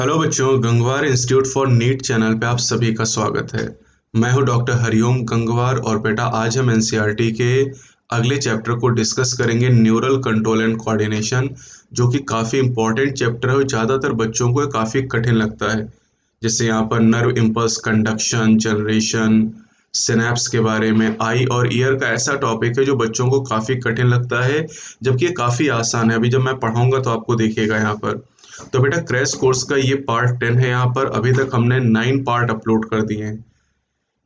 Hello बच्चों, Gangwar institute for NEET channel पे आप सभी का स्वागत है। मैं हूं डॉक्टर हरिओम गंगवार और बेटा आज हम एनसीईआरटी के अगले चैप्टर को डिस्कस करेंगे, न्यूरल कंट्रोल एंड कोऑर्डिनेशन, जो कि काफ़ी इंपॉर्टेंट चैप्टर है और ज़्यादातर बच्चों को ये काफ़ी कठिन लगता है। जैसे यहाँ पर nerve impulse conduction, generation, synapse के बारे में, आई और ईयर का ऐसा टॉपिक है जो बच्चों को काफ़ी कठिन लगता है, जबकि ये काफ़ी आसान है। अभी जब मैं पढ़ाऊंगा तो आपको देखिएगा यहाँ पर। तो बेटा क्रैश कोर्स का ये पार्ट 10 है। यहाँ पर अभी तक हमने 9 पार्ट अपलोड कर दिए हैं।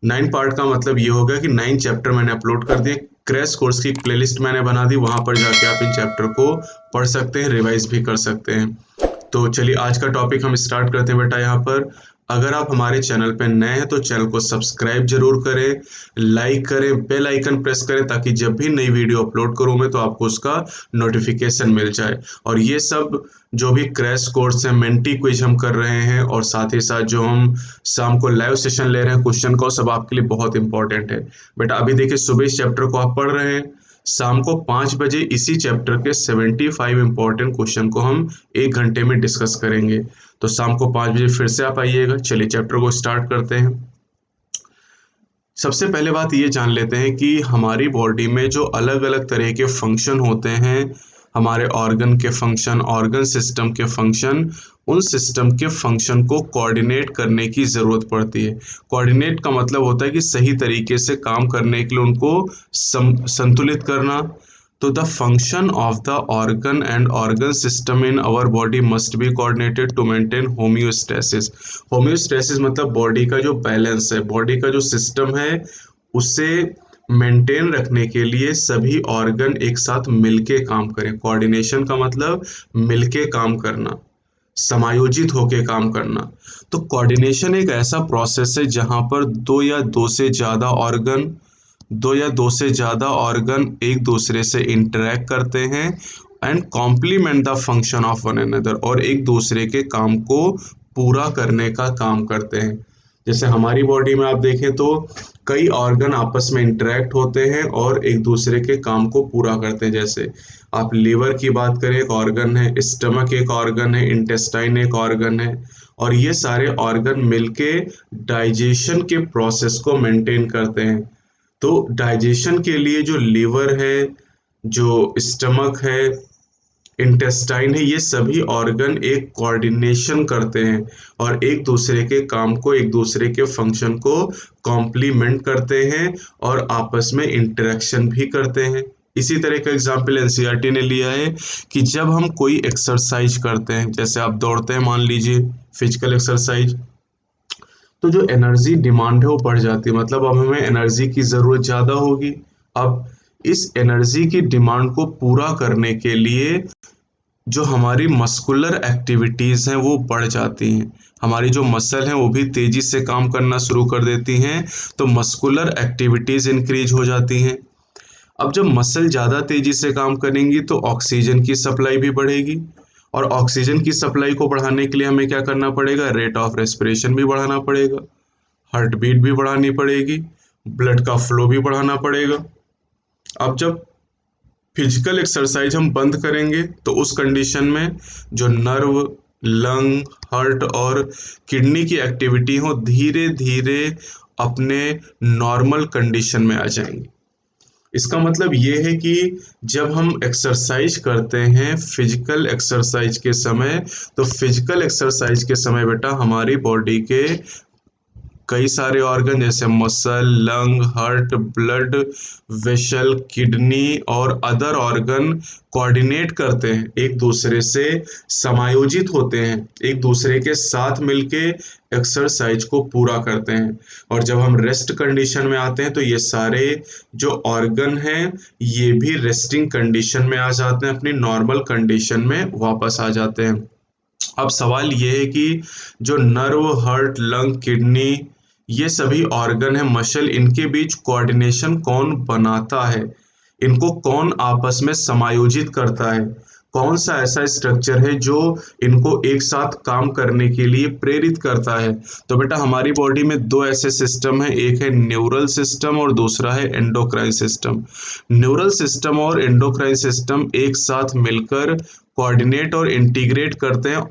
9 पार्ट का मतलब ये होगा कि 9 चैप्टर मैंने अपलोड कर दिए। क्रैश कोर्स की प्लेलिस्ट मैंने बना दी, वहां पर जाके आप इन चैप्टर को पढ़ सकते हैं, रिवाइज भी कर सकते हैं। तो चलिए आज का टॉपिक हम स्टार्ट करते हैं बेटा। यहाँ पर अगर आप हमारे चैनल पर नए हैं तो चैनल को सब्सक्राइब जरूर करें, लाइक करें, बेल आइकन प्रेस करें, ताकि जब भी नई वीडियो अपलोड करूँ मैं तो आपको उसका नोटिफिकेशन मिल जाए। और ये सब जो भी क्रैश कोर्स है, मेंटी क्विज हम कर रहे हैं और साथ ही साथ जो हम शाम को लाइव सेशन ले रहे हैं क्वेश्चन का, सब आपके लिए बहुत इंपॉर्टेंट है बेटा। अभी देखिए सुबह इस चैप्टर को आप पढ़ रहे हैं, शाम को 5 बजे इसी चैप्टर के 75 इंपॉर्टेंट क्वेश्चन को हम 1 घंटे में डिस्कस करेंगे। तो शाम को 5 बजे फिर से आप आइएगा। चलिए चैप्टर को स्टार्ट करते हैं। सबसे पहले बात ये जान लेते हैं कि हमारी बॉडी में जो अलग अलग तरह के फंक्शन होते हैं, हमारे ऑर्गन के फंक्शन, ऑर्गन सिस्टम के फंक्शन, उन सिस्टम के फंक्शन को कोऑर्डिनेट करने की ज़रूरत पड़ती है। कोऑर्डिनेट का मतलब होता है कि सही तरीके से काम करने के लिए उनको संतुलित करना। तो the function of the organ and organ system in our body must be coordinated to maintain homeostasis. Homeostasis मतलब बॉडी का जो बैलेंस है, बॉडी का जो सिस्टम है, उसे मेंटेन रखने के लिए सभी ऑर्गन एक साथ मिलके काम करें। कोऑर्डिनेशन का मतलब मिलके काम करना, समायोजित होके काम करना। तो कोऑर्डिनेशन एक ऐसा प्रोसेस है जहां पर दो या दो से ज़्यादा ऑर्गन एक दूसरे से इंटरेक्ट करते हैं and complement the function of one another, और एक दूसरे के काम को पूरा करने का काम करते हैं। जैसे हमारी बॉडी में आप देखें तो कई ऑर्गन आपस में इंटरेक्ट होते हैं और एक दूसरे के काम को पूरा करते हैं। जैसे आप लीवर की बात करें, एक ऑर्गन है, स्टमक एक ऑर्गन है, इंटेस्टाइन एक ऑर्गन है, और ये सारे ऑर्गन मिलके डाइजेशन के प्रोसेस को मेंटेन करते हैं। तो डाइजेशन के लिए जो लीवर है, जो स्टमक है, इंटेस्टाइन है, ये सभी ऑर्गन एक कोऑर्डिनेशन करते हैं और एक दूसरे के काम को, एक दूसरे के फंक्शन को कॉम्प्लीमेंट करते हैं और आपस में इंटरेक्शन भी करते हैं। इसी तरह का एग्जाम्पल एनसीईआरटी ने लिया है कि जब हम कोई एक्सरसाइज करते हैं, जैसे आप दौड़ते हैं मान लीजिए, फिजिकल एक्सरसाइज, तो जो एनर्जी डिमांड है वो बढ़ जाती है। मतलब अब हमें एनर्जी की ज़रूरत ज़्यादा होगी। अब इस एनर्जी की डिमांड को पूरा करने के लिए जो हमारी मस्कुलर एक्टिविटीज़ हैं वो बढ़ जाती हैं। हमारी जो मसल हैं वो भी तेज़ी से काम करना शुरू कर देती हैं, तो मस्कुलर एक्टिविटीज़ इंक्रीज हो जाती हैं। अब जब मसल ज़्यादा तेज़ी से काम करेंगी तो ऑक्सीजन की सप्लाई भी बढ़ेगी, और ऑक्सीजन की सप्लाई को बढ़ाने के लिए हमें क्या करना पड़ेगा? रेट ऑफ रेस्पिरेशन भी बढ़ाना पड़ेगा, हार्ट बीट भी बढ़ानी पड़ेगी, ब्लड का फ्लो भी बढ़ाना पड़ेगा। अब जब फिजिकल एक्सरसाइज हम बंद करेंगे तो उस कंडीशन में जो नर्व, लंग, हार्ट और किडनी की एक्टिविटी हो, धीरे धीरे अपने नॉर्मल कंडीशन में आ जाएंगी। इसका मतलब ये है कि जब हम एक्सरसाइज करते हैं फिजिकल एक्सरसाइज के समय, तो फिजिकल एक्सरसाइज के समय बेटा हमारी बॉडी के कई सारे ऑर्गन जैसे muscle, lung, heart, blood vessel, kidney और अदर ऑर्गन कोऑर्डिनेट करते हैं, एक दूसरे से समायोजित होते हैं, एक दूसरे के साथ मिलके एक्सरसाइज को पूरा करते हैं। और जब हम रेस्ट कंडीशन में आते हैं तो ये सारे जो ऑर्गन हैं ये भी रेस्टिंग कंडीशन में आ जाते हैं, अपनी नॉर्मल कंडीशन में वापस आ जाते हैं। अब सवाल ये है कि जो नर्व, हार्ट, लंग, किडनी, ये सभी ऑर्गन है, मसल, इनके बीच कोऑर्डिनेशन कौन बनाता है? इनको कौन आपस में समायोजित करता है? कौन सा ऐसा स्ट्रक्चर है जो इनको एक साथ काम करने के लिए प्रेरित करता है? तो बेटा हमारी बॉडी में दो ऐसे सिस्टम हैं, एक है न्यूरल सिस्टम और दूसरा है एंडोक्राइन सिस्टम। न्यूरल सिस्टम और एंडोक्राइन सिस्टम एक साथ मिलकर कोऑर्डिनेट और इंटीग्रेट करते हैं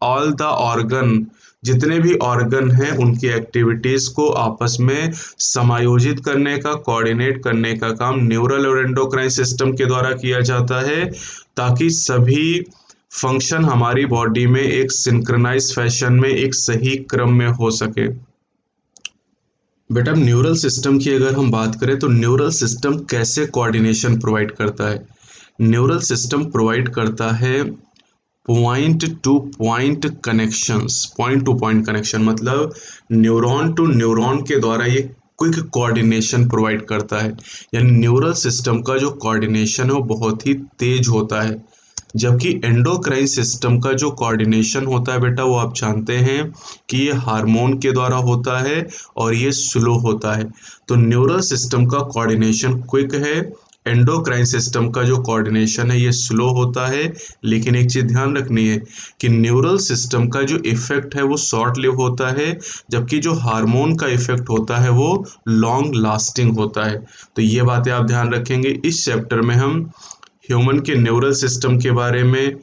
ऑल द ऑर्गन, जितने भी ऑर्गन हैं उनकी एक्टिविटीज को आपस में समायोजित करने का, कोऑर्डिनेट करने का काम न्यूरल और एंडोक्राइन सिस्टम के द्वारा किया जाता है, ताकि सभी फंक्शन हमारी बॉडी में एक सिंक्रोनाइज फैशन में, एक सही क्रम में हो सके। बेटा अब न्यूरल सिस्टम की अगर हम बात करें तो न्यूरल सिस्टम कैसे कोऑर्डिनेशन प्रोवाइड करता है। न्यूरल सिस्टम प्रोवाइड करता है point two point connections. Point two point connection मतलब न्यूरॉन टू न्यूरॉन के द्वारा ये क्विक कोऑर्डिनेशन प्रोवाइड करता है, यानी न्यूरल सिस्टम का जो कोऑर्डिनेशन है वो बहुत ही तेज होता है। जबकि एंडोक्राइन सिस्टम का जो कोऑर्डिनेशन होता है बेटा, वो आप जानते हैं कि ये हार्मोन के द्वारा होता है और ये स्लो होता है। तो न्यूरल सिस्टम का कोऑर्डिनेशन क्विक है, एंडोक्राइन सिस्टम का जो कोऑर्डिनेशन है ये स्लो होता है। लेकिन एक चीज ध्यान रखनी है कि न्यूरल सिस्टम का जो इफेक्ट है वो शॉर्ट लिव होता है, जबकि जो हार्मोन का इफेक्ट होता है वो लॉन्ग लास्टिंग होता है। तो ये बातें आप ध्यान रखेंगे। इस चैप्टर में हम ह्यूमन के न्यूरल सिस्टम के बारे में,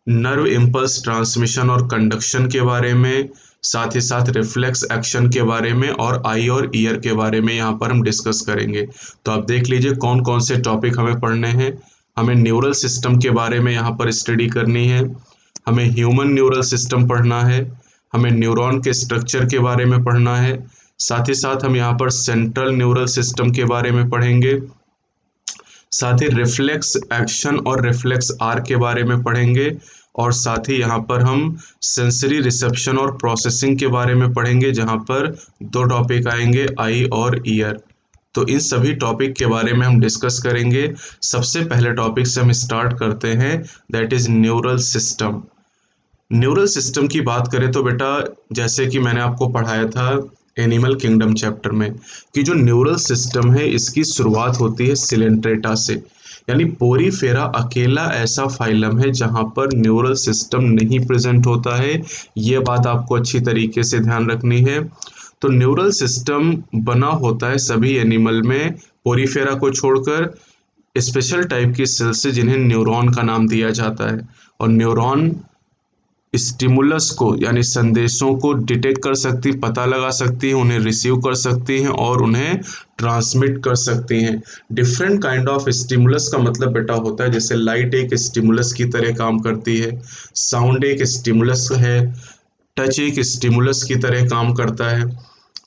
नर्व इम्पल्स ट्रांसमिशन और कंडक्शन के बारे में, साथ ही साथ रिफ्लेक्स एक्शन के बारे में और आई और ईयर के बारे में यहाँ पर हम डिस्कस करेंगे। तो आप देख लीजिए कौन कौन से टॉपिक हमें पढ़ने हैं। हमें न्यूरल सिस्टम के बारे में यहाँ पर स्टडी करनी है, हमें ह्यूमन न्यूरल सिस्टम पढ़ना है, हमें न्यूरॉन के स्ट्रक्चर के बारे में पढ़ना है, साथ ही साथ हम यहाँ पर सेंट्रल न्यूरल सिस्टम के बारे में पढ़ेंगे, साथ ही रिफ्लेक्स एक्शन और रिफ्लेक्स आर के बारे में पढ़ेंगे, और साथ ही यहाँ पर हम सेंसरी रिसेप्शन और प्रोसेसिंग के बारे में पढ़ेंगे, जहाँ पर दो टॉपिक आएंगे, आई और ईयर। तो इन सभी टॉपिक के बारे में हम डिस्कस करेंगे। सबसे पहले टॉपिक से हम स्टार्ट करते हैं, that is neural system. Neural system की बात करें तो बेटा, जैसे कि मैंने आपको पढ़ाया था एनिमल किंगडम चैप्टर में, कि जो न्यूरल सिस्टम है इसकी शुरुआत होती है सिलेंट्रेटा से, यानी पोरीफेरा अकेला ऐसा फाइलम है जहां पर न्यूरल सिस्टम नहीं प्रेजेंट होता है। ये बात आपको अच्छी तरीके से ध्यान रखनी है। तो न्यूरल सिस्टम बना होता है सभी एनिमल में पोरीफेरा को छोड़कर स्पेशल टाइप की सेल से, जिन्हें न्यूरॉन का नाम दिया जाता है। और न्यूरॉन स्टिमुलस को यानी संदेशों को डिटेक्ट कर सकती, पता लगा सकती है, उन्हें रिसीव कर सकती हैं और उन्हें ट्रांसमिट कर सकती हैं। डिफरेंट काइंड ऑफ स्टिमुलस का मतलब बेटा होता है, जैसे लाइट एक स्टिमुलस की तरह काम करती है, साउंड एक स्टिमुलस है, टच एक स्टिमुलस की तरह काम करता है।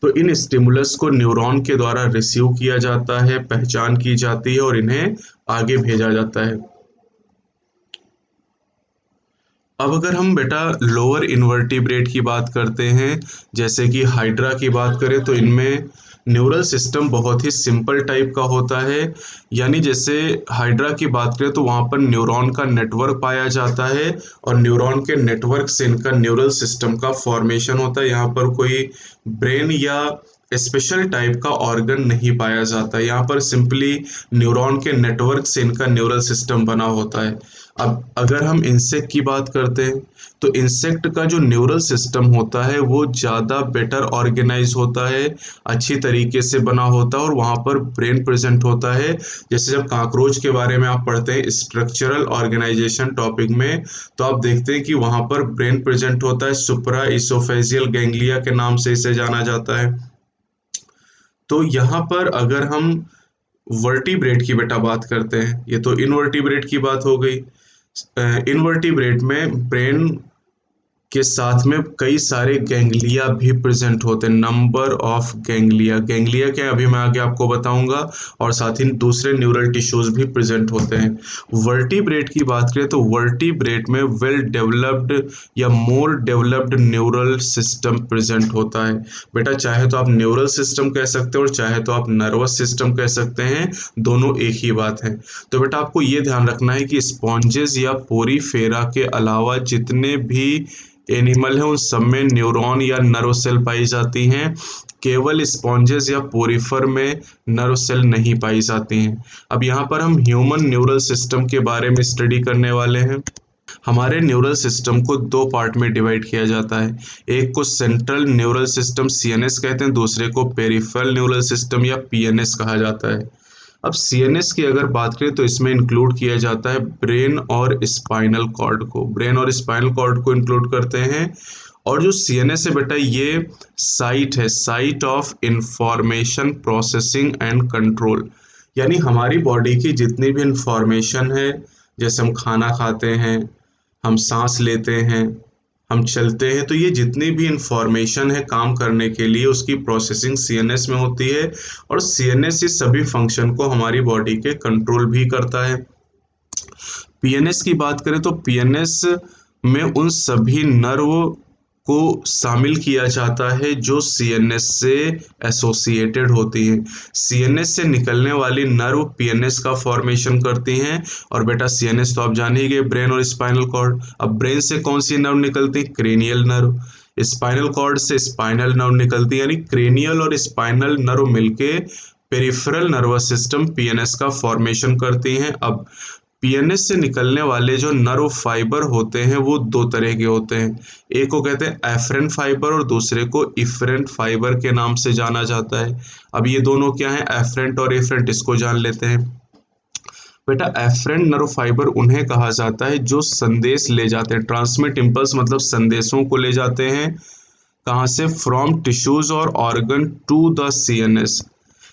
तो इन स्टिमुलस को न्यूरॉन के द्वारा रिसीव किया जाता है, पहचान की जाती है और इन्हें आगे भेजा जाता है। अब अगर हम बेटा लोअर इन्वर्टिब्रेट की बात करते हैं, जैसे कि हाइड्रा की बात करें, तो इनमें न्यूरल सिस्टम बहुत ही सिंपल टाइप का होता है। यानी जैसे हाइड्रा की बात करें तो वहाँ पर न्यूरॉन का नेटवर्क पाया जाता है और न्यूरॉन के नेटवर्क से इनका न्यूरल सिस्टम का फॉर्मेशन होता है। यहाँ पर कोई ब्रेन या स्पेशल टाइप का ऑर्गन नहीं पाया जाता, यहाँ पर सिंपली न्यूरॉन के नेटवर्क से इनका न्यूरल सिस्टम बना होता है। अब अगर हम इंसेक्ट की बात करते हैं तो इंसेक्ट का जो न्यूरल सिस्टम होता है वो ज़्यादा बेटर ऑर्गेनाइज होता है, अच्छी तरीके से बना होता है और वहाँ पर ब्रेन प्रेजेंट होता है। जैसे जब कॉकरोच के बारे में आप पढ़ते हैं स्ट्रक्चरल ऑर्गेनाइजेशन टॉपिक में, तो आप देखते हैं कि वहाँ पर ब्रेन प्रेजेंट होता है, सुप्रा इसोफेजियल गैंग्लिया के नाम से इसे जाना जाता है। तो यहाँ पर अगर हम वर्टिब्रेट की बेटा बात करते हैं, ये तो इनवर्टिब्रेट की बात हो गई। इनवर्टिब्रेट में ब्रेन के साथ में कई सारे गैंग्लिया भी प्रेजेंट होते हैं, नंबर ऑफ गैंग्लिया। गैंग्लिया क्या है अभी मैं आगे आपको बताऊंगा, और साथ ही दूसरे न्यूरल टिश्यूज भी प्रेजेंट होते हैं। वर्टिब्रेट की बात करें तो वर्टिब्रेट में वेल डेवलप्ड या more developed neural system present होता है। बेटा चाहे तो आप न्यूरल सिस्टम कह सकते हो और चाहे तो आप नर्वस सिस्टम कह सकते हैं, दोनों एक ही बात है। तो बेटा आपको ये ध्यान रखना है कि स्पॉन्जेस या पोरीफेरा के अलावा जितने भी एनिमल है उन सब में न्यूरॉन या नर्व सेल पाई जाती हैं, केवल स्पॉन्जेस या पोरीफर में नर्व सेल नहीं पाई जाती हैं। अब यहाँ पर हम ह्यूमन न्यूरल सिस्टम के बारे में स्टडी करने वाले हैं। हमारे न्यूरल सिस्टम को दो पार्ट में डिवाइड किया जाता है, एक को सेंट्रल न्यूरल सिस्टम CNS कहते हैं, दूसरे को पेरिफेरल न्यूरल सिस्टम या PNS कहा जाता है। अब सीएनएस की अगर बात करें तो इसमें इंक्लूड किया जाता है ब्रेन और स्पाइनल कॉर्ड को, ब्रेन और स्पाइनल कॉर्ड को इंक्लूड करते हैं। और जो सीएनएस है बेटा, ये साइट है, site of information processing and control. यानी हमारी बॉडी की जितनी भी इंफॉर्मेशन है, जैसे हम खाना खाते हैं, हम सांस लेते हैं, हम चलते हैं, तो ये जितनी भी इंफॉर्मेशन है काम करने के लिए उसकी प्रोसेसिंग सीएनएस में होती है। और सीएनएस इस सभी फंक्शन को हमारी बॉडी के कंट्रोल भी करता है। पीएनएस की बात करें तो पीएनएस में उन सभी नर्व को शामिल किया जाता है जो सीएनएस से एसोसिएटेड होती हैं। सीएनएस से निकलने वाली नर्व पीएनएस का फॉर्मेशन करती हैं। और बेटा सीएनएस तो आप जान ही गए, ब्रेन और स्पाइनल कॉर्ड। अब ब्रेन से कौन सी नर्व निकलती है? Cranial nerve. स्पाइनल कॉर्ड से स्पाइनल नर्व निकलती है। यानी क्रेनियल और स्पाइनल नर्व मिलके पेरिफेरल नर्वस सिस्टम पीएनएस का फॉर्मेशन करती हैं। अब पीएनएस से निकलने वाले जो नर्व फाइबर होते हैं वो दो तरह के होते हैं। एक को कहते हैं एफरेंट फाइबर और दूसरे को इफरेंट फाइबर के नाम से जाना जाता है। अब ये दोनों क्या हैं? एफरेंट और इफरेंट, इसको जान लेते हैं। बेटा एफरेंट नर्व फाइबर उन्हें कहा जाता है जो संदेश ले जाते हैं, ट्रांसमिट इम्पल्स मतलब संदेशों को ले जाते हैं। कहाँ से? फ्रॉम टिश्यूज और ऑर्गन टू द सीएनएस।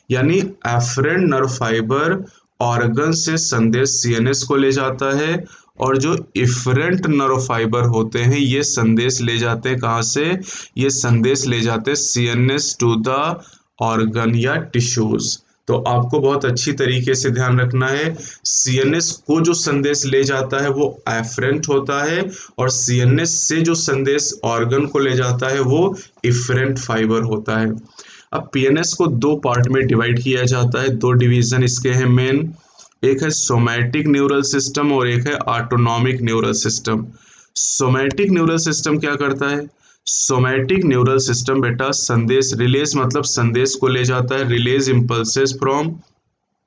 यानी एफरेंट नर्व फाइबर ऑर्गन से संदेश सीएनएस को ले जाता है, और जो इफरेंट नर्व फाइबर होते हैं ये संदेश ले जाते हैं कहाँ से? ये संदेश ले जाते हैं सीएनएस टू द ऑर्गन या टिश्यूज। तो आपको बहुत अच्छी तरीके से ध्यान रखना है, सीएनएस को जो संदेश ले जाता है वो एफरेंट होता है, और सीएनएस से जो संदेश ऑर्गन को ले जाता है वो इफरेंट फाइबर होता है। अब पीएनएस को दो पार्ट में डिवाइड किया जाता है, दो डिवीजन इसके हैं मेन। एक है सोमैटिक न्यूरल सिस्टम और एक है autonomic neural system. Somatic neural system क्या करता है? सोमैटिक न्यूरल सिस्टम बेटा संदेश रिलेज मतलब संदेश को ले जाता है, relays impulses from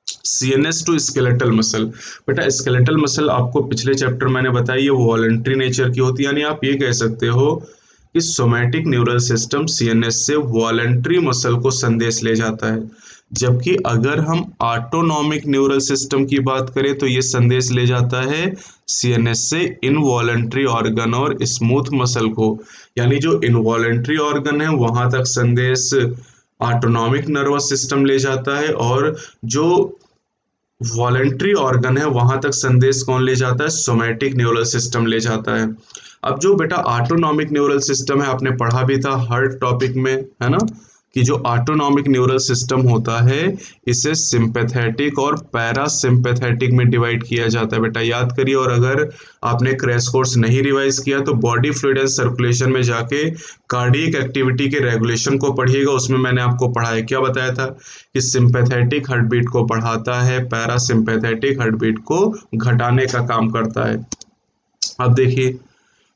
CNS to skeletal muscle. बेटा स्केलेटल मसल आपको पिछले चैप्टर मैंने बताया ये वॉलंटरी नेचर की होती है, यानी आप ये कह सकते हो कि सोमैटिक न्यूरल सिस्टम सीएनएस से वॉलंटरी मसल को संदेश ले जाता है। जबकि अगर हम ऑटोनॉमिक न्यूरल सिस्टम की बात करें तो ये संदेश ले जाता है सीएनएस से इनवॉलंटरी ऑर्गन और स्मूथ मसल को। यानी जो इनवॉलंटरी ऑर्गन है वहां तक संदेश ऑटोनॉमिक नर्वस सिस्टम ले जाता है, और जो वॉलंटरी ऑर्गन है वहां तक संदेश कौन ले जाता है? सोमैटिक न्यूरल सिस्टम ले जाता है। अब जो बेटा ऑटोनॉमिक न्यूरल सिस्टम है आपने पढ़ा भी था हर टॉपिक में, है ना, कि जो ऑटोनॉमिक न्यूरल सिस्टम होता है इसे सिंपैथेटिक और पैरासिम्पैथेटिक में डिवाइड किया जाता है। बेटा याद करिए, और अगर आपने क्रैश कोर्स नहीं रिवाइज किया तो बॉडी फ्लूइड एंड सर्कुलेशन में जाके कार्डियक एक्टिविटी के रेगुलेशन को पढ़िएगा, उसमें मैंने आपको पढ़ाया, क्या बताया था कि सिंपैथेटिक हार्ट बीट को बढ़ाता है, पैरासिम्पैथेटिक हार्ट बीट को घटाने का काम करता है। अब देखिए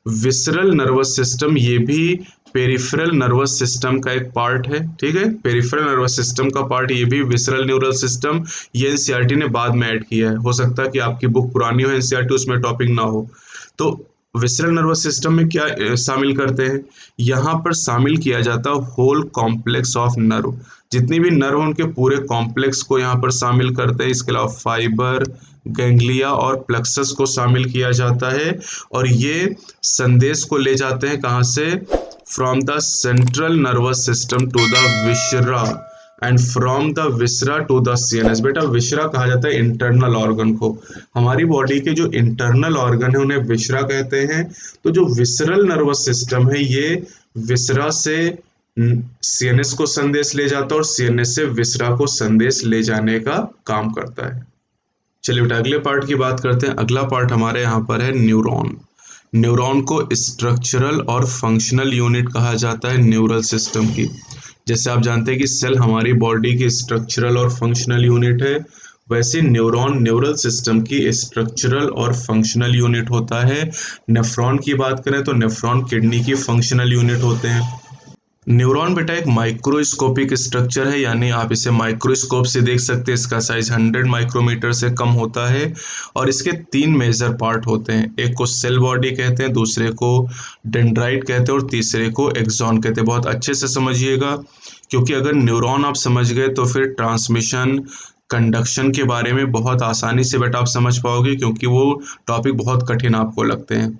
विसरल नर्वस सिस्टम ये भी पेरिफेरल नर्वस सिस्टम का एक पार्ट है, ठीक है, पेरिफेरल नर्वस सिस्टम का पार्ट ये भी विसरल न्यूरल सिस्टम। ये एनसीईआरटी ने बाद में ऐड किया है, हो सकता है कि आपकी बुक पुरानी हो एनसीईआरटी उसमें टॉपिक ना हो। तो विसरल नर्वस सिस्टम में क्या शामिल करते हैं? यहाँ पर शामिल किया जाता है होल कॉम्प्लेक्स ऑफ नर्व, जितनी भी नर्व उनके पूरे कॉम्प्लेक्स को यहाँ पर शामिल करते हैं। इसके अलावा फाइबर, गैंग्लिया और प्लेक्सस को शामिल किया जाता है, और ये संदेश को ले जाते हैं कहाँ से? From the central nervous system to the viscera and from the viscera to the CNS. बेटा विसरा कहा जाता है इंटरनल ऑर्गन को, हमारी बॉडी के जो इंटरनल ऑर्गन है उन्हें विसरा कहते हैं। तो जो विसरल नर्वस सिस्टम है ये विसरा से सीएनएस को संदेश ले जाता है और सीएनएस से विसरा को संदेश ले जाने का काम करता है। चलिए बेटा अगले पार्ट की बात करते हैं। अगला पार्ट हमारे यहाँ पर है न्यूरॉन। न्यूरॉन को स्ट्रक्चरल और फंक्शनल यूनिट कहा जाता है न्यूरल सिस्टम की। जैसे आप जानते हैं कि सेल हमारी बॉडी की स्ट्रक्चरल और फंक्शनल यूनिट है, वैसे न्यूरॉन न्यूरल सिस्टम की स्ट्रक्चरल और फंक्शनल यूनिट होता है। नेफ्रॉन की बात करें तो नेफ्रॉन किडनी की फंक्शनल यूनिट होते हैं। न्यूरॉन बेटा एक माइक्रोस्कोपिक स्ट्रक्चर है, यानी आप इसे माइक्रोस्कोप से देख सकते हैं। इसका साइज 100 माइक्रोमीटर से कम होता है, और इसके 3 मेजर पार्ट होते हैं। एक को सेल बॉडी कहते हैं, दूसरे को डेंड्राइट कहते हैं और तीसरे को एक्सॉन कहते हैं। बहुत अच्छे से समझिएगा, क्योंकि अगर न्यूरॉन आप समझ गए तो फिर ट्रांसमिशन, कंडक्शन के बारे में बहुत आसानी से बेटा आप समझ पाओगे, क्योंकि वो टॉपिक बहुत कठिन आपको लगते हैं।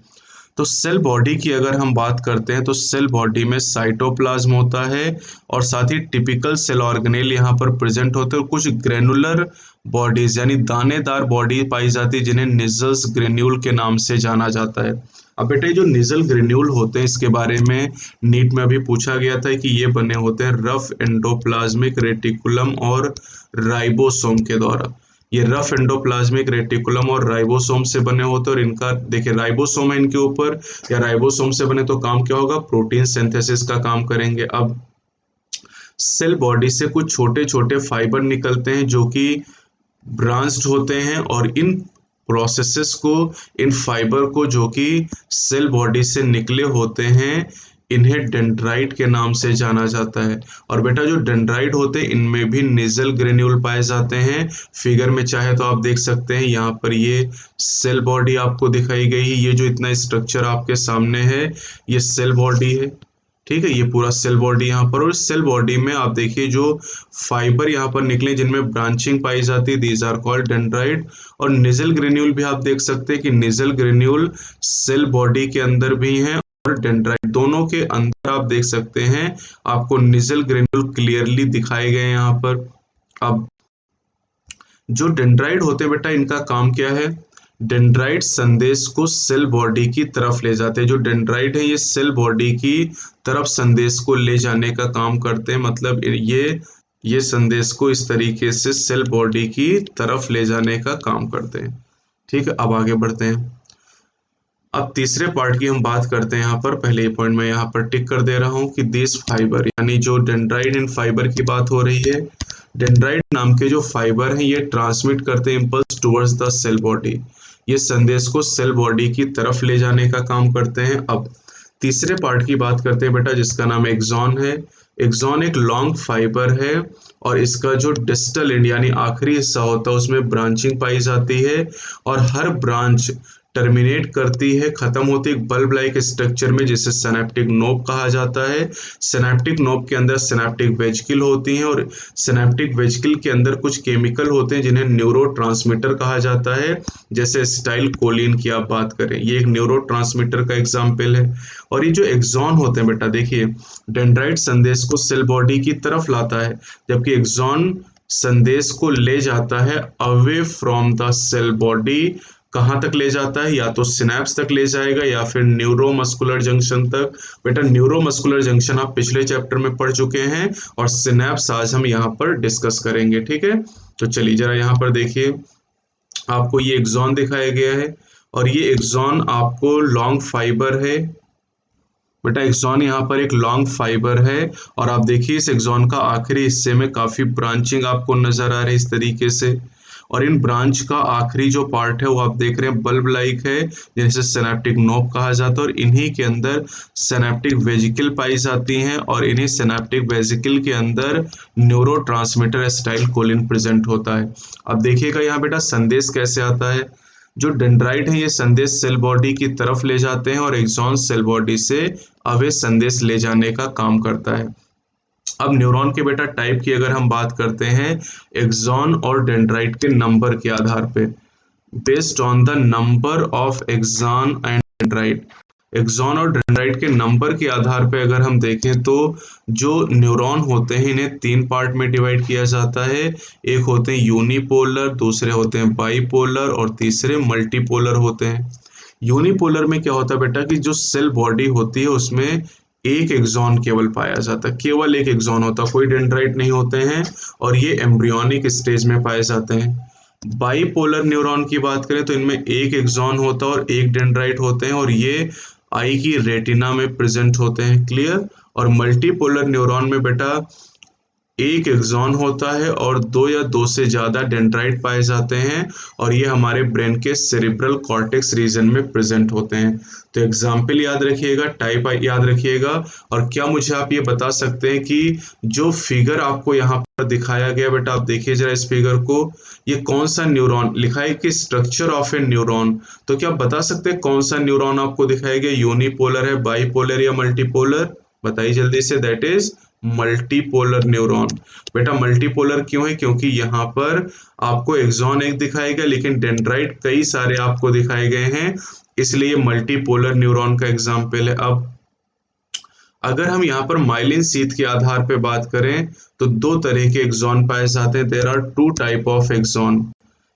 तो सेल बॉडी की अगर हम बात करते हैं तो सेल बॉडी में साइटोप्लाज्म होता है और साथ ही टिपिकल सेल ऑर्गेनेल यहाँ पर प्रेजेंट होते हैं, और कुछ ग्रेनुलर बॉडीज यानी दानेदार बॉडी पाई जाती है जिन्हें निजल्स ग्रेन्यूल के नाम से जाना जाता है। अब बेटा ये जो निजल ग्रेन्यूल होते हैं इसके बारे में नीट में अभी पूछा गया था कि ये बने होते हैं रफ एंडोप्लाज्मिक रेटिकुलम और राइबोसोम के द्वारा। ये रफ एंडोप्लाज्मिक रेटिकुलम और राइबोसोम से बने होते हैं, और इनका देखिए राइबोसोम है इनके ऊपर, या राइबोसोम से बने तो काम क्या होगा, प्रोटीन सिंथेसिस का काम करेंगे। अब सेल बॉडी से कुछ छोटे छोटे फाइबर निकलते हैं जो कि ब्रांच्ड होते हैं, और इन प्रोसेसेस को, इन फाइबर को जो कि सेल बॉडी से निकले होते हैं, इन्हें डेंड्राइट के नाम से जाना जाता है। और बेटा जो डेंड्राइट होते हैं इनमें भी निजल ग्रेन्यूल पाए जाते हैं। फिगर में चाहे तो आप देख सकते हैं, यहाँ पर ये सेल बॉडी आपको दिखाई गई है, ये जो इतना स्ट्रक्चर आपके सामने है ये सेल बॉडी है, ठीक है, ये पूरा सेल बॉडी यहाँ पर। और सेल बॉडी में आप देखिए जो फाइबर यहाँ पर निकले जिनमें ब्रांचिंग पाई जाती है, दीज आर कॉल्ड डेंड्राइट। और निजल ग्रेन्यूल भी आप देख सकते हैं कि निजल ग्रेन्यूल सेल बॉडी के अंदर भी हैं, और डेंड्राइट दोनों के अंदर आप देख सकते हैं आपको निजल ग्रेन्यूल क्लियरली दिखाए गए यहाँ पर। अब जो डेंड्राइट होते हैं बेटा इनका काम क्या है, डेंड्राइट संदेश को सेल बॉडी की तरफ ले जाते हैं। जो डेंड्राइट है ये सेल बॉडी की तरफ संदेश को ले जाने का काम करते हैं, मतलब ये संदेश को इस तरीके से सेल बॉडी की तरफ ले जाने का काम करते हैं। ठीक है, अब आगे बढ़ते हैं। अब तीसरे पार्ट की हम बात करते हैं। यहाँ पर पहले पॉइंट में यहाँ पर टिक कर दे रहा हूँ कि दिस फाइबर, यानी जो डेंड्राइट इन फाइबर की बात हो रही है, डेंड्राइट नाम के जो फाइबर हैं ये ट्रांसमिट करते हैं impulse towards the cell body, ये संदेश को सेल बॉडी की तरफ ले जाने का काम करते हैं। अब तीसरे पार्ट की बात करते हैं बेटा जिसका नाम एक्सॉन है। एक्सॉन एक लॉन्ग फाइबर है और इसका जो डिस्टल एंड यानी आखिरी हिस्सा होता है उसमें ब्रांचिंग पाई जाती है, और हर ब्रांच टर्मिनेट करती है, खत्म होती है एक बल्ब लाइक स्ट्रक्चर में जिसे सिनेप्टिक नोब कहा जाता है। सिनेप्टिक नोब के अंदर सिनेप्टिक वेजिकल होती हैं, और सिनेप्टिक वेजिकल के अंदर कुछ केमिकल होते हैं जिन्हें न्यूरोट्रांसमीटर कहा जाता है। जैसे स्टाइल कोलिन की आप बात करें, ये एक न्यूरोट्रांसमीटर का एग्जाम्पल है। और ये जो एक्सॉन होते हैं बेटा देखिए, डेंड्राइट संदेश को सेल बॉडी की तरफ लाता है, जबकि एक्सॉन संदेश को ले जाता है away from the cell body. कहाँ तक ले जाता है, या तो सिनेप्स तक ले जाएगा या फिर न्यूरोमस्कुलर जंक्शन तक। बेटा न्यूरोमस्कुलर जंक्शन आप पिछले चैप्टर में पढ़ चुके हैं, और सिनेप्स आज हम यहाँ पर डिस्कस करेंगे। ठीक है, तो चलिए जरा यहाँ पर देखिए, आपको ये एक्सॉन दिखाया गया है, और ये एक्सॉन आपको लॉन्ग फाइबर है। बेटा एक्सॉन यहाँ पर एक लॉन्ग फाइबर है, और आप देखिए इस एक्सॉन का आखिरी हिस्से में काफी ब्रांचिंग आपको नजर आ रही है इस तरीके से, और इन ब्रांच का आखिरी जो पार्ट है वो आप देख रहे हैं बल्ब लाइक है, जिसे सिनेप्टिक नोब कहा जाता है, और इन्हीं के अंदर सिनेप्टिक वेजिकल पाई जाती हैं, और इन्हीं सिनेप्टिक वेजिकल के अंदर न्यूरोट्रांसमीटर एसिटाइल कोलिन प्रेजेंट होता है। अब देखिएगा यहाँ बेटा संदेश कैसे आता है। जो डेंड्राइट है ये संदेश सेल बॉडी की तरफ ले जाते हैं, और एक्सॉन सेल बॉडी से अवे संदेश ले जाने का काम करता है। अब न्यूरॉन के बेटा टाइप की अगर हम बात करते हैं, एक्सॉन और डेंड्राइट के नंबर के आधार पे, based on the number of axon and dendrite, axon और डेंड्राइट के नंबर के आधार पे अगर हम देखें तो जो न्यूरॉन होते हैं इन्हें तीन पार्ट में डिवाइड किया जाता है। एक होते हैं यूनिपोलर, दूसरे होते हैं बाईपोलर, और तीसरे मल्टीपोलर होते हैं। यूनिपोलर में क्या होता है बेटा कि जो सेल बॉडी होती है उसमें एक एक्सॉन केवल पाया जाता है, केवल एक एक्सॉन होता है, कोई डेंड्राइट नहीं होते हैं, और ये एम्ब्रियोनिक स्टेज में पाए जाते हैं। बाईपोलर न्यूरॉन की बात करें तो इनमें एक एक्सॉन होता है और एक डेंड्राइट होते हैं, और ये आई की रेटिना में प्रेजेंट होते हैं। क्लियर। और मल्टीपोलर न्यूरॉन में बेटा एक एक्सॉन होता है और दो या दो से ज्यादा डेंड्राइट पाए जाते हैं, और ये हमारे ब्रेन के सेरिब्रल कॉर्टेक्स रीजन में प्रेजेंट होते हैं। तो एग्जाम्पल याद रखिएगा, टाइप याद रखिएगा। और क्या मुझे आप ये बता सकते हैं कि जो फिगर आपको यहाँ पर दिखाया गया बेटा, आप देखिए जरा इस फिगर को, ये कौन सा न्यूरॉन लिखा है कि स्ट्रक्चर ऑफ ए न्यूरॉन, तो क्या आप बता सकते हैं कौन सा न्यूरॉन आपको दिखाया गया, यूनिपोलर है, बाईपोलर या मल्टीपोलर? बताइए जल्दी से। That is multipolar neuron. बेटा मल्टीपोलर क्यों है? क्योंकि यहाँ पर आपको एक्सॉन एक दिखाई गया लेकिन डेंड्राइट कई सारे आपको दिखाए गए हैं, इसलिए मल्टीपोलर न्यूरॉन का एग्जाम्पल है। अब अगर हम यहाँ पर माइलिन शीथ के आधार पे बात करें तो दो तरह के एक्सॉन पाए जाते हैं। There are two type of axon.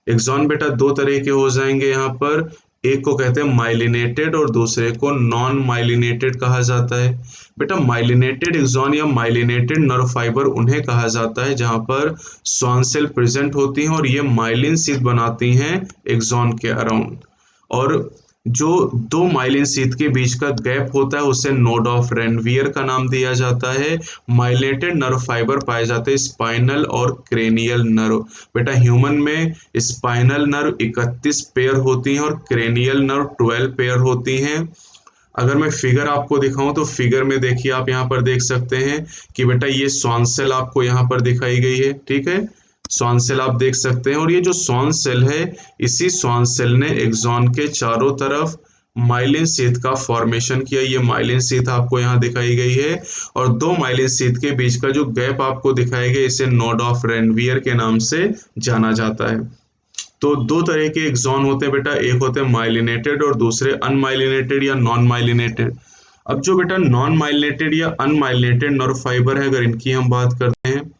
Axon बेटा दो तरह के हो जाएंगे यहाँ पर, एक को कहते हैं माइलिनेटेड और दूसरे को नॉन माइलिनेटेड कहा जाता है। बेटा माइलिनेटेड एक्सॉन या माइलिनेटेड नर्व फाइबर उन्हें कहा जाता है जहां पर स्वान सेल प्रेजेंट होती हैं और ये माइलिन शीथ बनाती हैं एक्सॉन के अराउंड। और जो दो माइलिन शीथ के बीच का गैप होता है उसे नोड ऑफ रेनवियर का नाम दिया जाता है। माइलिनेटेड नर्व फाइबर पाए जाते हैं स्पाइनल और क्रेनियल नर्व। बेटा ह्यूमन में स्पाइनल नर्व 31 पेयर होती हैं और क्रेनियल नर्व 12 पेयर होती हैं। अगर मैं फिगर आपको दिखाऊं तो फिगर में देखिए, आप यहाँ पर देख सकते हैं कि बेटा ये स्वान सेल आपको यहाँ पर दिखाई गई है, ठीक है, स्वान सेल आप देख सकते हैं। और ये जो स्वान सेल है, इसी स्वान सेल ने एक्सॉन के चारों तरफ माइलिन शीथ का फॉर्मेशन किया। ये माइलिन शीथ आपको यहाँ दिखाई गई है और दो माइलिन शीथ के बीच का जो गैप आपको दिखाई गया इसे नोड ऑफ रेनवियर के नाम से जाना जाता है। तो दो तरह के एक्सॉन होते हैं बेटा, एक होते हैं माइलिनेटेड और दूसरे अनमाइलिनेटेड या नॉन माइलिनेटेड। अब जो बेटा नॉन माइलिनेटेड या अनमाइलिनेटेड नर्व फाइबर है, अगर इनकी हम बात करते हैं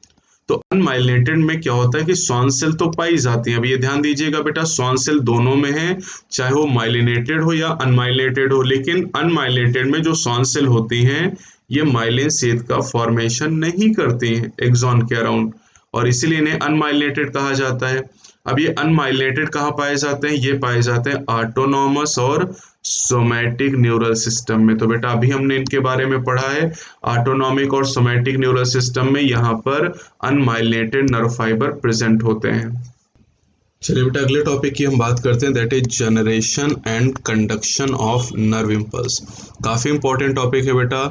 तो अनमाइलिनेटेड में क्या होता है कि स्वान सेल तो पाई जाती है। अब ये ध्यान दीजिएगा बेटा, स्वान सेल दोनों में है, चाहे वो माइलिनेटेड हो या अनमाइलिनेटेड हो, लेकिन अनमाइलिनेटेड में जो स्वान सेल होती हैं ये माइलिन शीथ का फॉर्मेशन नहीं करती हैं एक्सॉन के अराउंड और इसीलिए इन्हें अनमाइलिनेटेड कहा जाता है। अब ये अनमाइलिनेटेड कहाँ पाए जाते हैं? ये पाए जाते हैं ऑटोनॉमस और सोमैटिक न्यूरल सिस्टम में। तो बेटा अभी हमने इनके बारे में पढ़ा है, ऑटोनॉमिक और सोमैटिक न्यूरल सिस्टम में यहाँ पर अनमाइलिनेटेड नर्व फाइबर प्रेजेंट होते हैं। चलिए बेटा अगले टॉपिक की हम बात करते हैं, that is generation and conduction of nerve impulse. काफ़ी इंपॉर्टेंट टॉपिक है बेटा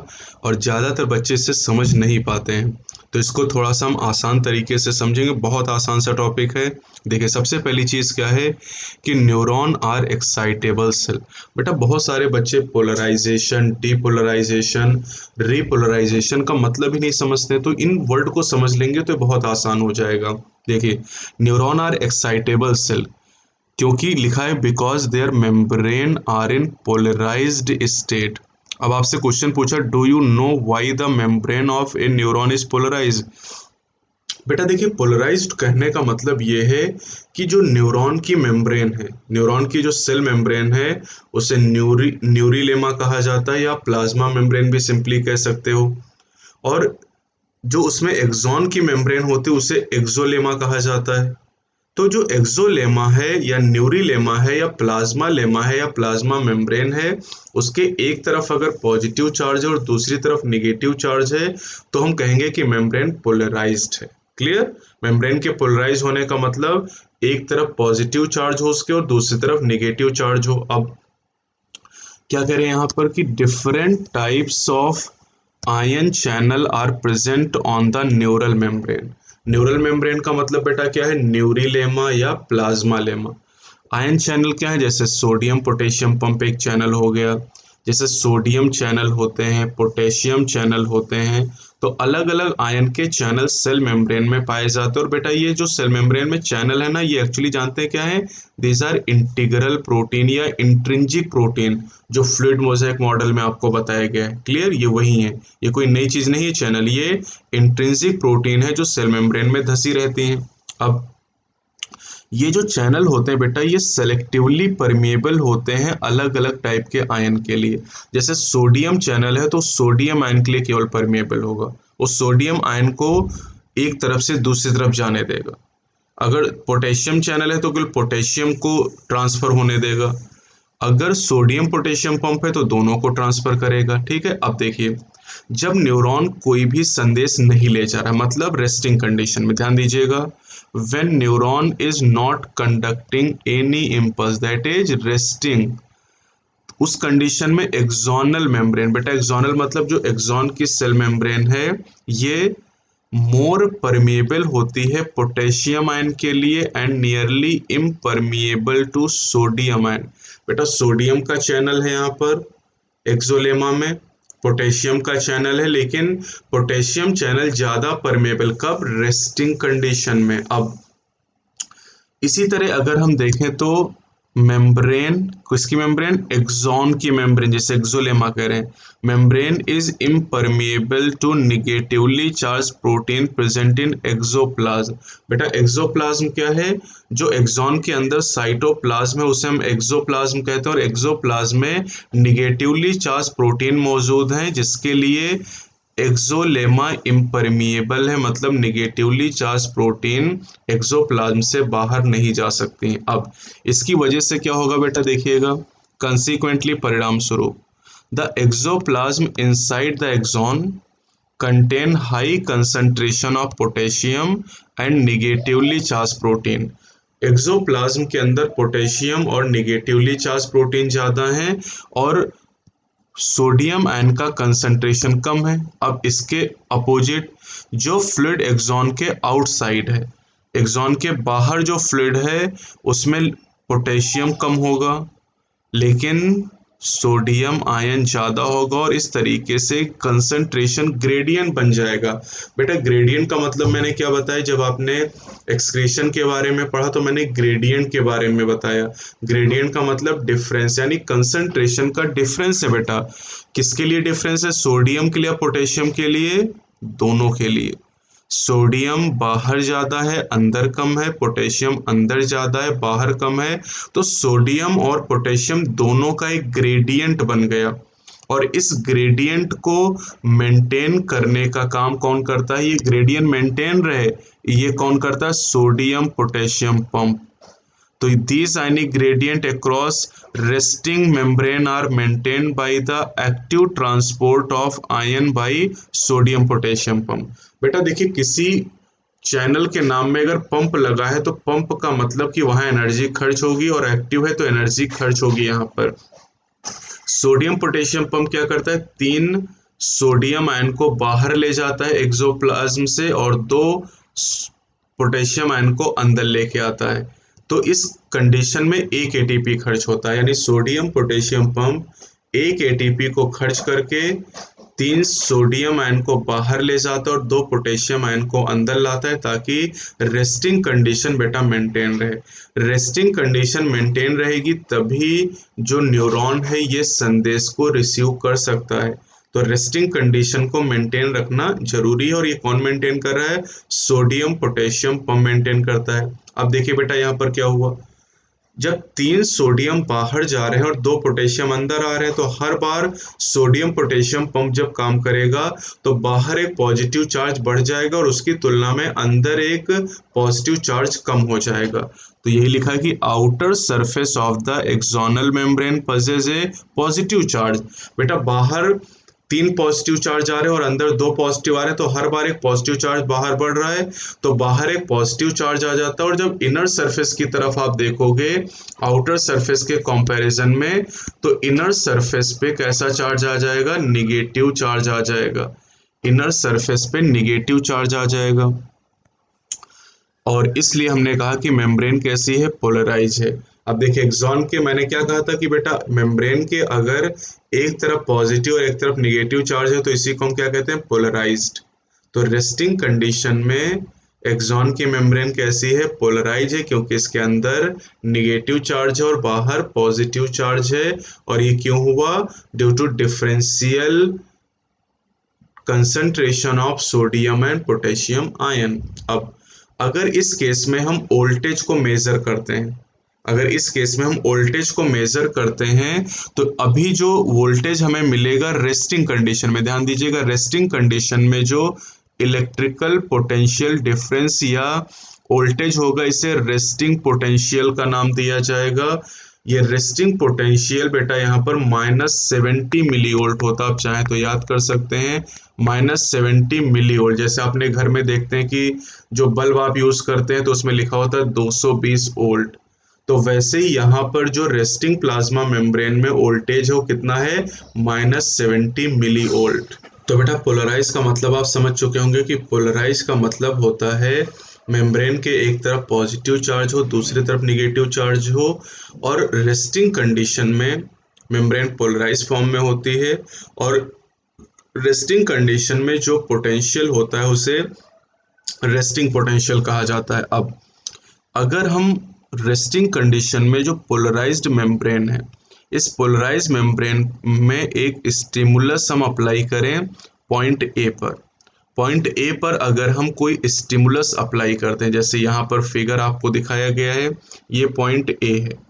और ज़्यादातर बच्चे इसे समझ नहीं पाते हैं, तो इसको थोड़ा सा हम आसान तरीके से समझेंगे। बहुत आसान सा टॉपिक है। देखिए सबसे पहली चीज़ क्या है कि न्यूरॉन आर एक्साइटेबल सेल। बेटा बहुत सारे बच्चे पोलराइजेशन, डीपोलराइजेशन, रीपोलराइजेशन का मतलब ही नहीं समझते, तो इन वर्ड को समझ लेंगे तो बहुत आसान हो जाएगा। देखिए न्यूरॉन आर एक्साइटेबल सेल क्योंकि लिखा है because their membrane are in polarized state. अब आपसे क्वेश्चन पूछा, do you know why the membrane of a neuron is polarized? बेटा देखिए पोलराइज्ड कहने का मतलब ये है कि जो न्यूरॉन की मेम्ब्रेन है, न्यूरॉन की जो सेल मेम्ब्रेन है उसे न्यूरीलेमा कहा जाता है या प्लाज्मा मेम्ब्रेन भी सिंपली कह सकते हो। और जो उसमें एक्सॉन की मेम्ब्रेन होती है उसे एक्सोलेमा कहा जाता है। तो जो एक्सोलेमा है या न्यूरीलेमा है या प्लाज्मा लेमा है या प्लाज्मा मेम्ब्रेन है, उसके एक तरफ अगर पॉजिटिव चार्ज है और दूसरी तरफ निगेटिव चार्ज है तो हम कहेंगे कि मेम्ब्रेन पोलराइज्ड है। क्लियर? मेम्ब्रेन के पोलराइज होने का मतलब एक तरफ पॉजिटिव चार्ज हो उसके और दूसरी तरफ निगेटिव चार्ज हो। अब क्या करें यहाँ पर कि different types of ion channel are present on the neural membrane. Neural membrane का मतलब बेटा क्या है? न्यूरीलेमा या प्लाज्मा लेमा। आयन चैनल क्या है? जैसे सोडियम पोटेशियम पंप एक चैनल हो गया, जैसे सोडियम चैनल होते हैं, पोटेशियम चैनल होते हैं। तो अलग अलग आयन के चैनल सेल मेम्ब्रेन में पाए जाते हैं। और बेटा ये जो सेल मेम्ब्रेन में चैनल है ना, ये एक्चुअली जानते हैं क्या है? दीज आर इंटीग्रल प्रोटीन या इंट्रिंसिक प्रोटीन, जो फ्लूइड मोज़ेक मॉडल में आपको बताया गया है। क्लियर? ये वही है, ये कोई नई चीज नहीं है चैनल, ये इंट्रिंसिक प्रोटीन है जो सेल मेम्ब्रेन में धसी रहती हैं। अब ये जो चैनल होते हैं बेटा ये सेलेक्टिवली परमिएबल होते हैं अलग अलग टाइप के आयन के लिए। जैसे सोडियम चैनल है तो सोडियम आयन के लिए केवल परमिएबल होगा, वो सोडियम आयन को एक तरफ से दूसरी तरफ जाने देगा। अगर पोटेशियम चैनल है तो केवल पोटेशियम को ट्रांसफर होने देगा। अगर सोडियम पोटेशियम पंप है तो दोनों को ट्रांसफर करेगा। ठीक है? अब देखिए जब न्यूरॉन कोई भी संदेश नहीं ले जा रहा, मतलब रेस्टिंग कंडीशन में, ध्यान दीजिएगा, when neuron is not conducting any impulse that is resting, उस कंडीशन में एक्सोनल मेम्ब्रेन, बेटा एक्सोनल मतलब जो एक्सॉन की सेल मेम्ब्रेन है ये मोर परमिएबल होती है पोटेशियम आयन के लिए and nearly impermeable to sodium ion. बेटा सोडियम का चैनल है यहाँ पर एक्सोलेमा में, पोटेशियम का चैनल है, लेकिन पोटेशियम चैनल ज़्यादा परमेबल कब? रेस्टिंग कंडीशन में। अब इसी तरह अगर हम देखें तो मेम्ब्रेन, किसकी मेम्ब्रेन? एक्सॉन की मेम्ब्रेन, जैसे एक्सोलेमा कह रहे हैं, membrane is impermeable to negatively charge protein present in axoplasm. बेटा एक्सोप्लाज्म क्या है? जो एक्सॉन के अंदर साइटोप्लाज्म है उसे हम एक्सोप्लाज्म कहते हैं, और एक्सोप्लाज्म में निगेटिवली चार्ज प्रोटीन मौजूद हैं जिसके लिए एक्सोलेमा इम्परमिएबल है, मतलब निगेटिवली चार्ज प्रोटीन एक्सोप्लाज्म से बाहर नहीं जा सकती। अब इसकी वजह से क्या होगा बेटा, देखिएगा, कंसीक्वेंटली परिणाम स्वरूप the axoplasm inside the axon contain high concentration of potassium and negatively charge protein. Axoplasm के अंदर पोटेशियम और निगेटिवली चार्ज प्रोटीन ज़्यादा हैं और सोडियम आयन का कंसंट्रेशन कम है। अब इसके अपोजिट जो फ्लूइड एक्सॉन के आउटसाइड है, एक्सॉन के बाहर जो फ्लूइड है उसमें पोटेशियम कम होगा लेकिन सोडियम आयन ज़्यादा होगा, और इस तरीके से कंसंट्रेशन ग्रेडियंट बन जाएगा। बेटा ग्रेडियंट का मतलब मैंने क्या बताया? जब आपने एक्सक्रीशन के बारे में पढ़ा तो मैंने ग्रेडियंट के बारे में बताया। ग्रेडियंट का मतलब डिफरेंस, यानी कंसंट्रेशन का डिफरेंस है बेटा। किसके लिए डिफरेंस है? सोडियम के लिए, पोटेशियम के लिए? दोनों के लिए। सोडियम बाहर ज़्यादा है अंदर कम है, पोटेशियम अंदर ज़्यादा है बाहर कम है, तो सोडियम और पोटेशियम दोनों का एक ग्रेडियंट बन गया, और इस ग्रेडियंट को मेंटेन करने का काम कौन करता है? ये ग्रेडियंट मेंटेन रहे, ये कौन करता है? Sodium potassium pump. तो these ionic gradient across resting membrane are maintained by the active transport of ion by sodium potassium pump। बेटा देखिए, किसी चैनल के नाम में अगर पंप लगा है तो पंप का मतलब कि वहां एनर्जी खर्च होगी, और एक्टिव है तो एनर्जी खर्च होगी। यहाँ पर सोडियम पोटेशियम पंप क्या करता है? 3 सोडियम आयन को बाहर ले जाता है एक्सोप्लाज्म से और 2 पोटेशियम आयन को अंदर लेके आता है। तो इस कंडीशन में 1 एटीपी खर्च होता है, यानी सोडियम पोटेशियम पंप 1 एटीपी को खर्च करके 3 सोडियम आयन को बाहर ले जाता है और 2 पोटेशियम आयन को अंदर लाता है, ताकि रेस्टिंग कंडीशन बेटा मेंटेन रहे। रेस्टिंग कंडीशन मेंटेन रहेगी तभी जो न्यूरॉन है ये संदेश को रिसीव कर सकता है। तो रेस्टिंग कंडीशन को मेंटेन रखना जरूरी है, और ये कौन मेंटेन कर रहा है? सोडियम पोटेशियम पंप मेंटेन करता है। अब देखिए बेटा यहाँ पर क्या हुआ, जब 3 सोडियम बाहर जा रहे हैं और 2 पोटेशियम अंदर आ रहे हैं, तो हर बार सोडियम पोटेशियम पंप जब काम करेगा तो बाहर एक पॉजिटिव चार्ज बढ़ जाएगा और उसकी तुलना में अंदर एक पॉजिटिव चार्ज कम हो जाएगा। तो यही लिखा है कि outer surface of the axonal membrane पजेज A positive charge. बेटा बाहर 3 पॉजिटिव चार्ज आ रहे हैं और अंदर 2 पॉजिटिव आ रहे हैं, तो हर बार एक पॉजिटिव चार्ज बाहर बढ़ रहा है, तो बाहर एक पॉजिटिव चार्ज आ जाता है। और जब इनर सरफेस की तरफ आप देखोगे आउटर सरफेस के कंपैरिजन में, तो इनर सरफेस पे कैसा चार्ज आ जाएगा? निगेटिव चार्ज आ जाएगा। इनर सरफेस पे निगेटिव चार्ज आ जाएगा, और इसलिए हमने कहा कि मेम्ब्रेन कैसी है? पोलराइज है। अब देखिए एक्सॉन के मैंने क्या कहा था कि बेटा मेम्ब्रेन के अगर एक तरफ पॉजिटिव और एक तरफ निगेटिव चार्ज है तो इसी को हम क्या कहते हैं? पोलराइज्ड। तो रेस्टिंग कंडीशन में एक्सॉन की मेम्ब्रेन कैसी है? पोलराइज है, क्योंकि इसके अंदर निगेटिव चार्ज है और बाहर पॉजिटिव चार्ज है। और ये क्यों हुआ? Due to differential concentration of sodium and potassium ion. अब अगर इस केस में हम वोल्टेज को मेजर करते हैं, अगर इस केस में हम वोल्टेज को मेजर करते हैं, तो अभी जो वोल्टेज हमें मिलेगा रेस्टिंग कंडीशन में, ध्यान दीजिएगा, रेस्टिंग कंडीशन में जो इलेक्ट्रिकल पोटेंशियल डिफरेंस या वोल्टेज होगा इसे रेस्टिंग पोटेंशियल का नाम दिया जाएगा। ये रेस्टिंग पोटेंशियल बेटा यहाँ पर -70 मिली वोल्ट होता है। आप चाहें तो याद कर सकते हैं, -70 मिली वोल्ट। जैसे अपने घर में देखते हैं कि जो बल्ब आप यूज करते हैं तो उसमें लिखा होता है 220 वोल्ट, तो वैसे ही यहाँ पर जो रेस्टिंग प्लाज्मा मेम्ब्रेन में वोल्टेज हो कितना है? -70 मिली वोल्ट। तो बेटा पोलराइज का मतलब आप समझ चुके होंगे कि पोलराइज का मतलब होता है मेम्ब्रेन के एक तरफ पॉजिटिव चार्ज हो, दूसरी तरफ निगेटिव चार्ज हो, और रेस्टिंग कंडीशन में मेम्ब्रेन पोलराइज फॉर्म में होती है, और रेस्टिंग कंडीशन में जो पोटेंशियल होता है उसे रेस्टिंग पोटेंशियल कहा जाता है। अब अगर हम रेस्टिंग कंडीशन में जो पोलराइज्ड मेम्ब्रेन है, इस पोलराइज्ड मेम्ब्रेन में एक स्टिमुलस हम अप्लाई करें पॉइंट ए पर, पॉइंट ए पर अगर हम कोई स्टिमुलस अप्लाई करते हैं, जैसे यहाँ पर फिगर आपको दिखाया गया है, ये पॉइंट ए है,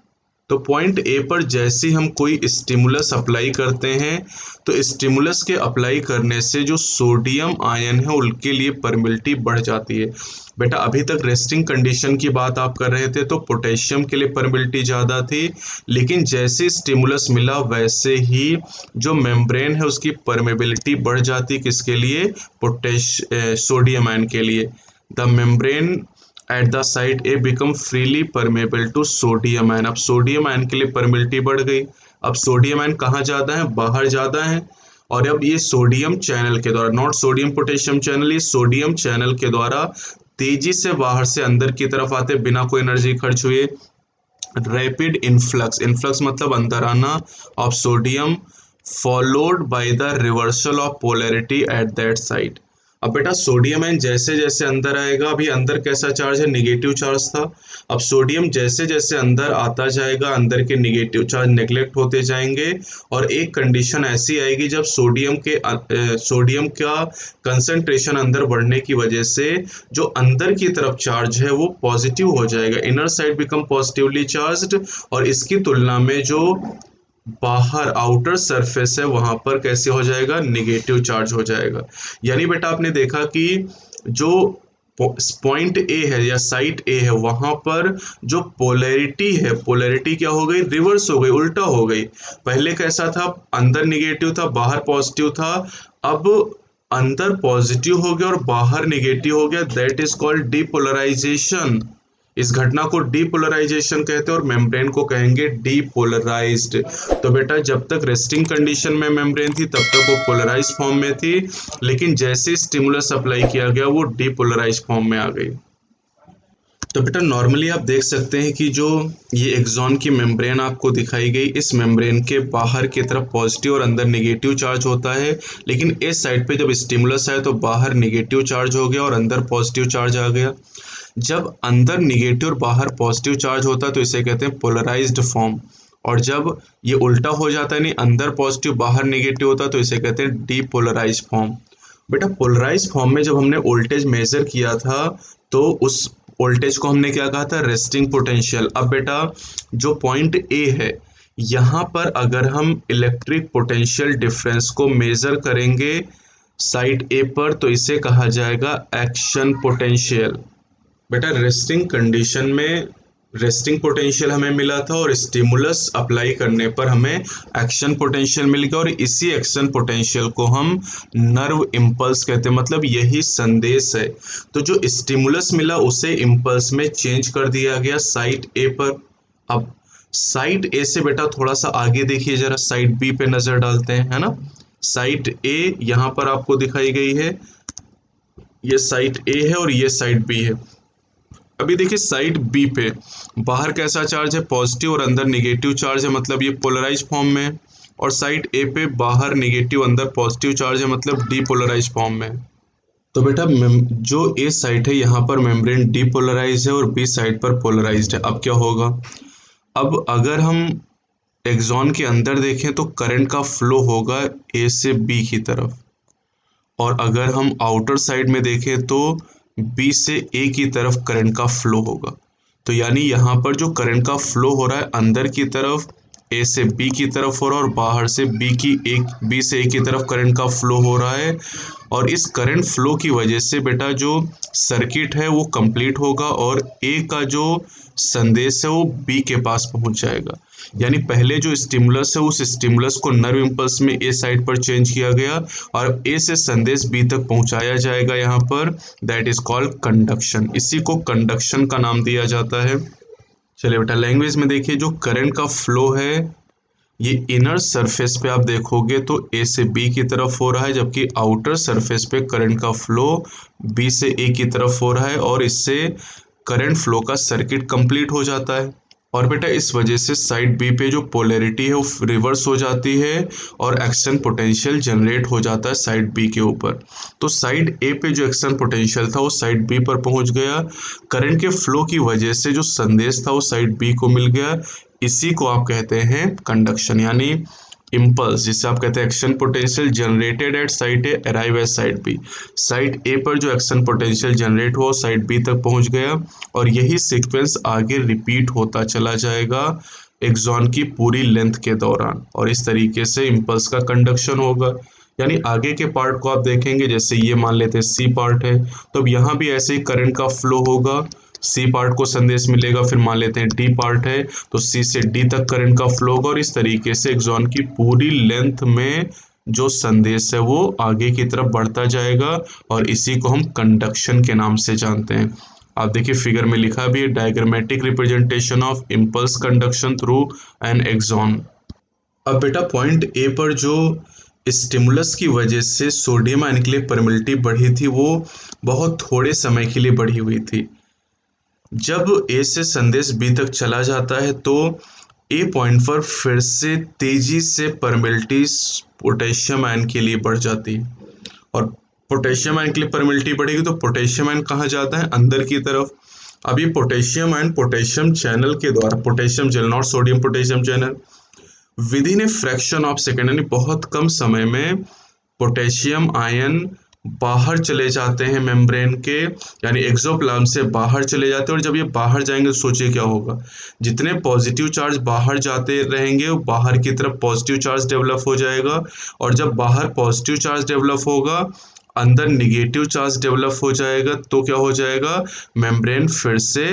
तो पॉइंट ए पर जैसे हम कोई स्टिमुलस अप्लाई करते हैं तो स्टिमुलस के अप्लाई करने से जो सोडियम आयन है उनके लिए परमिलिटी बढ़ जाती है। बेटा अभी तक रेस्टिंग कंडीशन की बात आप कर रहे थे तो पोटेशियम के लिए परमिलिटी ज़्यादा थी, लेकिन जैसे स्टिमुलस मिला वैसे ही जो मेम्ब्रेन है उसकी परमेबिलिटी बढ़ जाती, किसके लिए? सोडियम आयन के लिए। The membrane at the site a become freely permeable to sodium ion. अब सोडियम आयन के लिए परमिलिटी बढ़ गई। अब सोडियम आयन कहाँ ज़्यादा है? बाहर ज़्यादा है। और अब ये सोडियम चैनल के द्वारा, नॉट सोडियम पोटेशियम चैनल, ये सोडियम चैनल के द्वारा तेजी से बाहर से अंदर की तरफ आते बिना कोई एनर्जी खर्च हुए। रैपिड इन्फ्लक्स, इन्फ्लक्स मतलब अंदर आना of sodium, followed by the reversal of polarity at that site. अब बेटा सोडियम आयन जैसे जैसे अंदर आएगा, अभी अंदर कैसा चार्ज है? निगेटिव चार्ज था। अब सोडियम जैसे जैसे अंदर आता जाएगा, अंदर के निगेटिव चार्ज नेग्लेक्ट होते जाएंगे और एक कंडीशन ऐसी आएगी जब सोडियम का कंसंट्रेशन अंदर बढ़ने की वजह से जो अंदर की तरफ चार्ज है वो पॉजिटिव हो जाएगा, inner side become positively charged, और इसकी तुलना में जो बाहर आउटर सरफेस है वहां पर कैसे हो जाएगा? निगेटिव चार्ज हो जाएगा। यानी बेटा आपने देखा कि जो पॉइंट ए है या साइट ए है वहां पर जो पोलैरिटी है, पोलैरिटी क्या हो गई? रिवर्स हो गई, उल्टा हो गई। पहले कैसा था? अंदर निगेटिव था, बाहर पॉजिटिव था। अब अंदर पॉजिटिव हो गया और बाहर निगेटिव हो गया, दैट इज कॉल्ड डीपोलराइजेशन। इस घटना को डीपोलराइजेशन कहते हैं और मेम्ब्रेन को कहेंगे डीपोलराइज्ड। तो बेटा जब तक रेस्टिंग कंडीशन में मेम्ब्रेन थी तब तक वो पोलराइज फॉर्म में थी, लेकिन जैसे स्टिमुलस अप्लाई किया गया वो डीपोलराइज फॉर्म में आ गई। तो बेटा नॉर्मली आप देख सकते हैं कि जो ये एक्सॉन की मेम्ब्रेन आपको दिखाई गई, इस मेम्ब्रेन के बाहर की तरफ पॉजिटिव और अंदर निगेटिव चार्ज होता है, लेकिन इस साइड पे जब स्टिमुलस आया तो बाहर निगेटिव चार्ज हो गया और अंदर पॉजिटिव चार्ज आ गया। जब अंदर निगेटिव और बाहर पॉजिटिव चार्ज होता है तो इसे कहते हैं पोलराइज्ड फॉर्म, और जब ये उल्टा हो जाता है, नहीं अंदर पॉजिटिव बाहर निगेटिव होता है, तो इसे कहते हैं डीपोलराइज फॉर्म। बेटा पोलराइज फॉर्म में जब हमने वोल्टेज मेजर किया था तो उस वोल्टेज को हमने क्या कहा था? Resting potential. अब बेटा जो पॉइंट ए है यहाँ पर अगर हम इलेक्ट्रिक पोटेंशियल डिफरेंस को मेजर करेंगे साइट ए पर तो इसे कहा जाएगा एक्शन पोटेंशियल। बेटा रेस्टिंग कंडीशन में रेस्टिंग पोटेंशियल हमें मिला था और स्टिमुलस अप्लाई करने पर हमें एक्शन पोटेंशियल मिल गया, और इसी एक्शन पोटेंशियल को हम नर्व इम्पल्स कहते हैं, मतलब यही संदेश है। तो जो स्टिमुलस मिला उसे इम्पल्स में चेंज कर दिया गया साइट ए पर। अब साइट ए से बेटा थोड़ा सा आगे देखिए जरा, साइट बी पे नजर डालते हैं, है ना। साइट ए यहाँ पर आपको दिखाई गई है, ये साइट ए है और ये साइट बी है। अभी देखिए साइड बी पे बाहर कैसा चार्ज है? पॉजिटिव और अंदर निगेटिव चार्ज है, मतलब ये पोलराइज फॉर्म में है। और साइड ए पे बाहर निगेटिव अंदर पॉजिटिव चार्ज है, मतलब डीपोलराइज फॉर्म में है। तो बेटा जो ए साइड है यहाँ पर मेम्ब्रेन डीपोलराइज है और बी साइड पर पोलराइज्ड है। अब क्या होगा? अब अगर हम एक्सॉन के अंदर देखें तो करंट का फ्लो होगा ए से बी की तरफ, और अगर हम आउटर साइड में देखें तो बी से ए की तरफ करंट का फ्लो होगा। तो यानी यहाँ पर जो करंट का फ्लो हो रहा है अंदर की तरफ ए से बी की तरफ हो रहा है और बाहर से बी से ए की तरफ करंट का फ्लो हो रहा है, और इस करंट फ्लो की वजह से बेटा जो सर्किट है वो कंप्लीट होगा और ए का जो संदेश है वो बी के पास पहुंच जाएगा। यानी पहले जो स्टिमुलस है उस स्टिमुलस को नर्व इम्पल्स में ए साइड पर चेंज किया गया और ए से संदेश बी तक पहुंचाया जाएगा यहाँ पर, दैट इज कॉल्ड कंडक्शन। इसी को कंडक्शन का नाम दिया जाता है। चलिए बेटा लैंग्वेज में देखिए, जो करंट का फ्लो है ये इनर सरफेस पे आप देखोगे तो ए से बी की तरफ हो रहा है, जबकि आउटर सरफेस पे करंट का फ्लो बी से ए की तरफ हो रहा है, और इससे करंट फ्लो का सर्किट कंप्लीट हो जाता है। और बेटा इस वजह से साइड बी पे जो पोलैरिटी है वो रिवर्स हो जाती है और एक्शन पोटेंशियल जनरेट हो जाता है साइड बी के ऊपर। तो साइड ए पे जो एक्शन पोटेंशियल था वो साइड बी पर पहुंच गया, करंट के फ्लो की वजह से जो संदेश था वो साइड बी को मिल गया। इसी को आप कहते हैं कंडक्शन, यानी इम्पल्स, जिसे आप कहते हैं action potential generated at site A arrive at site B. Site A पर जो एक्शन पोटेंशियल जनरेट हुआ साइट बी तक पहुंच गया और यही सीक्वेंस आगे रिपीट होता चला जाएगा एक्सॉन की पूरी लेंथ के दौरान, और इस तरीके से इम्पल्स का कंडक्शन होगा। यानी आगे के पार्ट को आप देखेंगे, जैसे ये मान लेते हैं सी पार्ट है, तो अब यहाँ भी ऐसे ही करंट का फ्लो होगा, सी पार्ट को संदेश मिलेगा, फिर मान लेते हैं डी पार्ट है तो सी से डी तक करंट का फ्लो होगा और इस तरीके से एक्सॉन की पूरी लेंथ में जो संदेश है वो आगे की तरफ बढ़ता जाएगा और इसी को हम कंडक्शन के नाम से जानते हैं। आप देखिए फिगर में लिखा भी है, diagrammatic representation of impulse conduction through an axon. अब बेटा पॉइंट ए पर जो स्टिमुलस की वजह से सोडियम आयन के लिए परमिलिटी बढ़ी थी वो बहुत थोड़े समय के लिए बढ़ी हुई थी। जब ए से संदेश बी तक चला जाता है तो ए पॉइंट पर फिर से तेजी से परमिलिटी पोटेशियम आयन के लिए बढ़ जाती है और पोटेशियम आयन के लिए परमिलिटी बढ़ेगी तो पोटेशियम आयन कहाँ जाता है, अंदर की तरफ। अब ये पोटेशियम आयन पोटेशियम चैनल के द्वारा, potassium channel not sodium potassium channel, with in a fraction of second, यानी बहुत कम समय में पोटेशियम आयन बाहर चले जाते हैं मेम्ब्रेन के, यानी एक्सोप्लाज्म से बाहर चले जाते हैं। और जब ये बाहर जाएंगे तो सोचिए क्या होगा, जितने पॉजिटिव चार्ज बाहर जाते रहेंगे वो बाहर की तरफ पॉजिटिव चार्ज डेवलप हो जाएगा और जब बाहर पॉजिटिव चार्ज डेवलप होगा अंदर निगेटिव चार्ज डेवलप हो जाएगा, तो क्या हो जाएगा, मेम्ब्रेन फिर से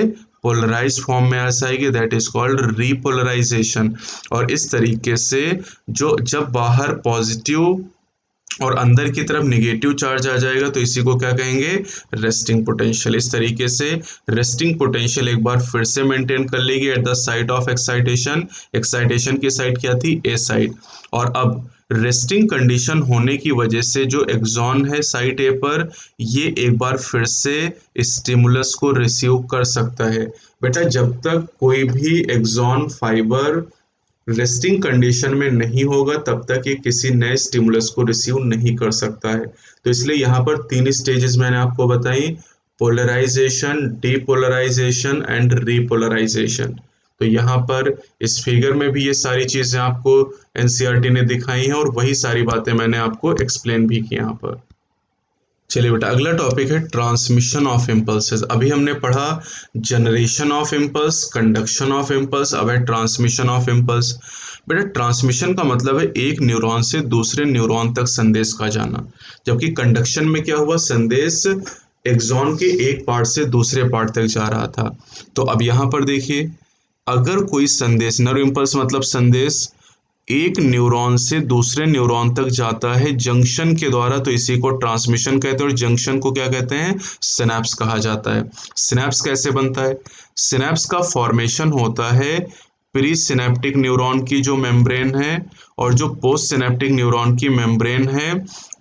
पोलराइज फॉर्म में आ जाएगी, दैट इज कॉल्ड रीपोलराइजेशन। और इस तरीके से जो जब बाहर पॉजिटिव और अंदर की तरफ नेगेटिव चार्ज आ जाएगा तो इसी को क्या कहेंगे, रेस्टिंग पोटेंशियल। इस तरीके से रेस्टिंग पोटेंशियल एक बार फिर से मेंटेन कर लेगी eight the site of excitation. Excitation की साइड क्या थी, ए साइड। और अब रेस्टिंग कंडीशन होने की वजह से जो एक्सॉन है साइट ए पर, ये एक बार फिर से स्टिमुलस को रिसीव कर सकता है। बेटा जब तक कोई भी एक्सॉन फाइबर रेस्टिंग कंडीशन में नहीं होगा तब तक ये किसी नए स्टिमुलस को रिसीव नहीं कर सकता है। तो इसलिए यहाँ पर 3 स्टेजेस मैंने आपको बताई, पोलराइजेशन, डीपोलराइजेशन एंड रीपोलराइजेशन। तो यहाँ पर इस फिगर में भी ये सारी चीजें आपको एनसीईआरटी ने दिखाई हैं और वही सारी बातें मैंने आपको एक्सप्लेन भी की यहाँ पर। चलिए बेटा अगला टॉपिक है ट्रांसमिशन ऑफ इम्पल्सेस। अभी हमने पढ़ा generation of impulse, conduction of impulse, अब है ट्रांसमिशन ऑफ इम्पल्स। बेटा ट्रांसमिशन का मतलब है एक न्यूरॉन से दूसरे न्यूरॉन तक संदेश का जाना, जबकि कंडक्शन में क्या हुआ, संदेश एक्सॉन के एक पार्ट से दूसरे पार्ट तक जा रहा था। तो अब यहाँ पर देखिए, अगर कोई संदेश, नर्व इम्पल्स मतलब संदेश एक न्यूरॉन से दूसरे न्यूरॉन तक जाता है जंक्शन के द्वारा, तो इसी को ट्रांसमिशन कहते हैं। और जंक्शन को क्या कहते हैं, सिनैप्स कहा जाता है। सिनैप्स कैसे बनता है, सिनैप्स का फॉर्मेशन होता है प्री सिनेप्टिक न्यूरॉन की जो मेम्ब्रेन है और जो पोस्ट सिनेप्टिक न्यूरॉन की मेम्ब्रेन है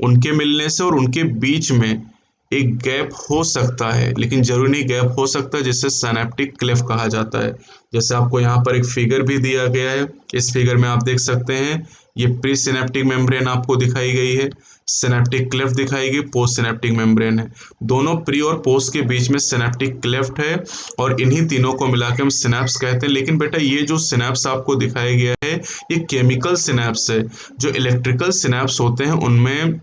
उनके मिलने से, और उनके बीच में एक गैप हो सकता है, लेकिन जरूरी नहीं गैप हो सकता है, जिसे सिनेप्टिक क्लेफ्ट कहा जाता है। जैसे आपको यहाँ पर एक फिगर भी दिया गया है, इस फिगर में आप देख सकते हैं ये प्री सिनेप्टिक मेम्ब्रेन आपको दिखाई गई है, सिनेप्टिक क्लेफ्ट दिखाई गई, पोस्ट सिनेप्टिक मेम्ब्रेन है। दोनों प्री और पोस्ट के बीच में सिनेप्टिक क्लेफ्ट है और इन्हीं तीनों को मिला के हम सिनैप्स कहते हैं। लेकिन बेटा ये जो सिनैप्स आपको दिखाया गया है ये केमिकल सिनैप्स है, जो इलेक्ट्रिकल सिनैप्स होते हैं उनमें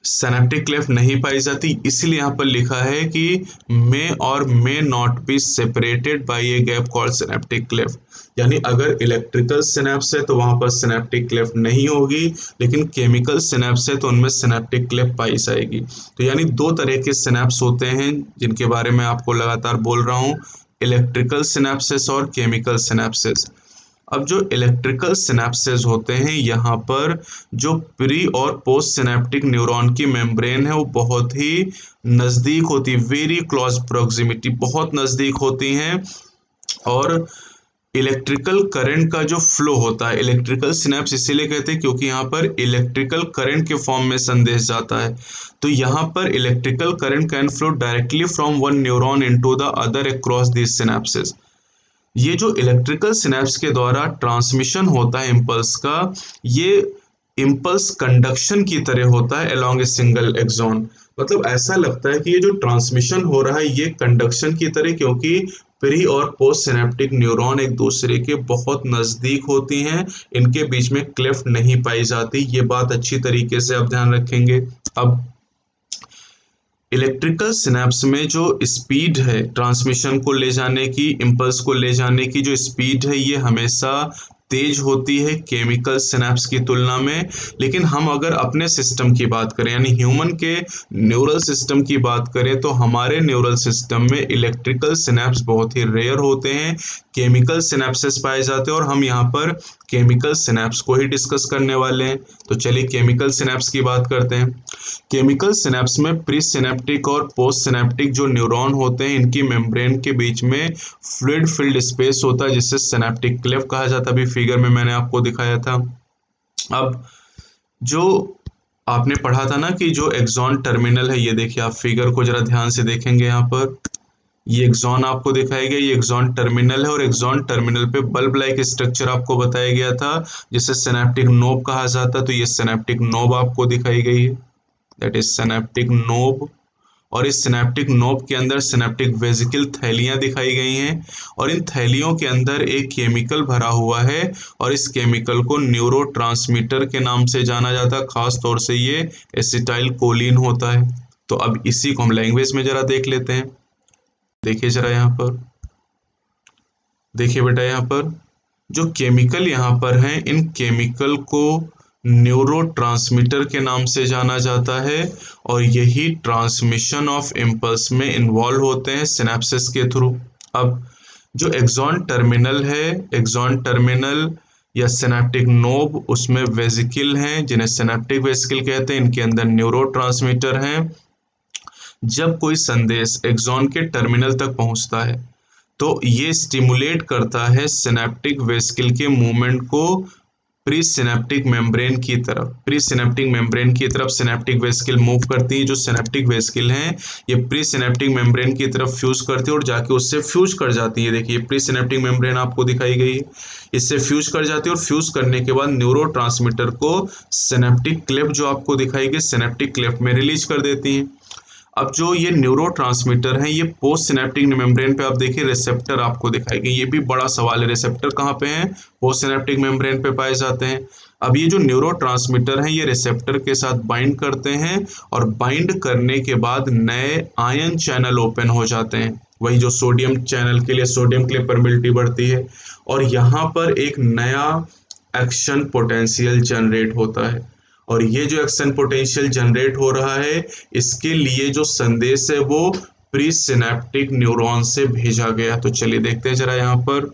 सिनेप्टिक क्लेफ्ट नहीं पाई जाती। इसलिए यहाँ पर लिखा है कि मे और may not be separated by a gap called synaptic cleft, यानी अगर इलेक्ट्रिकल सिनैप्स है तो वहां पर सिनेप्टिक क्लेफ्ट नहीं होगी, लेकिन केमिकल सिनैप्स है तो उनमें सिनेप्टिक क्लेफ्ट पाई जाएगी। तो यानी 2 तरह के सिनैप्स होते हैं जिनके बारे में आपको लगातार बोल रहा हूँ, इलेक्ट्रिकल सिनैप्सेस और केमिकल सिनैप्सेस। अब जो इलेक्ट्रिकल सिनैप्सेस होते हैं यहाँ पर जो प्री और पोस्ट सिनेप्टिक न्यूरॉन की मेम्ब्रेन है वो बहुत ही नज़दीक होती है, वेरी क्लोज प्रोक्सिमिटी, बहुत नज़दीक होती हैं। और इलेक्ट्रिकल करंट का जो फ्लो होता है, इलेक्ट्रिकल सिनैप्स इसीलिए कहते हैं क्योंकि यहाँ पर इलेक्ट्रिकल करंट के फॉर्म में संदेश जाता है। तो यहाँ पर electrical current can flow directly from one neuron into the other across these synapses. ये जो इलेक्ट्रिकल सिनेप्स के द्वारा ट्रांसमिशन होता है इम्पल्स का, ये इम्पल्स कंडक्शन की तरह होता है अलोंग ए सिंगल एक्सॉन। मतलब ऐसा लगता है कि ये जो ट्रांसमिशन हो रहा है ये कंडक्शन की तरह, क्योंकि प्री और पोस्ट सिनेप्टिक न्यूरॉन एक दूसरे के बहुत नजदीक होती हैं, इनके बीच में क्लेफ्ट नहीं पाई जाती। ये बात अच्छी तरीके से आप ध्यान रखेंगे। अब इलेक्ट्रिकल सिनेप्स में जो स्पीड है ट्रांसमिशन को ले जाने की, इम्पल्स को ले जाने की जो स्पीड है, ये हमेशा तेज होती है केमिकल सिनेप्स की तुलना में। लेकिन हम अगर अपने सिस्टम की बात करें, यानी ह्यूमन के न्यूरल सिस्टम की बात करें, तो हमारे न्यूरल सिस्टम में इलेक्ट्रिकल सिनेप्स बहुत ही रेयर होते हैं, केमिकल सिनेप्सेस पाए जाते हैं। और हम यहाँ पर केमिकल सिनेप्स को ही डिस्कस करने वाले हैं। तो चलिए केमिकल सिनेप्स की बात करते हैं। केमिकल सिनेप्स में प्री सिनेप्टिक और पोस्ट सिनेप्टिक जो न्यूरॉन होते हैं, इनकी मेम्ब्रेन के बीच में फ्लूइड फिल्ड स्पेस होता है, जिसे सिनेप्टिक क्लेफ्ट कहा जाता है। अभी फिगर में मैंने आपको दिखाया था। अब जो आपने पढ़ा था ना कि जो एक्सॉन टर्मिनल है, ये देखिए, आप फिगर को जरा ध्यान से देखेंगे, यहाँ पर ये एक्सॉन आपको दिखाया गया, ये एक्सॉन टर्मिनल है। और एक्सॉन टर्मिनल पे बल्ब लाइक स्ट्रक्चर आपको बताया गया था, जिसे सिनेप्टिक नोब कहा जाता है। तो ये सिनेप्टिक नोब आपको दिखाई गई है, दैट इज सिनेप्टिक नोब। और इस सिनेप्टिक नोब के अंदर सिनेप्टिक वेसिकल थैलियां दिखाई गई हैं, और इन थैलियों के अंदर एक केमिकल भरा हुआ है, और इस केमिकल को न्यूरोट्रांसमीटर के नाम से जाना जाता है। खास तौर से ये एसिटाइल कोलिन होता है। तो अब इसी को हम लैंग्वेज में जरा देख लेते हैं। देखिए जरा यहाँ पर, देखिए बेटा, यहाँ पर जो केमिकल यहाँ पर हैं, इन केमिकल को न्यूरोट्रांसमीटर के नाम से जाना जाता है, और यही ट्रांसमिशन ऑफ इम्पल्स में इन्वॉल्व होते हैं सिनेप्सिस के थ्रू। अब जो एक्सॉन टर्मिनल है, एक्सॉन टर्मिनल या सिनेप्टिक नोब, उसमें वेसिकल हैं जिन्हें सिनेप्टिक वेसिकल कहते हैं, इनके अंदर न्यूरोट्रांसमीटर हैं। जब कोई संदेश एक्सॉन के टर्मिनल तक पहुंचता है, तो ये स्टिमुलेट करता है सिनेप्टिक वेसिकल के मूवमेंट को प्री सिनेप्टिक मेम्ब्रेन की तरफ। प्री सिनेप्टिक मेम्ब्रेन की तरफ सिनेप्टिक वेसिकल मूव करती है। जो सिनेप्टिक वेसिकल हैं, ये प्री सिनेप्टिक मेम्ब्रेन की तरफ फ्यूज करती है और जाके उससे फ्यूज कर जाती है। देखिए प्री सिनेप्टिक मेम्ब्रेन आपको दिखाई गई है, इससे फ्यूज कर जाती है, और फ्यूज करने के बाद न्यूरोट्रांसमीटर को सिनेप्टिक क्लेफ्ट जो आपको दिखाई गई, सिनेप्टिक क्लेफ्ट में रिलीज कर देती है। अब जो ये न्यूरोट्रांसमीटर हैं, ये पोस्ट सिनेप्टिक मेम्ब्रेन पे आप देखिए रिसेप्टर आपको दिखाएंगे। ये भी बड़ा सवाल है, रिसेप्टर कहाँ पे हैं? पोस्ट सिनेप्टिक मेम्ब्रेन पे पाए जाते हैं। अब ये जो न्यूरोट्रांसमीटर हैं, ये रिसेप्टर के साथ बाइंड करते हैं, और बाइंड करने के बाद नए आयन चैनल ओपन हो जाते हैं। वही जो सोडियम चैनल के लिए सोडियम के लिए परमिलिटी बढ़ती है, और यहाँ पर एक नया एक्शन पोटेंशियल जनरेट होता है। और ये जो एक्शन पोटेंशियल जनरेट हो रहा है, इसके लिए जो संदेश है वो प्री सिनेप्टिक न्यूरॉन से भेजा गया। तो चलिए देखते हैं जरा, यहाँ पर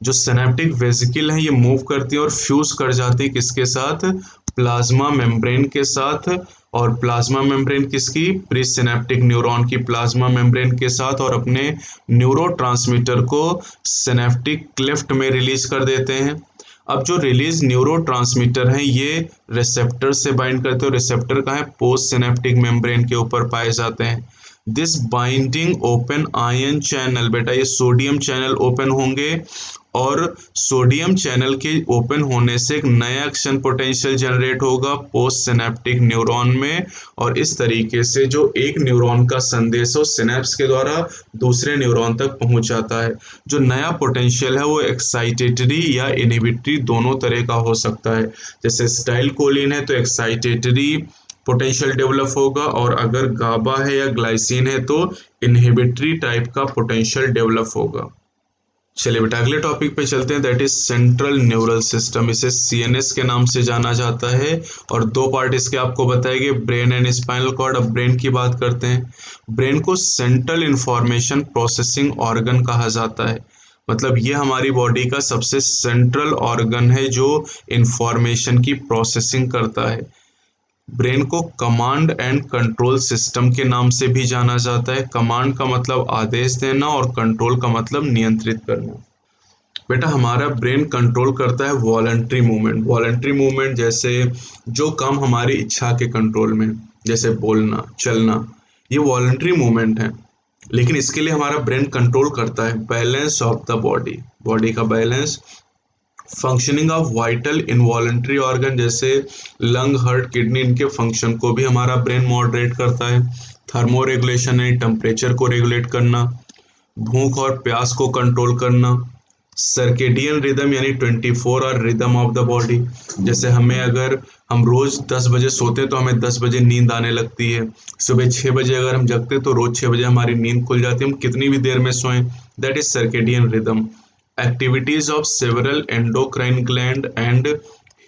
जो सिनेप्टिक वेसिकल है, ये मूव करती है और फ्यूज कर जाती है किसके साथ? प्लाज्मा मेम्ब्रेन के साथ। और प्लाज्मा मेम्ब्रेन किसकी? प्री सिनेप्टिक न्यूरॉन की प्लाज्मा मेम्ब्रेन के साथ, और अपने न्यूरोट्रांसमीटर को सिनेप्टिक क्लेफ्ट में रिलीज कर देते हैं। अब जो रिलीज न्यूरोट्रांसमीटर हैं, ये रिसेप्टर से बाइंड करते हैं। रिसेप्टर कहाँ है? पोस्ट सिनेप्टिक मेम्ब्रेन के ऊपर पाए जाते हैं। This binding open ion channel, बेटा ये सोडियम चैनल ओपन होंगे, और सोडियम चैनल के ओपन होने से एक नया एक्शन पोटेंशियल जनरेट होगा पोस्ट सिनेप्टिक न्यूरॉन में, और इस तरीके से जो एक न्यूरॉन का संदेश हो सिनेप्स के द्वारा दूसरे न्यूरॉन तक पहुंच जाता है। जो नया पोटेंशियल है वो एक्साइटेटरी या इनहिबिटरी दोनों तरह का हो सकता है। जैसे स्टाइल कोलिन है तो एक्साइटेटरी पोटेंशियल डेवलप होगा, और अगर गाबा है या ग्लाइसिन है तो इनहिबिटरी टाइप का पोटेंशियल डेवलप होगा। चलिए बेटा अगले टॉपिक पे चलते हैं, that is central neural system. इसे सीएनएस के नाम से जाना जाता है, और दो पार्ट इसके आपको बताए गए, ब्रेन एंड स्पाइनल कॉर्ड। अब ब्रेन की बात करते हैं। ब्रेन को सेंट्रल इंफॉर्मेशन प्रोसेसिंग ऑर्गन कहा जाता है। मतलब ये हमारी बॉडी का सबसे सेंट्रल ऑर्गन है जो इंफॉर्मेशन की प्रोसेसिंग करता है। ब्रेन को कमांड एंड कंट्रोल सिस्टम के नाम से भी जाना जाता है। कमांड का मतलब आदेश देना, और कंट्रोल का मतलब नियंत्रित करना। बेटा हमारा ब्रेन कंट्रोल करता है वॉलंटरी मूवमेंट। वॉलंटरी मूवमेंट जैसे जो काम हमारी इच्छा के कंट्रोल में, जैसे बोलना, चलना, ये वॉलंटरी मूवमेंट है। लेकिन इसके लिए हमारा ब्रेन कंट्रोल करता है balance of the body, body का balance, functioning of vital involuntary organ जैसे लंग, हार्ट, किडनी, इनके फंक्शन को भी हमारा ब्रेन मॉडरेट करता है। थर्मो रेगुलेशन है टेम्परेचर को रेगुलेट करना, भूख और प्यास को कंट्रोल करना, सर्केडियन रिदम यानी 24 hour rhythm of the body, जैसे हमें अगर हम रोज 10 बजे सोते हैं तो हमें 10 बजे नींद आने लगती है, सुबह 6 बजे अगर हम जगते हैं तो रोज 6 बजे हमारी नींद खुल जाती है, हम कितनी भी देर में सोएं, that is circadian rhythm. Activities of several endocrine gland and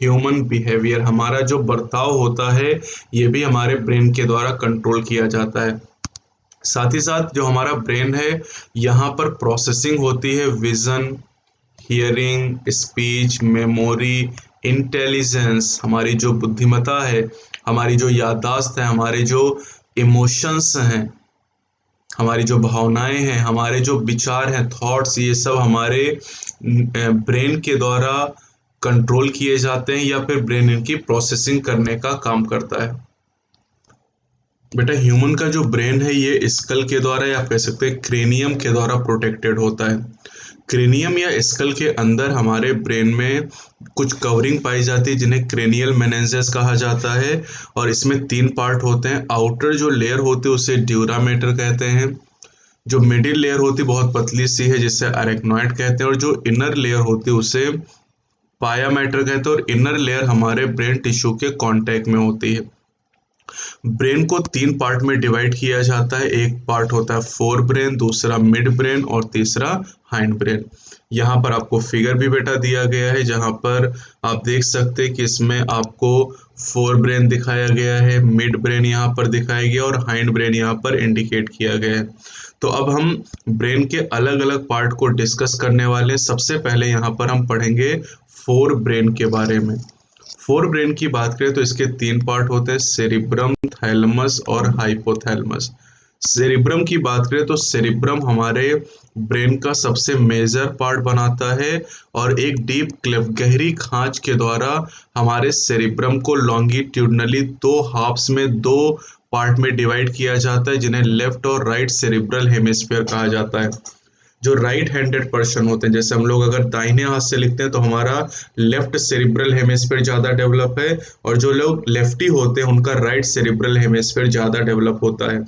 human behaviour, हमारा जो बर्ताव होता है ये भी हमारे ब्रेन के द्वारा कंट्रोल किया जाता है। साथ ही साथ जो हमारा ब्रेन है यहाँ पर प्रोसेसिंग होती है vision, hearing, speech, memory, intelligence, हमारी जो बुद्धिमत्ता है, हमारी जो याददाश्त है, हमारे जो इमोशंस हैं, हमारी जो भावनाएं हैं, हमारे जो विचार हैं, थॉट्स, ये सब हमारे ब्रेन के द्वारा कंट्रोल किए जाते हैं या फिर ब्रेन इनकी प्रोसेसिंग करने का काम करता है। बेटा ह्यूमन का जो ब्रेन है ये स्कल के द्वारा या आप कह सकते हैं क्रेनियम के द्वारा प्रोटेक्टेड होता है। क्रेनियम या स्कल के अंदर हमारे ब्रेन में कुछ कवरिंग पाई जाती है जिन्हें क्रेनियल मेनेंजेस कहा जाता है और इसमें 3 पार्ट होते हैं। आउटर जो लेयर होती है उसे ड्यूरा मैटर कहते हैं, जो मिडिल लेयर होती है बहुत पतली सी है जिसे अरेक्नॉइड कहते हैं, और जो इनर लेयर होती है उसे पाया मैटर कहते हैं, और इनर लेयर हमारे ब्रेन टिश्यू के कांटेक्ट में होती है। ब्रेन को 3 पार्ट में डिवाइड किया जाता है, एक पार्ट होता है फोर ब्रेन, दूसरा मिड ब्रेन और तीसरा हाइंड ब्रेन। यहाँ पर आपको फिगर भी बेटा दिया गया है जहाँ पर आप देख सकते हैं कि इसमें आपको फोर ब्रेन दिखाया गया है, मिड ब्रेन यहाँ पर दिखाया गया और हाइंड ब्रेन यहाँ पर इंडिकेट किया गया है। तो अब हम ब्रेन के अलग अलग पार्ट को डिस्कस करने वाले हैं। सबसे पहले यहाँ पर हम पढ़ेंगे फोर ब्रेन के बारे में। फोर ब्रेन की बात करें तो इसके 3 पार्ट होते हैं, सेरिब्रम, थैलेमस और हाइपोथैलेमस। सेरिब्रम की बात करें तो सेरिब्रम हमारे ब्रेन का सबसे मेजर पार्ट बनाता है और एक डीप क्लेफ्ट, गहरी खांच के द्वारा हमारे सेरिब्रम को लॉन्गिट्यूडनली 2 हाफ्स में 2 पार्ट में डिवाइड किया जाता है जिन्हें लेफ्ट और राइट सेरिब्रल हेमिस्फीयर कहा जाता है। जो राइट हैंडेड पर्सन होते हैं, जैसे हम लोग अगर दाहिने हाथ से लिखते हैं तो हमारा लेफ्ट सेरिब्रल हेमिस्फीयर ज़्यादा डेवलप है, और जो लोग लेफ्टी होते हैं उनका राइट सेरिब्रल हेमिस्फीयर ज़्यादा डेवलप होता है।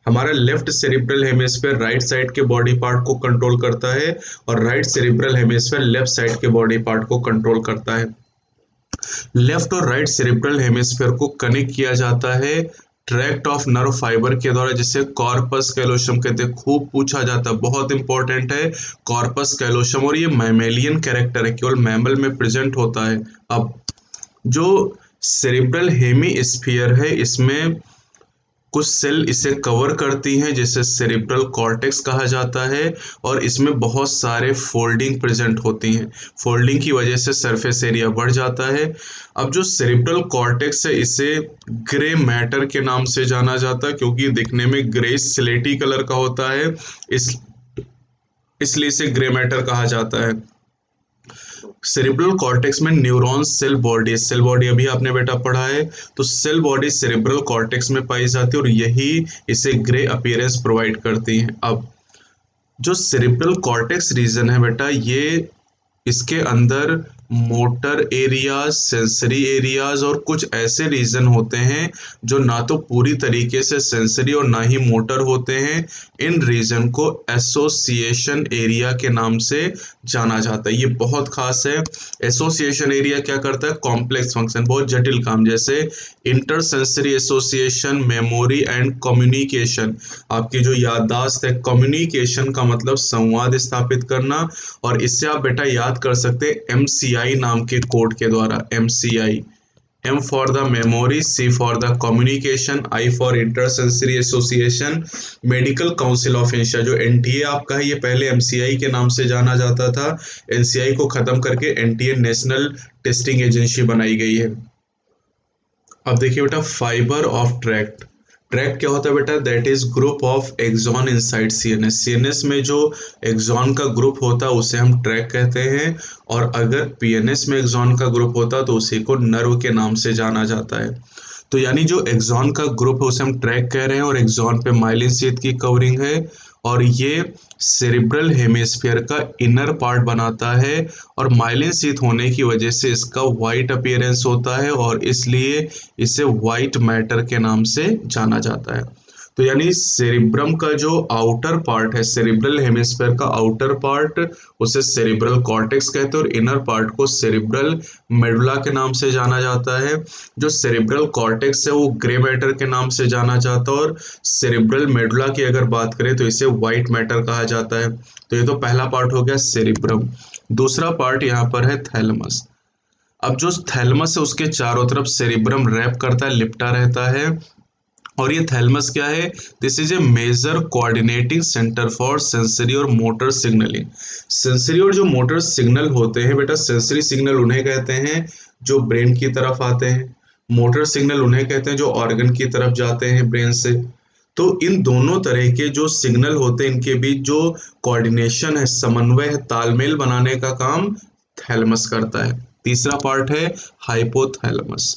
हमारा left cerebral hemisphere right side के बॉडी पार्ट को कंट्रोल करता है और right cerebral hemisphere left side के बॉडी पार्ट को कंट्रोल करता है। लेफ्ट और राइट सेरिब्रल हेमिस्फीयर को कनेक्ट किया जाता है ट्रैक्ट ऑफ नर्व फाइबर के द्वारा, जिसे कॉर्पस कैलोसम कहते हैं। खूब पूछा जाता है, बहुत इंपॉर्टेंट है कॉर्पस कैलोसम, और ये मैमेलियन कैरेक्टर है, केवल मैमल में प्रेजेंट होता है। अब जो सेरिब्रल हेमिस्फीयर है इसमें कुछ सेल इसे कवर करती हैं जिसे सेरिब्रल कॉर्टेक्स कहा जाता है, और इसमें बहुत सारे फोल्डिंग प्रेजेंट होती हैं। फोल्डिंग की वजह से सरफेस एरिया बढ़ जाता है। अब जो सेरिब्रल कॉर्टेक्स है इसे ग्रे मैटर के नाम से जाना जाता है क्योंकि दिखने में ग्रे स्लेटी कलर का होता है, इसलिए इसे ग्रे मैटर कहा जाता है। सेरिब्रल कॉर्टेक्स में न्यूरॉन्स, सेल बॉडी अभी आपने बेटा पढ़ा है, तो सेल बॉडी सेरिब्रल कॉर्टेक्स में पाई जाती है और यही इसे ग्रे अपीयरेंस प्रोवाइड करती हैं। अब जो सेरिब्रल कॉर्टेक्स रीजन है बेटा, ये इसके अंदर मोटर एरियाज, सेंसरी एरियाज और कुछ ऐसे रीजन होते हैं जो ना तो पूरी तरीके से सेंसरी और ना ही मोटर होते हैं। इन रीजन को एसोसिएशन एरिया के नाम से जाना जाता है। ये बहुत खास है। एसोसिएशन एरिया क्या करता है? कॉम्प्लेक्स फंक्शन, बहुत जटिल काम, जैसे इंटरसेंसरी एसोसिएशन, मेमोरी एंड कम्युनिकेशन। आपकी जो याददाश्त है, कम्युनिकेशन का मतलब संवाद स्थापित करना, और इससे आप बेटा याद कर सकते हैं MCI नाम के कोड के द्वारा। MCI, M for the memory, C for the communication, I for intersensory association. Medical council of India जो NTA आपका है, ये पहले MCI के नाम से जाना जाता था। NCI को खत्म करके NTA नेशनल टेस्टिंग एजेंसी बनाई गई है। अब देखिए बेटा, फाइबर ऑफ ट्रैक्ट। ट्रैक्ट क्या होता है बेटा? That is group of axon inside CNS। CNS में जो एक्सॉन का ग्रुप होता है उसे हम ट्रैक कहते हैं, और अगर PNS में एक्सॉन का ग्रुप होता है तो उसी को नर्व के नाम से जाना जाता है। तो यानी जो एक्सॉन का ग्रुप है उसे हम ट्रैक कह रहे हैं, और एक्सॉन पे माइलिन शीथ की कवरिंग है, और ये सेरिब्रल हेमिस्फीयर का इनर पार्ट बनाता है और माइलिन शीथ होने की वजह से इसका वाइट अपीयरेंस होता है और इसलिए इसे वाइट मैटर के नाम से जाना जाता है। तो यानी सेरिब्रम का जो आउटर पार्ट है, सेरिब्रल हेमिस्फीयर का आउटर पार्ट, उसे सेरिब्रल कॉर्टेक्स कहते हैं और इनर पार्ट को सेरिब्रल मेडुला के नाम से जाना जाता है। जो सेरिब्रल कॉर्टेक्स है वो ग्रे मैटर के नाम से जाना जाता है और सेरिब्रल मेडुला की अगर बात करें तो इसे व्हाइट मैटर कहा जाता है। तो ये तो पहला पार्ट हो गया सेरिब्रम। दूसरा पार्ट यहाँ पर है थैलमस। अब जो थैलमस है उसके चारों तरफ सेरिब्रम रैप करता है, लिपटा रहता है। और ये थैलमस क्या है? This is a major coordinating centre for sensory और मोटर सिग्नलिंग। सेंसरी और जो मोटर सिग्नल होते हैं बेटा, सेंसरी सिग्नल उन्हें कहते हैं जो ब्रेन की तरफ आते हैं, मोटर सिग्नल उन्हें कहते हैं जो ऑर्गन की तरफ जाते हैं ब्रेन से। तो इन दोनों तरह के जो सिग्नल होते हैं इनके बीच जो कोऑर्डिनेशन है, समन्वय है, तालमेल बनाने का काम थैलमस करता है। तीसरा पार्ट है हाइपोथैलेमस।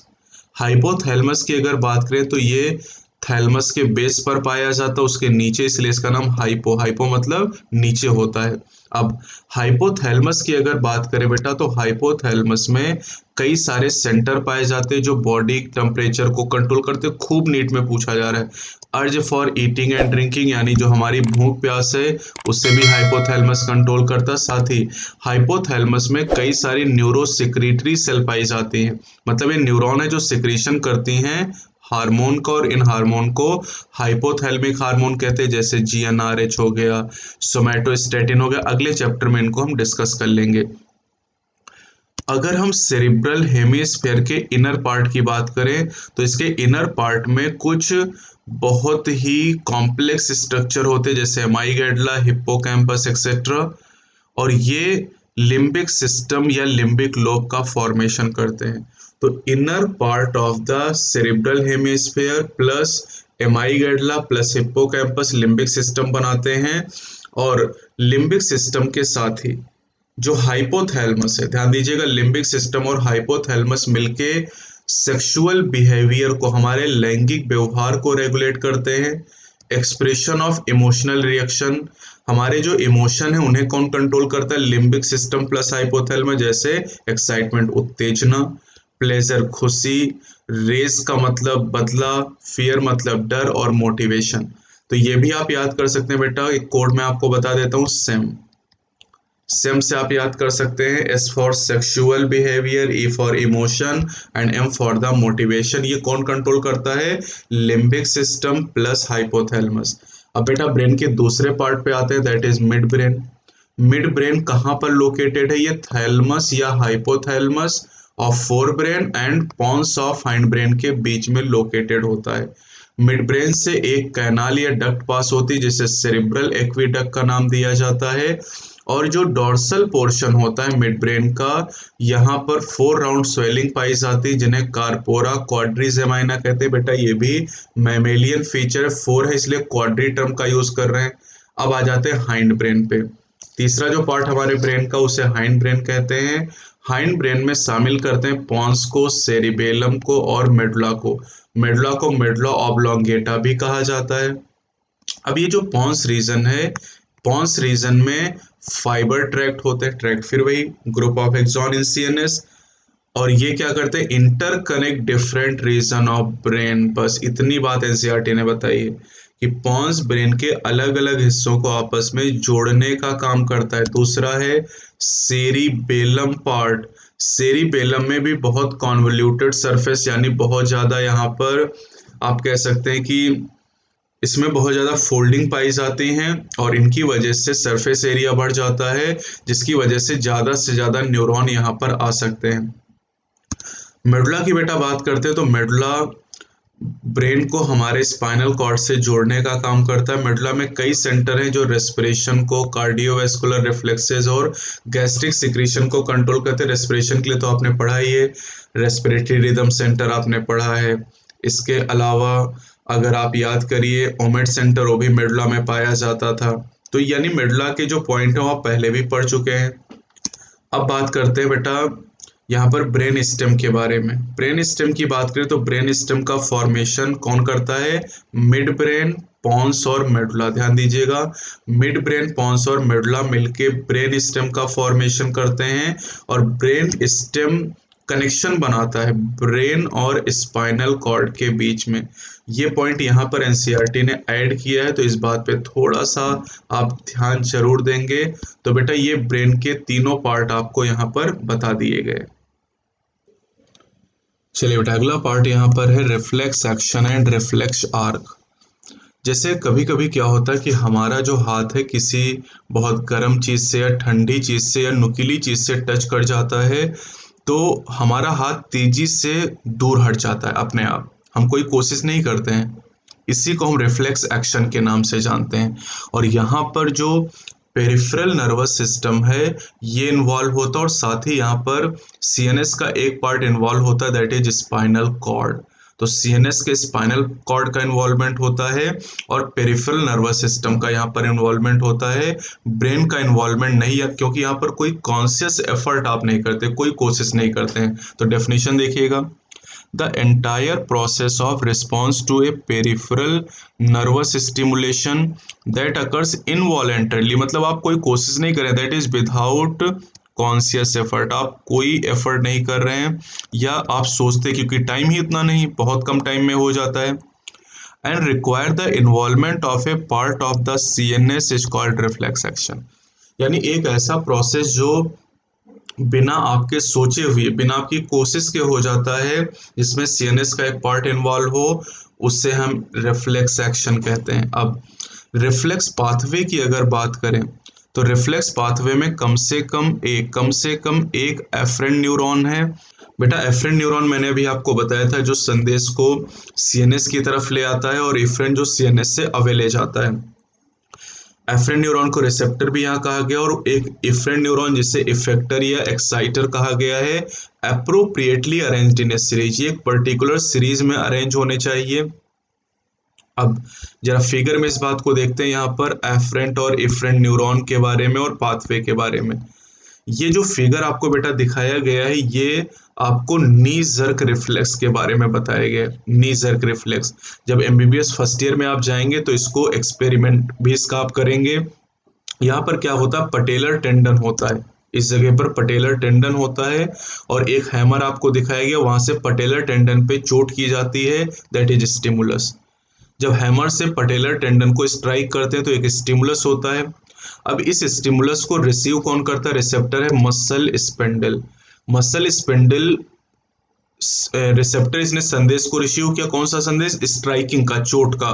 हाइपोथैलेमस की अगर बात करें तो ये थैलमस के बेस पर पाया जाता है, उसके नीचे, इसलिए इसका नाम हाइपो मतलब नीचे होता है। अब हाइपोथैलेमस की अगर बात करें बेटा तो हाइपोथैलेमस में कई सारे सेंटर पाए जाते हैं जो बॉडी टेम्परेचर को कंट्रोल करते हैं। खूब नीट में पूछा जा रहा है। Urge for eating and drinking, यानी जो हमारी भूख प्यास है उससे भी हाइपोथैलेमस कंट्रोल करता है। साथ ही हाइपोथैलेमस में कई सारी न्यूरो सिक्रीटरी सेल पाई जाती हैं, मतलब ये न्यूरॉन है जो सिक्रीशन करती हैं हार्मोन का, और इन हार्मोन को हाइपोथैलेमिक हार्मोन कहते हैं, जैसे जीएनआरएच हो गया, सोमैटोस्टेटिन हो गया। अगले चैप्टर में इनको हम डिस्कस कर लेंगे। अगर हम सेरिब्रल हेमिस्फीयर के इनर पार्ट की बात करें तो इसके इनर पार्ट में कुछ बहुत ही कॉम्प्लेक्स स्ट्रक्चर होते हैं, जैसे एमाइगडाला, हिप्पोकैम्पस एक्सेट्रा, और ये लिम्बिक सिस्टम या लिम्बिक लोब का फॉर्मेशन करते हैं। तो inner part of the cerebral hemisphere plus amygdala plus hippocampus limbic system बनाते हैं, और लिम्बिक सिस्टम के साथ ही जो हाइपोथैलेमस है, ध्यान दीजिएगा, लिम्बिक सिस्टम और हाइपोथैलेमस मिलके सेक्सुअल बिहेवियर को, हमारे लैंगिक व्यवहार को रेगुलेट करते हैं। एक्सप्रेशन ऑफ इमोशनल रिएक्शन, हमारे जो इमोशन है उन्हें कौन कंट्रोल करता है? लिम्बिक सिस्टम प्लस हाइपोथैलेमस, जैसे एक्साइटमेंट उत्तेजना, प्लेजर खुशी, रेस का मतलब बदला, फियर मतलब डर, और मोटिवेशन। तो ये भी आप याद कर सकते हैं बेटा, एक कोड में आपको बता देता हूँ, सेम से आप याद कर सकते हैं। S for sexual behaviour, E for emotion and M for the motivation. ये कौन कंट्रोल करता है? Limbic system plus hypothalamus. अब बेटा ब्रेन के दूसरे पार्ट पे आते हैं, that is mid brain. Mid brain कहाँ पर लोकेटेड है? ये थैलमस या hypothalamus of fore brain and pons of hind brain के बीच में लोकेटेड होता है। मिड ब्रेन से एक कैनाल या डक्ट पास होती है जिसे सेरिब्रल एक्वीडक्ट का नाम दिया जाता है, और जो डॉर्सल पोर्शन होता है मिड ब्रेन का, यहाँ पर 4 राउंड स्वेलिंग पाई जाती है जिन्हें कार्पोरा क्वाड्रिजेमाइना कहते हैं। बेटा ये भी मैमेलियन फीचर है, 4 है इसलिए क्वाड्री टर्म का यूज कर रहे हैं। अब आ जाते हैं हाइंड ब्रेन पे। तीसरा जो पार्ट हमारे ब्रेन का उसे हाइंड ब्रेन कहते हैं। हाइंड ब्रेन में शामिल करते हैं पॉन्स को, सेरिबेलम को और मेडुला को। मेडुला को मेडुला ऑब्लोंगेटा भी कहा जाता है। अब ये जो पॉन्स रीजन है, पॉन्स रीजन में फाइबर ट्रैक्ट होते हैं, ट्रैक्ट फिर वही group of axon in CNS, और ये क्या करते हैं? Interconnect different region of brain. बस इतनी बात एनसीईआरटी ने बताई है कि पॉन्स ब्रेन के अलग अलग हिस्सों को आपस में जोड़ने का काम करता है। दूसरा है सेरिबेलम पार्ट। सेरिबेलम में भी बहुत कॉन्वोल्यूटेड सरफेस, यानी बहुत ज्यादा यहाँ पर आप कह सकते हैं कि इसमें बहुत ज़्यादा फोल्डिंग पाई जाती हैं, और इनकी वजह से सरफेस एरिया बढ़ जाता है, जिसकी वजह से ज़्यादा न्यूरॉन यहाँ पर आ सकते हैं। मेडुला की बेटा बात करते हैं तो मेडुला ब्रेन को हमारे स्पाइनल कॉर्ड से जोड़ने का काम करता है। मेडुला में कई सेंटर हैं जो रेस्पिरेशन को, कार्डियोवैस्कुलर रिफ्लेक्सेस और गैस्ट्रिक सिक्रीशन को कंट्रोल करते हैं। रेस्पिरेशन के लिए तो आपने पढ़ा ही है, रेस्पिरेटरी रिदम सेंटर आपने पढ़ा है। इसके अलावा अगर आप याद करिए ओमेट सेंटर, वो भी मेडुला में पाया जाता था। तो यानी मेडुला के जो पॉइंट है वो आप पहले भी पढ़ चुके हैं। अब बात करते हैं बेटा यहाँ पर ब्रेन स्टेम के बारे में। ब्रेन स्टेम की बात करें तो ब्रेन स्टेम का फॉर्मेशन कौन करता है? मिड ब्रेन पॉन्स और मेडुला। ध्यान दीजिएगा, मिड ब्रेन, पॉन्स और मेडुला मिलके ब्रेन स्टेम का फॉर्मेशन करते हैं और ब्रेन स्टेम कनेक्शन बनाता है ब्रेन और स्पाइनल कॉर्ड के बीच में। ये पॉइंट यहाँ पर एनसीईआरटी ने ऐड किया है, तो इस बात पे थोड़ा सा आप ध्यान जरूर देंगे। तो बेटा ये ब्रेन के तीनों पार्ट आपको यहाँ पर बता दिए गए। चलिए बेटा अगला पार्ट यहाँ पर है reflex action and reflex arc. जैसे कभी कभी क्या होता है कि हमारा जो हाथ है किसी बहुत गर्म चीज से या ठंडी चीज से या नुकीली चीज से टच कर जाता है, तो हमारा हाथ तेजी से दूर हट जाता है अपने आप, हम कोई कोशिश नहीं करते हैं। इसी को हम रिफ्लेक्स एक्शन के नाम से जानते हैं। और यहाँ पर जो पेरिफेरल नर्वस सिस्टम है ये इन्वॉल्व होता है और साथ ही यहाँ पर सीएनएस का एक पार्ट इन्वॉल्व होता है, दैट इज स्पाइनल कॉर्ड। तो सीएनएस के स्पाइनल कॉर्ड का इन्वॉल्वमेंट होता है और पेरिफेरल नर्वस सिस्टम का यहाँ पर इन्वॉल्वमेंट होता है। ब्रेन का इन्वॉल्वमेंट नहीं है, क्योंकि यहाँ पर कोई कॉन्शियस एफर्ट आप नहीं करते, कोई कोशिश नहीं करते हैं। तो डेफिनेशन देखिएगा, the entire process of response to a peripheral nervous stimulation that occurs involuntarily, मतलब आप कोई कोशिश नहीं करें, that is without conscious effort, आप कोई एफर्ट नहीं कर रहे हैं या आप सोचते, क्योंकि टाइम ही इतना नहीं, बहुत कम टाइम में हो जाता है। and require the involvement of a part of the CNS is called reflex action। यानी एक ऐसा प्रोसेस जो बिना आपके सोचे हुए, बिना आपकी कोशिश के हो जाता है, जिसमें सीएनएस का एक पार्ट इन्वॉल्व हो, उससे हम रिफ्लेक्स एक्शन कहते हैं। अब रिफ्लेक्स पाथवे की अगर बात करें तो रिफ्लेक्स पाथवे में कम से कम एक एफरेंट न्यूरॉन है। बेटा एफरेंट न्यूरॉन मैंने अभी आपको बताया था, जो संदेश को सीएनएस की तरफ ले आता है, और एफरेंट जो सीएनएस से अवे ले जाता है। एफरेंट न्यूरॉन को रिसेप्टर भी यहाँ कहा गया, और एक इफरेंट न्यूरॉन जिसे इफेक्टर या एक्साइटर कहा गया है, appropriately arranged in A series. ये एक पर्टिकुलर सीरीज में अरेंज होने चाहिए। अब जरा फिगर में इस बात को देखते हैं, यहाँ पर एफरेंट और इफरेंट न्यूरॉन के बारे में और पाथवे के बारे में। ये जो फिगर आपको बेटा दिखाया गया है, ये आपको नी जर्क रिफ्लेक्स के बारे में बताया गया है। नी जर्क रिफ्लेक्स, जब एमबीबीएस फर्स्ट ईयर में आप जाएंगे तो इसको एक्सपेरिमेंट भी इसका आप करेंगे। यहाँ पर क्या होता है, पटेलर टेंडन होता है, इस जगह पर पटेलर टेंडन होता है और एक हैमर आपको दिखाया गया, वहां से पटेलर टेंडन पे चोट की जाती है, दैट इज स्टिमुलस। जब हैमर से पटेलर टेंडन को स्ट्राइक करते हैं तो एक स्टिमुलस होता है। अब इस स्टिमुलस को रिसीव कौन करता है, रिसेप्टर है muscle spindle. Muscle spindle receptor, इसने संदेश को रिसीव किया, कौन सा संदेश, स्ट्राइकिंग का, चोट का।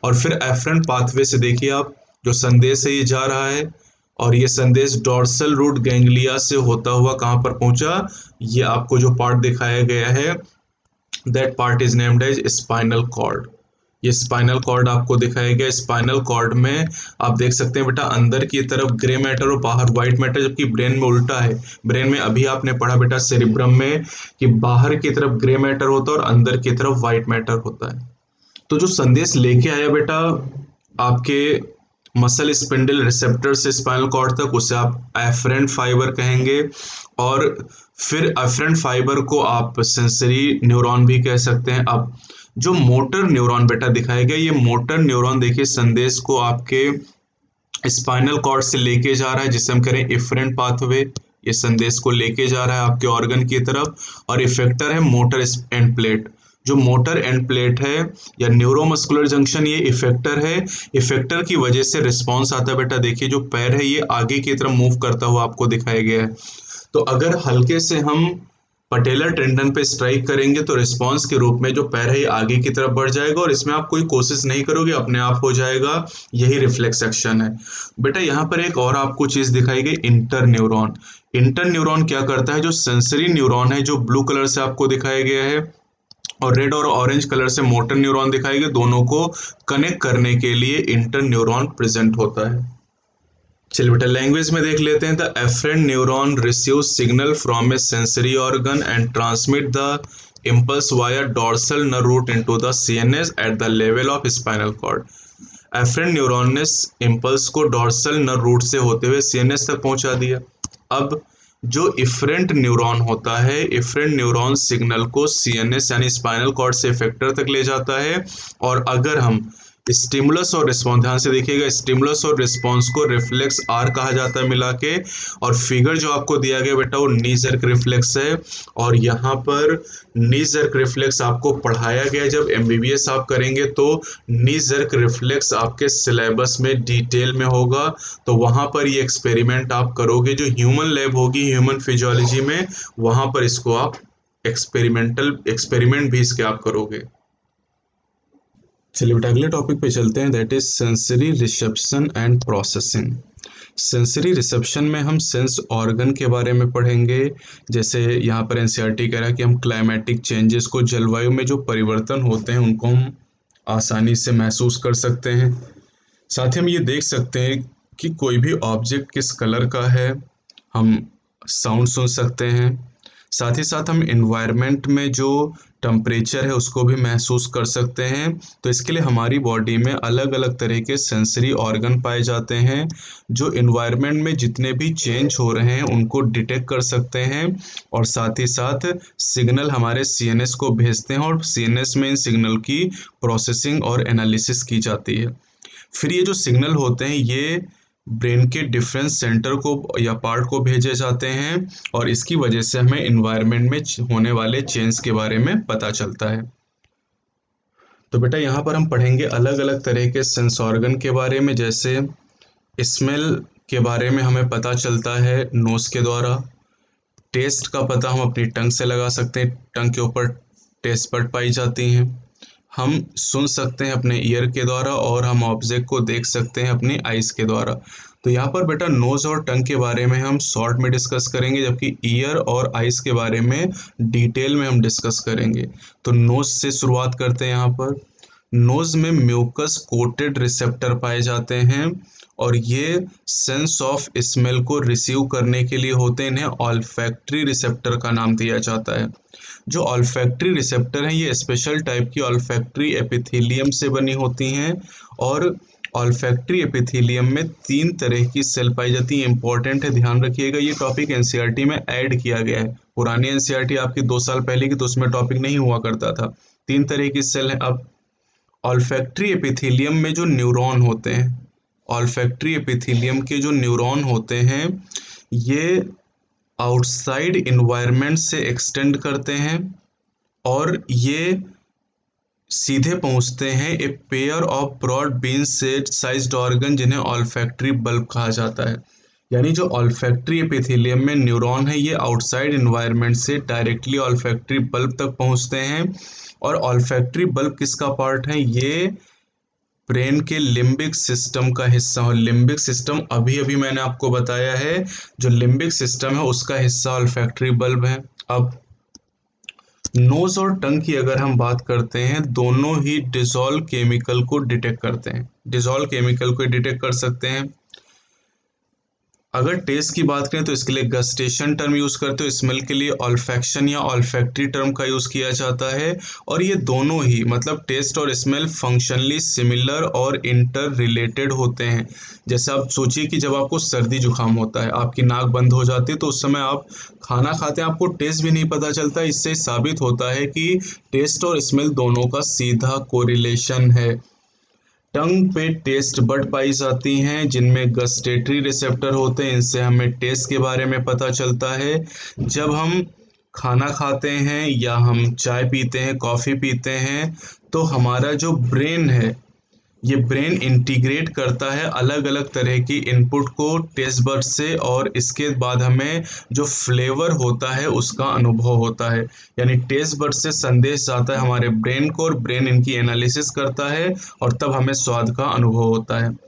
और फिर एफरेंट पाथवे से देखिए आप, जो संदेश है ये जा रहा है और ये संदेश डॉर्सल रूट गैंग्लिया से होता हुआ कहां पर पहुंचा, ये आपको जो पार्ट दिखाया गया है, that part is named as spinal cord. ये स्पाइनल कॉर्ड आपको दिखाया गया। स्पाइनल कॉर्ड में आप देख सकते हैं बेटा, अंदर की तरफ ग्रे मैटर और बाहर व्हाइट मैटर, जबकि ब्रेन में उल्टा है। ब्रेन में अभी आपने पढ़ा बेटा सेरिब्रम में कि बाहर की तरफ ग्रे मैटर होता है और अंदर की तरफ व्हाइट मैटर होता है। तो जो संदेश लेके आया बेटा आपके मसल स्पिंडल रिसेप्टर से स्पाइनल कॉर्ड तक, उसे आप एफरेंट फाइबर कहेंगे, और फिर एफरेंट फाइबर को आप सेंसरी न्यूरॉन भी कह सकते हैं। अब जो मोटर न्यूरॉन बेटा दिखाया गया, ये मोटर न्यूरॉन देखिए संदेश को आपके स्पाइनल कॉर्ड से लेके जा रहा है, जिसे हम करें इफरेंट पाथवे। ये संदेश को लेके जा रहा है आपके ऑर्गन की तरफ, और इफेक्टर है मोटर एंड प्लेट। जो मोटर एंड प्लेट है या न्यूरोमस्कुलर जंक्शन, ये इफेक्टर है। इफेक्टर की वजह से रिस्पॉन्स आता है बेटा, देखिए जो पैर है ये आगे की तरफ मूव करता हुआ आपको दिखाया गया है। तो अगर हल्के से हम पटेलर टेंडन पे स्ट्राइक करेंगे तो रिस्पॉन्स के रूप में जो पैर है ये आगे की तरफ बढ़ जाएगा, और इसमें आप कोई कोशिश नहीं करोगे, अपने आप हो जाएगा। यही रिफ्लेक्स एक्शन है बेटा। यहाँ पर एक और आपको चीज दिखाई गई, इंटर न्यूरॉन। इंटर न्यूरॉन क्या करता है, जो सेंसरी न्यूरॉन है, जो ब्लू कलर से आपको दिखाया गया है, और रेड और ऑरेंज कलर से मोटर न्यूरॉन दिखाई गए, दोनों को कनेक्ट करने के लिए इंटर न्यूरॉन प्रेजेंट होता है। चलिए बेटा लैंग्वेज में देख लेते हैं। The afferent neuron receive signal from a sensory organ and transmit the impulse via dorsal nerve root into the CNS at the level of spinal cord. Afferent neuron ने impulse को डॉर्सल नर्व रूट से होते हुए CNS तक पहुंचा दिया। अब जो इफरेंट न्यूरॉन होता है, इफरेंट न्यूरॉन सिग्नल को सीएनएस यानी स्पाइनल कॉर्ड से इफेक्टर तक ले जाता है, और अगर हम स्टिमुलस और रिस्पॉन्स, ध्यान से देखिएगा, स्टिमुलस और रिस्पॉन्स को रिफ्लेक्स आर कहा जाता है मिला के। और फिगर जो आपको दिया गया बेटा वो नी जर्क रिफ्लेक्स है। और यहाँ पर नी जर्क रिफ्लेक्स आपको पढ़ाया गया, जब एमबीबीएस आप करेंगे तो नी जर्क रिफ्लेक्स आपके सिलेबस में डिटेल में होगा, तो वहाँ पर ये एक्सपेरिमेंट आप करोगे, जो ह्यूमन लैब होगी ह्यूमन फिजियोलॉजी में, वहाँ पर इसको आप एक्सपेरिमेंट भी इसके आप करोगे। चलिए बेटा अगले टॉपिक पे चलते हैं, that is sensory reception and processing. Sensory reception में हम सेंस ऑर्गन के बारे में पढ़ेंगे। जैसे यहाँ पर एनसीईआरटी कह रहा है कि हम क्लाइमेटिक चेंजेस को, जलवायु में जो परिवर्तन होते हैं उनको हम आसानी से महसूस कर सकते हैं। साथ ही हम ये देख सकते हैं कि कोई भी ऑब्जेक्ट किस कलर का है, हम साउंड सुन सकते हैं। साथ ही साथ हम इन्वायरमेंट में जो टेम्परेचर है उसको भी महसूस कर सकते हैं। तो इसके लिए हमारी बॉडी में अलग अलग तरह के सेंसरी ऑर्गन पाए जाते हैं, जो इन्वायरमेंट में जितने भी चेंज हो रहे हैं उनको डिटेक्ट कर सकते हैं, और साथ ही साथ सिग्नल हमारे सीएनएस को भेजते हैं, और सीएनएस में इन सिग्नल की प्रोसेसिंग और एनालिसिस की जाती है। फिर ये जो सिग्नल होते हैं ये ब्रेन के डिफरेंस सेंटर को या पार्ट को भेजे जाते हैं, और इसकी वजह से हमें इन्वायरमेंट में होने वाले चेंज के बारे में पता चलता है। तो बेटा यहाँ पर हम पढ़ेंगे अलग अलग तरह के सेंस ऑर्गन के बारे में। जैसे स्मेल के बारे में हमें पता चलता है नोज के द्वारा। टेस्ट का पता हम अपनी टंग से लगा सकते हैं, टंग के ऊपर टेस्ट बड पाई जाती हैं। हम सुन सकते हैं अपने ईयर के द्वारा, और हम ऑब्जेक्ट को देख सकते हैं अपनी आइज़ के द्वारा। तो यहाँ पर बेटा नोज़ और टंग के बारे में हम शॉर्ट में डिस्कस करेंगे, जबकि ईयर और आइज़ के बारे में डिटेल में हम डिस्कस करेंगे। तो नोज़ से शुरुआत करते हैं। यहाँ पर नोज़ में म्यूकस कोटेड रिसेप्टर पाए जाते हैं, और ये सेंस ऑफ स्मेल को रिसीव करने के लिए होते हैं। इन्हें ऑल्फैक्टरी रिसेप्टर का नाम दिया जाता है। जो ऑल्फैक्टरी रिसेप्टर हैं ये स्पेशल टाइप की ऑल्फैक्टरी एपिथेलियम से बनी होती हैं, और ऑल्फैक्टरी एपिथेलियम में 3 तरह की सेल पाई जाती है। इंपॉर्टेंट है, ध्यान रखिएगा, ये टॉपिक एनसीईआरटी में ऐड किया गया है। पुरानी एनसीईआरटी आपकी 2 साल पहले की, तो उसमें टॉपिक नहीं हुआ करता था। 3 तरह की सेल है। अब ऑल्फैक्टरी एपिथेलियम में जो न्यूरॉन होते हैं, ऑल्फैक्टरी एपिथेलियम के जो न्यूरॉन होते हैं ये आउटसाइड इन्वायरमेंट से एक्सटेंड करते हैं, और ये सीधे पहुंचते हैं a pair of broad bean sized organ, जिन्हें ऑल्फैक्टरी बल्ब कहा जाता है। यानी जो ऑल्फैक्टरी एपिथेलियम में न्यूरॉन है ये आउटसाइड इन्वायरमेंट से डायरेक्टली ऑल्फैक्टरी बल्ब तक पहुंचते हैं। और ऑल्फैक्टरी बल्ब किसका पार्ट है? ये ब्रेन के लिम्बिक सिस्टम का हिस्सा हो। लिम्बिक सिस्टम अभी अभी मैंने आपको बताया है, जो लिम्बिक सिस्टम है उसका हिस्सा ऑल्फैक्टरी बल्ब है। अब नोज और टंग की अगर हम बात करते हैं, दोनों ही डिजॉल्व केमिकल को डिटेक्ट करते हैं, डिजॉल्व केमिकल को डिटेक्ट कर सकते हैं। अगर टेस्ट की बात करें तो इसके लिए गस्टेशन टर्म यूज करते हो, स्मेल के लिए ऑल्फैक्शन या ऑल्फैक्टरी टर्म का यूज किया जाता है। और ये दोनों ही मतलब टेस्ट और स्मेल फंक्शनली सिमिलर और इंटर रिलेटेड होते हैं। जैसे आप सोचिए कि जब आपको सर्दी जुकाम होता है, आपकी नाक बंद हो जाती है, तो उस समय आप खाना खाते हैं, आपको टेस्ट भी नहीं पता चलता। इससे साबित होता है कि टेस्ट और स्मेल दोनों का सीधा कोरिलेशन है। टंग पे टेस्ट बड पाई जाती हैं, जिनमें गस्टेटरी रिसेप्टर होते हैं, इनसे हमें टेस्ट के बारे में पता चलता है। जब हम खाना खाते हैं या हम चाय पीते हैं, कॉफ़ी पीते हैं, तो हमारा जो ब्रेन है ये ब्रेन इंटीग्रेट करता है अलग अलग तरह की इनपुट को टेस्ट बड से, और इसके बाद हमें जो फ्लेवर होता है उसका अनुभव होता है। यानी टेस्ट बड से संदेश आता है हमारे ब्रेन को, और ब्रेन इनकी एनालिसिस करता है, और तब हमें स्वाद का अनुभव होता है।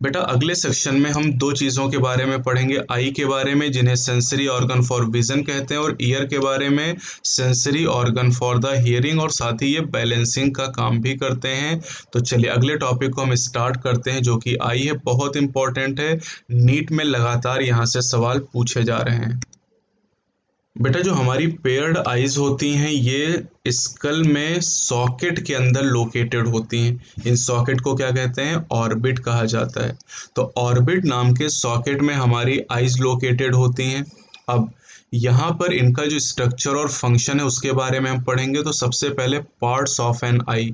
बेटा अगले सेक्शन में हम 2 चीज़ों के बारे में पढ़ेंगे, आई के बारे में जिन्हें सेंसरी ऑर्गन फॉर विजन कहते हैं, और ईयर के बारे में sensory organ for the hearing, और साथ ही ये बैलेंसिंग का काम भी करते हैं। तो चलिए अगले टॉपिक को हम स्टार्ट करते हैं, जो कि आई है, बहुत इंपॉर्टेंट है, नीट में लगातार यहाँ से सवाल पूछे जा रहे हैं। बेटा जो हमारी पेयर्ड आइज होती हैं ये स्कल में सॉकेट के अंदर लोकेटेड होती हैं। इन सॉकेट को क्या कहते हैं? ऑर्बिट कहा जाता है। तो ऑर्बिट नाम के सॉकेट में हमारी आइज लोकेटेड होती हैं। अब यहाँ पर इनका जो स्ट्रक्चर और फंक्शन है उसके बारे में हम पढ़ेंगे। तो सबसे पहले पार्ट्स ऑफ एन आई,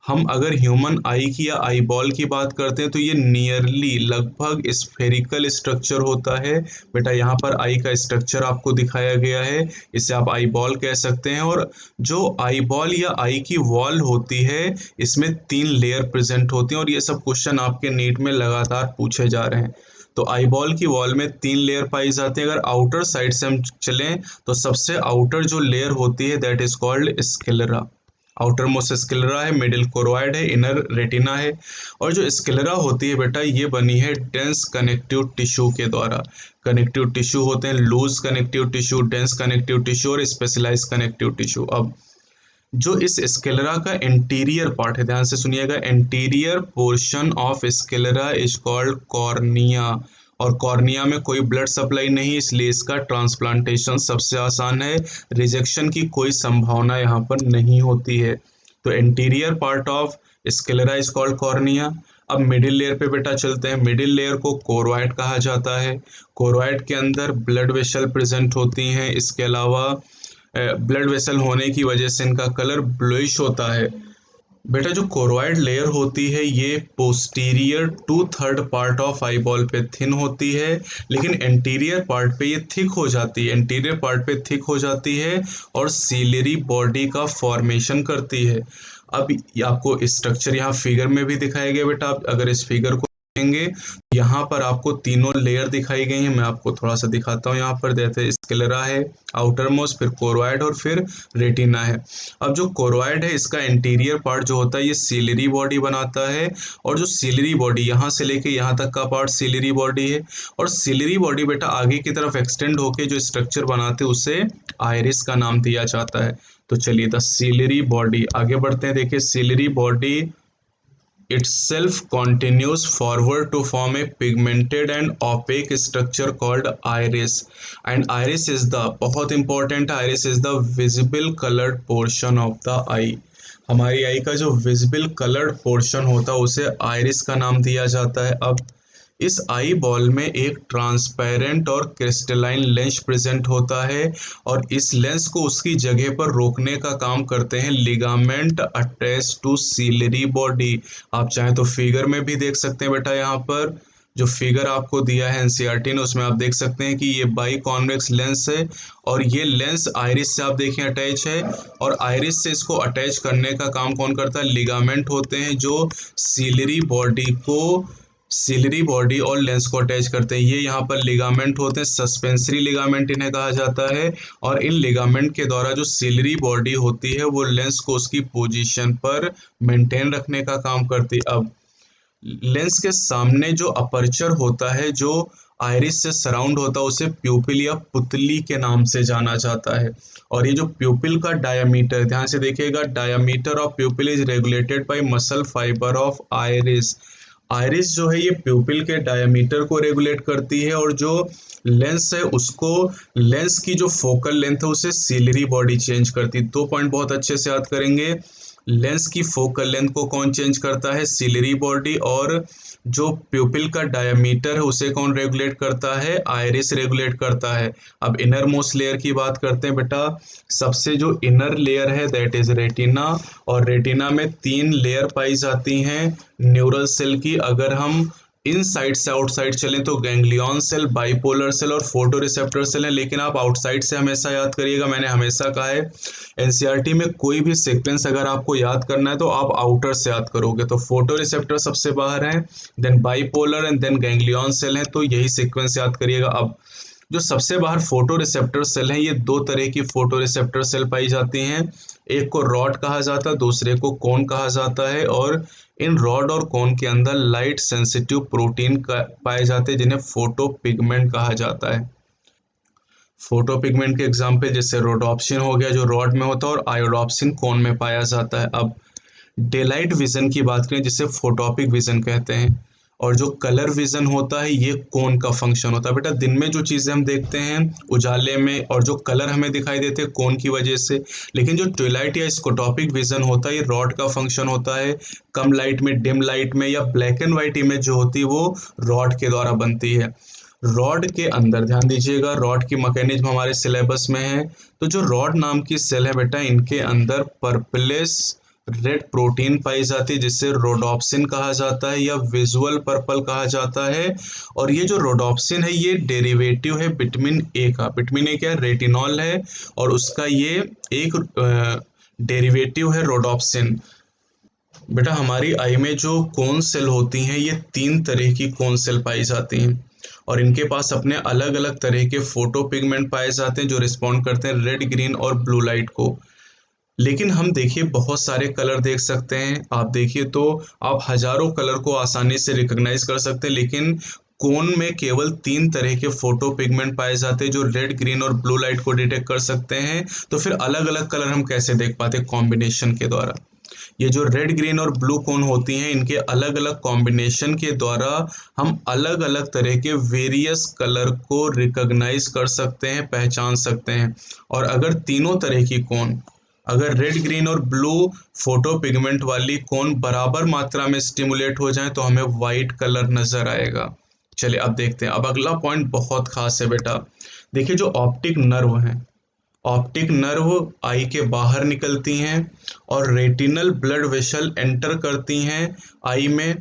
हम अगर ह्यूमन आई की या आई बॉल की बात करते हैं तो ये नियरली लगभग स्फेरिकल स्ट्रक्चर होता है। बेटा यहाँ पर आई का स्ट्रक्चर आपको दिखाया गया है, इसे आप आई बॉल कह सकते हैं। और जो आई बॉल या आई की वॉल होती है इसमें 3 लेयर प्रेजेंट होती हैं, और ये सब क्वेश्चन आपके नीट में लगातार पूछे जा रहे हैं। तो आई बॉल की वॉल में 3 लेयर पाई जाती है। अगर आउटर साइड से हम चलें तो सबसे आउटर जो लेयर होती है that is called sclera. Outer most sclera है, मिडिल कोरोइड है, इनर रेटिना है। और जो स्क्लेरा होती है बेटा ये बनी है डेंस कनेक्टिव टिश्यू के द्वारा। कनेक्टिव टिश्यू होते हैं loose connective tissue, dense connective tissue और स्पेशलाइज कनेक्टिव टिश्यू। अब जो इस स्क्लेरा का इंटीरियर पार्ट है, ध्यान से सुनिएगा, interior portion of sclera is called cornea. और कॉर्निया में कोई ब्लड सप्लाई नहीं, इसलिए इसका ट्रांसप्लांटेशन सबसे आसान है, रिजेक्शन की कोई संभावना यहाँ पर नहीं होती है। तो interior part of sclera is called cornea. अब मिडिल लेयर पे बेटा चलते हैं। मिडिल लेयर को कोरोइड कहा जाता है। कोरोइड के अंदर ब्लड वेसल प्रेजेंट होती हैं। इसके अलावा ब्लड वेसल होने की वजह से इनका कलर ब्लूइश होता है। बेटा जो कोरोइड लेयर होती है ये posterior to third part of eye ball पे थिन होती है, लेकिन एंटीरियर पार्ट पे ये थिक हो जाती है। एंटीरियर पार्ट पे थिक हो जाती है और सीलरी बॉडी का फॉर्मेशन करती है। अब आपको स्ट्रक्चर यहाँ फिगर में भी दिखाया गया बेटा। आप अगर इस फिगर को देखेंगे यहाँ पर आपको तीनों लेयर दिखाई गई हैं। मैं आपको थोड़ा सा दिखाता हूँ। यहाँ पर जैसे स्क्लेरा है, आउटर मोस्ट, फिर कोरोइड और फिर रेटिना है। अब जो कोरोइड है इसका इंटीरियर पार्ट जो होता है ये सीलरी बॉडी बनाता है, और जो सीलरी बॉडी यहाँ से लेके यहाँ तक का पार्ट सीलरी बॉडी है। और सीलरी बॉडी बेटा आगे की तरफ एक्सटेंड होके जो स्ट्रक्चर बनाते हैं उसे आइरिस का नाम दिया जाता है। तो चलिए द सीलरी बॉडी, आगे बढ़ते हैं। देखिए ciliary body itself continues forward to form a pigmented and opaque structure called iris, and iris is the, बहुत important, iris is the visible colored portion of the eye। हमारी आई का जो visible coloured portion होता है उसे iris का नाम दिया जाता है। अब इस आई बॉल में एक ट्रांसपेरेंट और क्रिस्टलाइन लेंस प्रेजेंट होता है, और इस लेंस को उसकी जगह पर रोकने का काम करते हैं ligament attach to ciliary body. आप चाहें तो फिगर में भी देख सकते हैं बेटा। यहाँ पर जो फिगर आपको दिया है एनसीईआरटी ने उसमें आप देख सकते हैं कि ये बाई कॉन्वेक्स लेंस है, और ये लेंस आइरिस से आप देखें अटैच है, और आइरिस से इसको अटैच करने का काम कौन करता है, लिगामेंट होते हैं जो सीलरी बॉडी और लेंस को अटैच करते हैं। ये यहाँ पर लिगामेंट होते हैं, सस्पेंसरी लिगामेंट इन्हें कहा जाता है। और इन लिगामेंट के द्वारा जो सीलरी बॉडी होती है वो लेंस को उसकी पोजीशन पर मेंटेन रखने का काम करती है। अब लेंस के सामने जो अपर्चर होता है जो आइरिस से सराउंड होता है उसे प्यूपिल या पुतली के नाम से जाना जाता है। और ये जो प्यूपिल का डायामीटर, ध्यान से देखिएगा, diameter of प्यूपिल is regulated by muscle fibre of iris. Iris जो है ये प्यूपिल के डायमीटर को रेगुलेट करती है, और जो लेंस है उसको, लेंस की जो फोकल लेंथ है उसे सीलरी बॉडी चेंज करती है। 2 पॉइंट बहुत अच्छे से याद करेंगे। लेंस की फोकल लेंथ को कौन चेंज करता है, सीलरी बॉडी, और जो प्यूपिल का डायमीटर है उसे कौन रेगुलेट करता है, आइरिस रेगुलेट करता है। अब इनर मोस्ट लेयर की बात करते हैं बेटा। सबसे जो इनर लेयर है दैट इज रेटिना, और रेटिना में 3 लेयर पाई जाती हैं न्यूरल सेल की। अगर हम इन साइड से आउटसाइड चलें तो गैंग्लियन सेल, बाइपोलर सेल और फोटो रिसेप्टर सेल है, लेकिन आप आउटसाइड से हमेशा याद करिएगा। मैंने हमेशा कहा है एनसीईआरटी में कोई भी सीक्वेंस अगर आपको याद करना है तो आप आउटर से याद करोगे। तो फोटो रिसेप्टर सबसे बाहर है, then bipolar and then ganglion cell है, तो यही सीक्वेंस याद करिएगा। अब जो सबसे बाहर फोटो रिसेप्टर सेल है, ये 2 तरह की फोटो रिसेप्टर सेल पाई जाती हैं। एक को रॉड कहा जाता है, दूसरे को कोन कहा जाता है। और इन रॉड और कोन के अंदर लाइट सेंसिटिव प्रोटीन पाए जाते हैं जिन्हें फोटो पिगमेंट कहा जाता है। फोटो पिगमेंट के एग्जाम्पल जैसे रोडोप्सिन हो गया जो रॉड में होता है, और आयोडोप्सिन कोन में पाया जाता है। अब डेलाइट विजन की बात करें जिसे फोटोपिक विजन कहते हैं, और जो कलर विजन होता है ये कोन का फंक्शन होता है। बेटा दिन में जो चीज़ें हम देखते हैं उजाले में, और जो कलर हमें दिखाई देते हैं कोन की वजह से, लेकिन जो ट्विलाइट या स्कोटोपिक विजन होता है ये रॉड का फंक्शन होता है। कम लाइट में, डिम लाइट में, या ब्लैक एंड वाइट इमेज जो होती है वो रॉड के द्वारा बनती है। रॉड के अंदर ध्यान दीजिएगा, रॉड की मैकेनिज्म हमारे सिलेबस में है। तो जो रॉड नाम की सेल है बेटा, इनके अंदर पर्पलेस रेड प्रोटीन पाई जाती है जिसे रोडोप्सिन कहा जाता है या विजुअल पर्पल कहा जाता है। और ये जो रोडोप्सिन है ये डेरिवेटिव है विटामिन ए का। विटामिन ए क्या है? रेटिनॉल है, और उसका ये एक डेरिवेटिव है रोडोप्सिन। बेटा हमारी आई में जो कोन सेल होती हैं ये 3 तरह की कोन सेल पाई जाती हैं, और इनके पास अपने अलग अलग तरह के फोटो पिगमेंट पाए जाते हैं जो रिस्पॉन्ड करते हैं रेड, ग्रीन और ब्लू लाइट को। लेकिन हम देखिए बहुत सारे कलर देख सकते हैं, आप देखिए तो आप हजारों कलर को आसानी से रिकॉग्नाइज कर सकते हैं, लेकिन कोन में केवल 3 तरह के फोटो पिगमेंट पाए जाते हैं जो रेड, ग्रीन और ब्लू लाइट को डिटेक्ट कर सकते हैं। तो फिर अलग अलग कलर हम कैसे देख पाते हैं? कॉम्बिनेशन के द्वारा। ये जो रेड, ग्रीन और ब्लू कोन होती हैं इनके अलग अलग कॉम्बिनेशन के द्वारा हम अलग अलग तरह के वेरियस कलर को रिकॉग्नाइज कर सकते हैं, पहचान सकते हैं। और अगर तीनों तरह की कोन, अगर रेड, ग्रीन और ब्लू फोटो पिगमेंट वाली कोन बराबर मात्रा में स्टिमुलेट हो जाए तो हमें वाइट कलर नजर आएगा। चलिए अब देखते हैं। अब अगला पॉइंट बहुत खास है बेटा। देखिए जो ऑप्टिक नर्व है, ऑप्टिक नर्व आई के बाहर निकलती हैं और रेटिनल ब्लड वेसल एंटर करती हैं आई में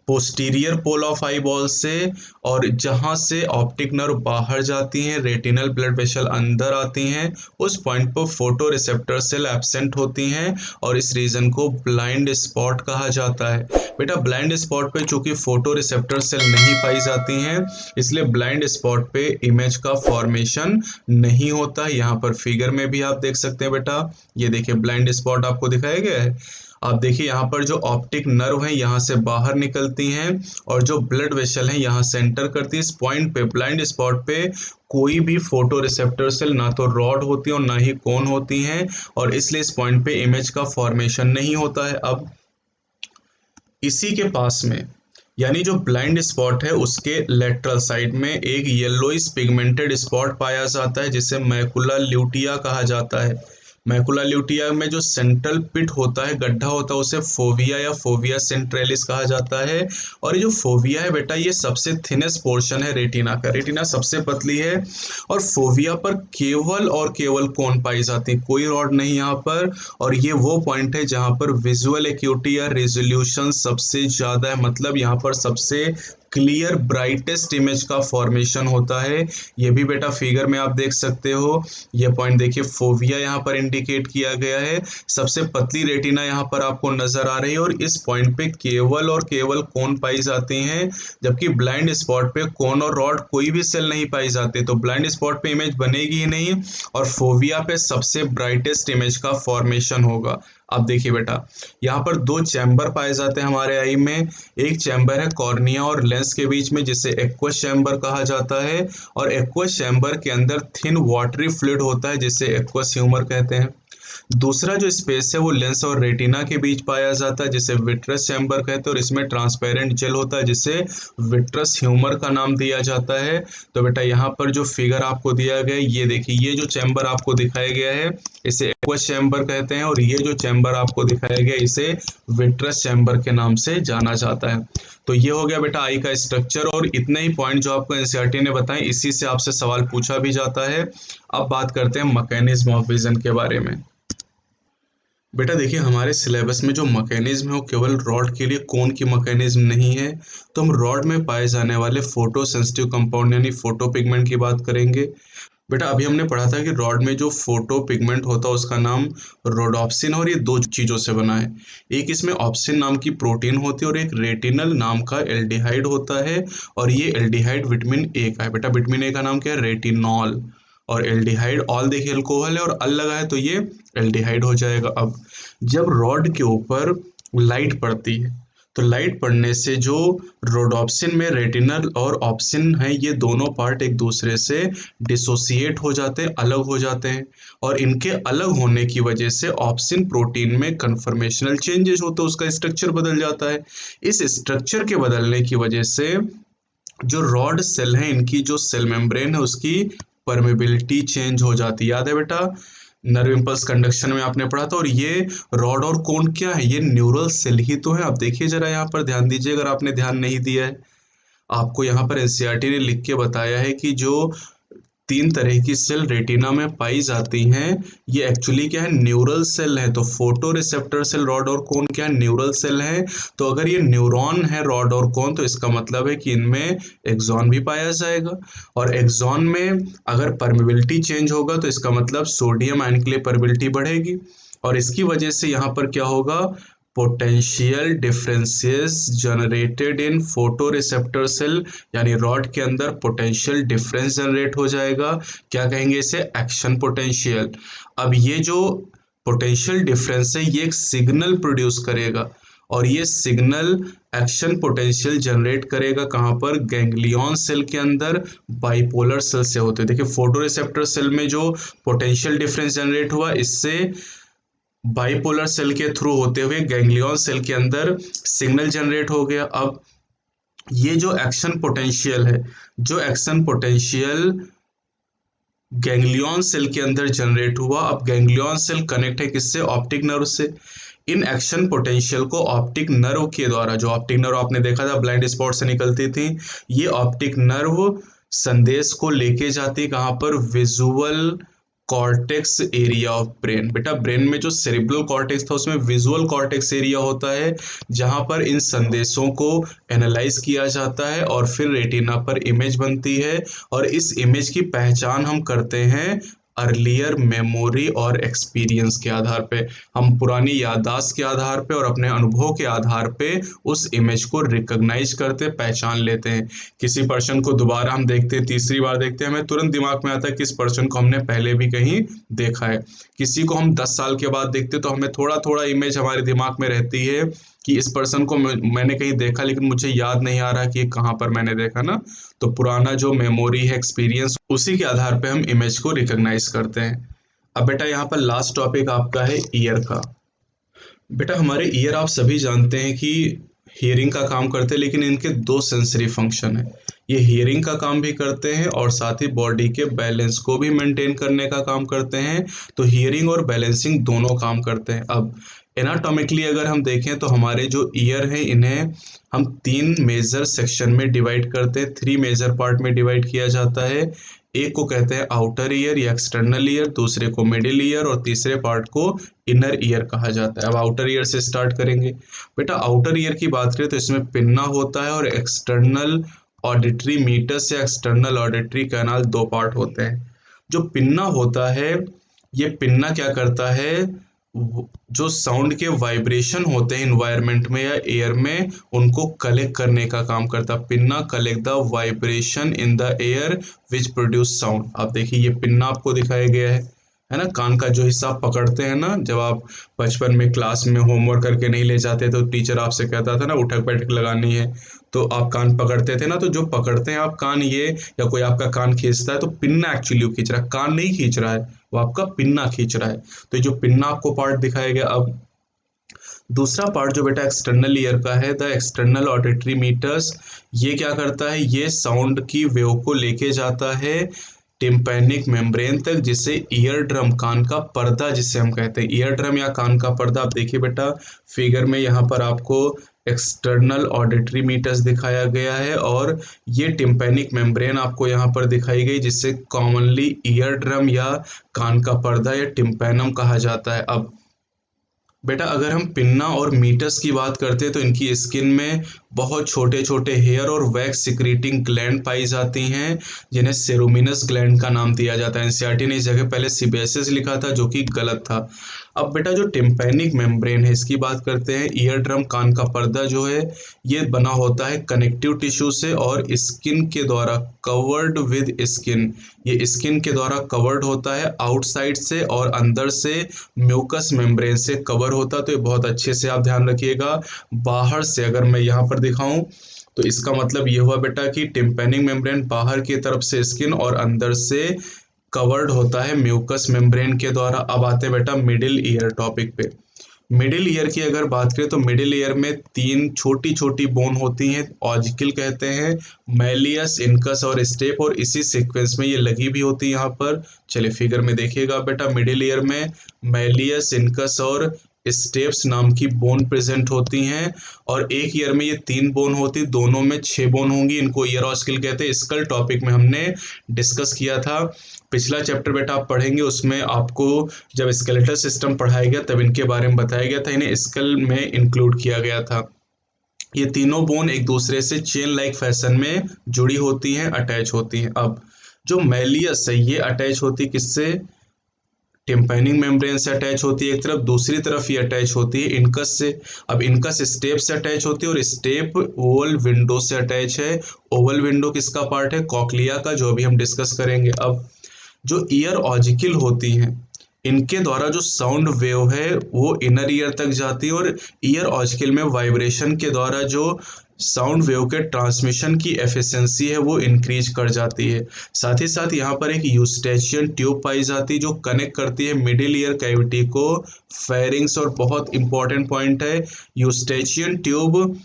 posterior pole of eye ball से, और जहां से ऑप्टिक नर्व बाहर जाती हैं रेटिनल ब्लड वेसल अंदर आती हैं, उस पॉइंट पर फोटो रिसेप्टर सेल एब्सेंट होती हैं और इस रीजन को ब्लाइंड स्पॉट कहा जाता है। बेटा ब्लाइंड स्पॉट पे चूंकि फोटो रिसेप्टर सेल नहीं पाई जाती हैं इसलिए ब्लाइंड स्पॉट पे इमेज का फॉर्मेशन नहीं होता। यहाँ पर फिगर में भी आप देख सकते हैं बेटा, ये देखिए ब्लाइंड स्पॉट आपको दिखाया गया है। आप देखिए यहाँ पर जो ऑप्टिक नर्व है यहाँ से बाहर निकलती हैं और जो ब्लड वेसल है यहाँ से एंटर करती है। इस पॉइंट पे ब्लाइंड स्पॉट पे कोई भी फोटो रिसेप्टर सेल ना तो रॉड होती है और ना ही कोन होती हैं, और इसलिए इस पॉइंट पे इमेज का फॉर्मेशन नहीं होता है। अब इसी के पास में यानी जो ब्लाइंड स्पॉट है उसके लेटरल साइड में एक येलोइश पिगमेंटेड स्पॉट पाया जाता है जिसे मैकुला ल्यूटिया कहा जाता है। मैकुला ल्यूटिया में जो सेंट्रल पिट होता है, गड्ढा होता है, उसे फोविया या फोविया सेंट्रलिस कहा जाता है। और ये जो फोविया है बेटा ये सबसे थिनेस्ट पोर्शन है रेटिना का। रेटिना सबसे पतली है और फोविया पर केवल और केवल कोन पाई जाती है, कोई रॉड नहीं यहाँ पर। और ये वो पॉइंट है जहाँ पर विजुअल एक्यूटी या रेजोल्यूशन सबसे ज़्यादा है, मतलब यहाँ पर सबसे क्लियर ब्राइटेस्ट इमेज का फॉर्मेशन होता है। ये भी बेटा फिगर में आप देख सकते हो, ये पॉइंट देखिए फोविया यहाँ पर इंडिकेट किया गया है। सबसे पतली रेटिना यहाँ पर आपको नजर आ रही है और इस पॉइंट पे केवल और केवल कोन पाई जाती हैं, जबकि ब्लाइंड स्पॉट पे कोन और रॉड कोई भी सेल नहीं पाई जाती, तो ब्लाइंड स्पॉट पे इमेज बनेगी ही नहीं और फोविया पे सबसे ब्राइटेस्ट इमेज का फॉर्मेशन होगा। अब देखिए बेटा यहाँ पर 2 चैम्बर पाए जाते हैं हमारे आई में। एक चैम्बर है कॉर्निया और लेंस के बीच में जिसे एक्वस चैम्बर कहा जाता है, और एक्वस चैम्बर के अंदर थिन वाटरी फ्लूइड होता है जिसे एक्वस ह्यूमर कहते हैं। दूसरा जो स्पेस है वो लेंस और रेटिना के बीच पाया जाता है जिसे विट्रस चैम्बर कहते हैं, और इसमें ट्रांसपेरेंट जेल होता है जिसे विट्रस ह्यूमर का नाम दिया जाता है। तो बेटा यहाँ पर जो फिगर आपको दिया गया है ये देखिए, ये जो चैम्बर आपको दिखाया गया है इसे एक्वस चैम्बर कहते हैं, और ये जो चैम्बर आपको दिखाया गया इसे विट्रस चैम्बर के नाम से जाना जाता है। तो ये हो गया बेटा आई का स्ट्रक्चर, और इतने ही पॉइंट जो आपको एनसीईआरटी ने बताए इसी से आपसे सवाल पूछा भी जाता है। अब बात करते हैं मैकेनिज्म ऑफ विजन के बारे में। बेटा देखिए हमारे सिलेबस में जो मैकेनिज्म है वो केवल रॉड के लिए, कोन की मैकेनिज्म नहीं है। तो हम रॉड में पाए जाने वाले फोटो सेंसिटिव कंपाउंड यानी फोटो पिगमेंट की बात करेंगे। बेटा अभी हमने पढ़ा था कि रॉड में जो फोटो पिगमेंट होता है उसका नाम रोडोप्सिन, और ये 2 चीज़ों से बना है। एक इसमें ऑप्सिन नाम की प्रोटीन होती है और एक रेटिनल नाम का एल्डिहाइड होता है, और ये एल्डिहाइड विटामिन ए का है। बेटा विटामिन ए का नाम क्या है? रेटिनॉल। और एल्डिहाइड, ऑल देखिए अल्कोहल है और अल लगा है तो ये एल्डिहाइड हो जाएगा। अब जब रॉड के ऊपर लाइट पड़ती है तो लाइट पड़ने से जो रोडोप्सिन में रेटिनल और ऑप्सिन है ये दोनों पार्ट एक दूसरे से डिसोसिएट हो जाते हैं, अलग हो जाते हैं, और इनके अलग होने की वजह से ऑप्सिन प्रोटीन में कन्फर्मेशनल चेंजेस होते हैं, उसका स्ट्रक्चर बदल जाता है। इस स्ट्रक्चर के बदलने की वजह से जो रॉड सेल है इनकी जो सेल मेम्ब्रेन है उसकी परमेबिलिटी चेंज हो जाती है। याद है बेटा नर्व इंपल्स कंडक्शन में आपने पढ़ा था। और ये रॉड और कोन क्या है? ये न्यूरल सेल ही तो है। आप देखिए जरा यहाँ पर ध्यान दीजिए, अगर आपने ध्यान नहीं दिया है। आपको यहाँ पर एनसीईआरटी ने लिख के बताया है कि जो 3 तरह की सेल रेटिना में पाई जाती हैं। ये एक्चुअली क्या है, न्यूरल सेल है। तो फोटो रिसेप्टर सेल रॉड और कोन क्या है, न्यूरल सेल है। तो अगर ये न्यूरॉन है रॉड और कोन, तो इसका मतलब है कि इनमें एक्सॉन भी पाया जाएगा। और एक्सॉन में अगर परमेबिलिटी चेंज होगा तो इसका मतलब सोडियम आयन के लिए परमेबिलिटी बढ़ेगी, और इसकी वजह से यहाँ पर क्या होगा, potential differences generated in photo receptor cell, यानी रॉड के अंदर पोटेंशियल डिफरेंस जनरेट हो जाएगा। क्या कहेंगे इसे, एक्शन पोटेंशियल। अब ये जो पोटेंशियल डिफरेंस है ये एक सिग्नल प्रोड्यूस करेगा, और ये सिग्नल एक्शन पोटेंशियल जनरेट करेगा कहाँ पर, गैंग्लियन सेल के अंदर बाइपोलर सेल से होते हैं। देखिए फोटो रिसेप्टर सेल में जो पोटेंशियल डिफरेंस जनरेट हुआ, इससे बाइपोलर सेल के थ्रू होते हुए गैंग्लियन सेल के अंदर सिग्नल जनरेट हो गया। अब ये जो एक्शन पोटेंशियल है, जो एक्शन पोटेंशियल गैंग्लियन सेल के अंदर जनरेट हुआ, अब गैंग्लियन सेल कनेक्ट है किससे, ऑप्टिक नर्व से। इन एक्शन पोटेंशियल को ऑप्टिक नर्व के द्वारा, जो ऑप्टिक नर्व आपने देखा था ब्लाइंड स्पॉट से निकलती थी, ये ऑप्टिक नर्व संदेश को लेके जाती कहाँ पर, visual cortex area of brain. बेटा ब्रेन में जो सेरिब्रल कॉर्टेक्स था उसमें विजुअल कॉर्टेक्स एरिया होता है, जहां पर इन संदेशों को एनालाइज किया जाता है और फिर रेटिना पर इमेज बनती है, और इस इमेज की पहचान हम करते हैं अर्लियर मेमोरी और एक्सपीरियंस के आधार पे। हम पुरानी याददाश्त के आधार पे और अपने अनुभव के आधार पे उस इमेज को रिकॉग्नाइज करते, पहचान लेते हैं। किसी पर्सन को दोबारा हम देखते हैं, तीसरी बार देखते हैं, हमें तुरंत दिमाग में आता है कि इस पर्सन को हमने पहले भी कहीं देखा है। किसी को हम 10 साल के बाद देखते तो हमें थोड़ा थोड़ा इमेज हमारे दिमाग में रहती है कि इस पर्सन को मैंने कहीं देखा, लेकिन मुझे याद नहीं आ रहा कि कहाँ पर मैंने देखा ना। तो पुराना जो मेमोरी है, एक्सपीरियंस, उसी के आधार पे हम इमेज को रिकॉग्नाइज करते हैं। अब बेटा यहाँ पर लास्ट टॉपिक आपका है ईयर का। बेटा हमारे ईयर आप सभी जानते हैं कि हियरिंग का काम करते हैं, लेकिन इनके 2 सेंसरी फंक्शन है। ये हियरिंग का काम भी करते हैं और साथ ही बॉडी के बैलेंस को भी मेंटेन करने का काम करते हैं। तो हियरिंग और बैलेंसिंग दोनों काम करते हैं। अब एनाटॉमिकली अगर हम देखें तो हमारे जो ईयर हैं इन्हें हम 3 मेजर सेक्शन में डिवाइड करते हैं, 3 मेजर पार्ट में डिवाइड किया जाता है। एक को कहते हैं आउटर ईयर या एक्सटर्नल ईयर, दूसरे को मिडिल ईयर और तीसरे पार्ट को इनर ईयर कहा जाता है। अब आउटर ईयर से स्टार्ट करेंगे। बेटा आउटर ईयर की बात करें तो इसमें पिन्ना होता है और एक्सटर्नल ऑडिटरी मीटस या एक्सटर्नल ऑडिटरी कैनाल 2 पार्ट होते हैं। जो पिन्ना होता है, ये पिन्ना क्या करता है, जो साउंड के वाइब्रेशन होते हैं इन्वायरमेंट में या एयर में, उनको कलेक्ट करने का काम करता है। Pinna collect the vibration in the air which produce sound. आप देखिए ये पिन्ना आपको दिखाया गया है ना। कान का जो हिस्सा आप पकड़ते हैं ना, जब आप बचपन में क्लास में होमवर्क करके नहीं ले जाते तो टीचर आपसे कहता था ना उठक बैठक लगानी है, तो आप कान पकड़ते थे ना। तो जो पकड़ते हैं आप कान, ये या कोई आपका कान खींचता है तो पिन्ना एक्चुअली वो खींच रहा है, कान नहीं खींच रहा है, वो आपका पिन्ना खींच रहा है। तो ये जो पिन्ना आपको पार्ट दिखाया गया। अब दूसरा पार्ट जो बेटा एक्सटर्नल ईयर का है, द एक्सटर्नल ऑडिटरी मीटर्स, ये क्या करता है, ये साउंड की वेव को लेके जाता है टिम्पैनिक मेम्ब्रेन तक, जिसे ईयर ड्रम, कान का पर्दा जिसे हम कहते हैं, ईयर ड्रम या कान का पर्दा। आप देखिए बेटा फिगर में यहाँ पर आपको एक्सटर्नल ऑडिटरी मीटर्स दिखाया गया है और ये टिम्पैनिक मेम्ब्रेन आपको यहाँ पर दिखाई गई, जिससे कॉमनली ईयर ड्रम या कान का पर्दा या टिम्पैनम कहा जाता है। अब बेटा अगर हम पिन्ना और मीटस की बात करते हैं तो इनकी स्किन में बहुत छोटे छोटे हेयर और वैक्स सिक्रीटिंग ग्लैंड पाई जाती हैं, जिन्हें सेरोमिनस ग्लैंड का नाम दिया जाता है। एनसीईआरटी ने इस जगह पहले सीबीएसएस लिखा था, जो कि गलत था। अब बेटा जो टिम्पैनिक मेम्ब्रेन है इसकी बात करते हैं। ईयर ड्रम, कान का पर्दा जो है ये बना होता है कनेक्टिव टिश्यू से और स्किन के द्वारा कवर्ड विद स्किन। ये स्किन के द्वारा कवर्ड होता है आउटसाइड से और अंदर से म्यूकस मेम्ब्रेन से कवर होता है। तो ये बहुत अच्छे से आप ध्यान रखिएगा। बाहर से अगर मैं यहाँ पर दिखाऊं तो इसका मतलब ये हुआ बेटा कि टिम्पैनिक मेम्ब्रेन बाहर की तरफ से स्किन और अंदर से कवर्ड होता है म्यूकस मेम्ब्रेन के द्वारा। अब आते हैं बेटा मिडिल ईयर टॉपिक पे। मिडिल ईयर की अगर बात करें तो मिडिल ईयर में 3 छोटी छोटी बोन होती हैं, ऑजिकल कहते हैं, मैलियस, इनकस और स्टेप, और इसी सीक्वेंस में ये लगी भी होती है यहाँ पर। चलिए फिगर में देखिएगा बेटा, मिडिल ईयर में मैलियस, इनकस और स्टेप्स नाम की बोन प्रेजेंट होती हैं, और एक ईयर में ये 3 बोन होती, दोनों में 6 बोन होंगी। इनको ईयर ऑस्किल कहते हैं। स्कल टॉपिक में हमने डिस्कस किया था। पिछला चैप्टर बेटा आप पढ़ेंगे, उसमें आपको जब स्केलेटल सिस्टम पढ़ाया गया तब इनके बारे में बताया गया था, इन्हें स्कल में इंक्लूड किया गया था। ये तीनों बोन एक दूसरे से चेन लाइक फैशन में जुड़ी होती हैं, अटैच होती हैं। अब जो मैलियस है ये अटैच होती किससे? टिम्पैनिक मेम्ब्रेन से अटैच होती है एक तरफ, दूसरी तरफ ये अटैच होती है इनकस से। अब इनकस स्टेप से अटैच होती है और स्टेप ओवल विंडो से अटैच है। ओवल विंडो किसका पार्ट है? कॉक्लिया का, जो अभी हम डिस्कस करेंगे। अब जो ईयर ऑजिकल होती हैं, इनके द्वारा जो साउंड वेव है वो इनर ईयर तक जाती है, और ईयर ऑजिकल में वाइब्रेशन के द्वारा जो साउंड वेव के ट्रांसमिशन की एफिशिएंसी है वो इंक्रीज कर जाती है। साथ ही साथ यहाँ पर एक यूस्टेचियन ट्यूब पाई जाती है जो कनेक्ट करती है मिडिल ईयर कैविटी को फेरिंग्स। और बहुत इंपॉर्टेंट पॉइंट है, यूस्टेचियन ट्यूब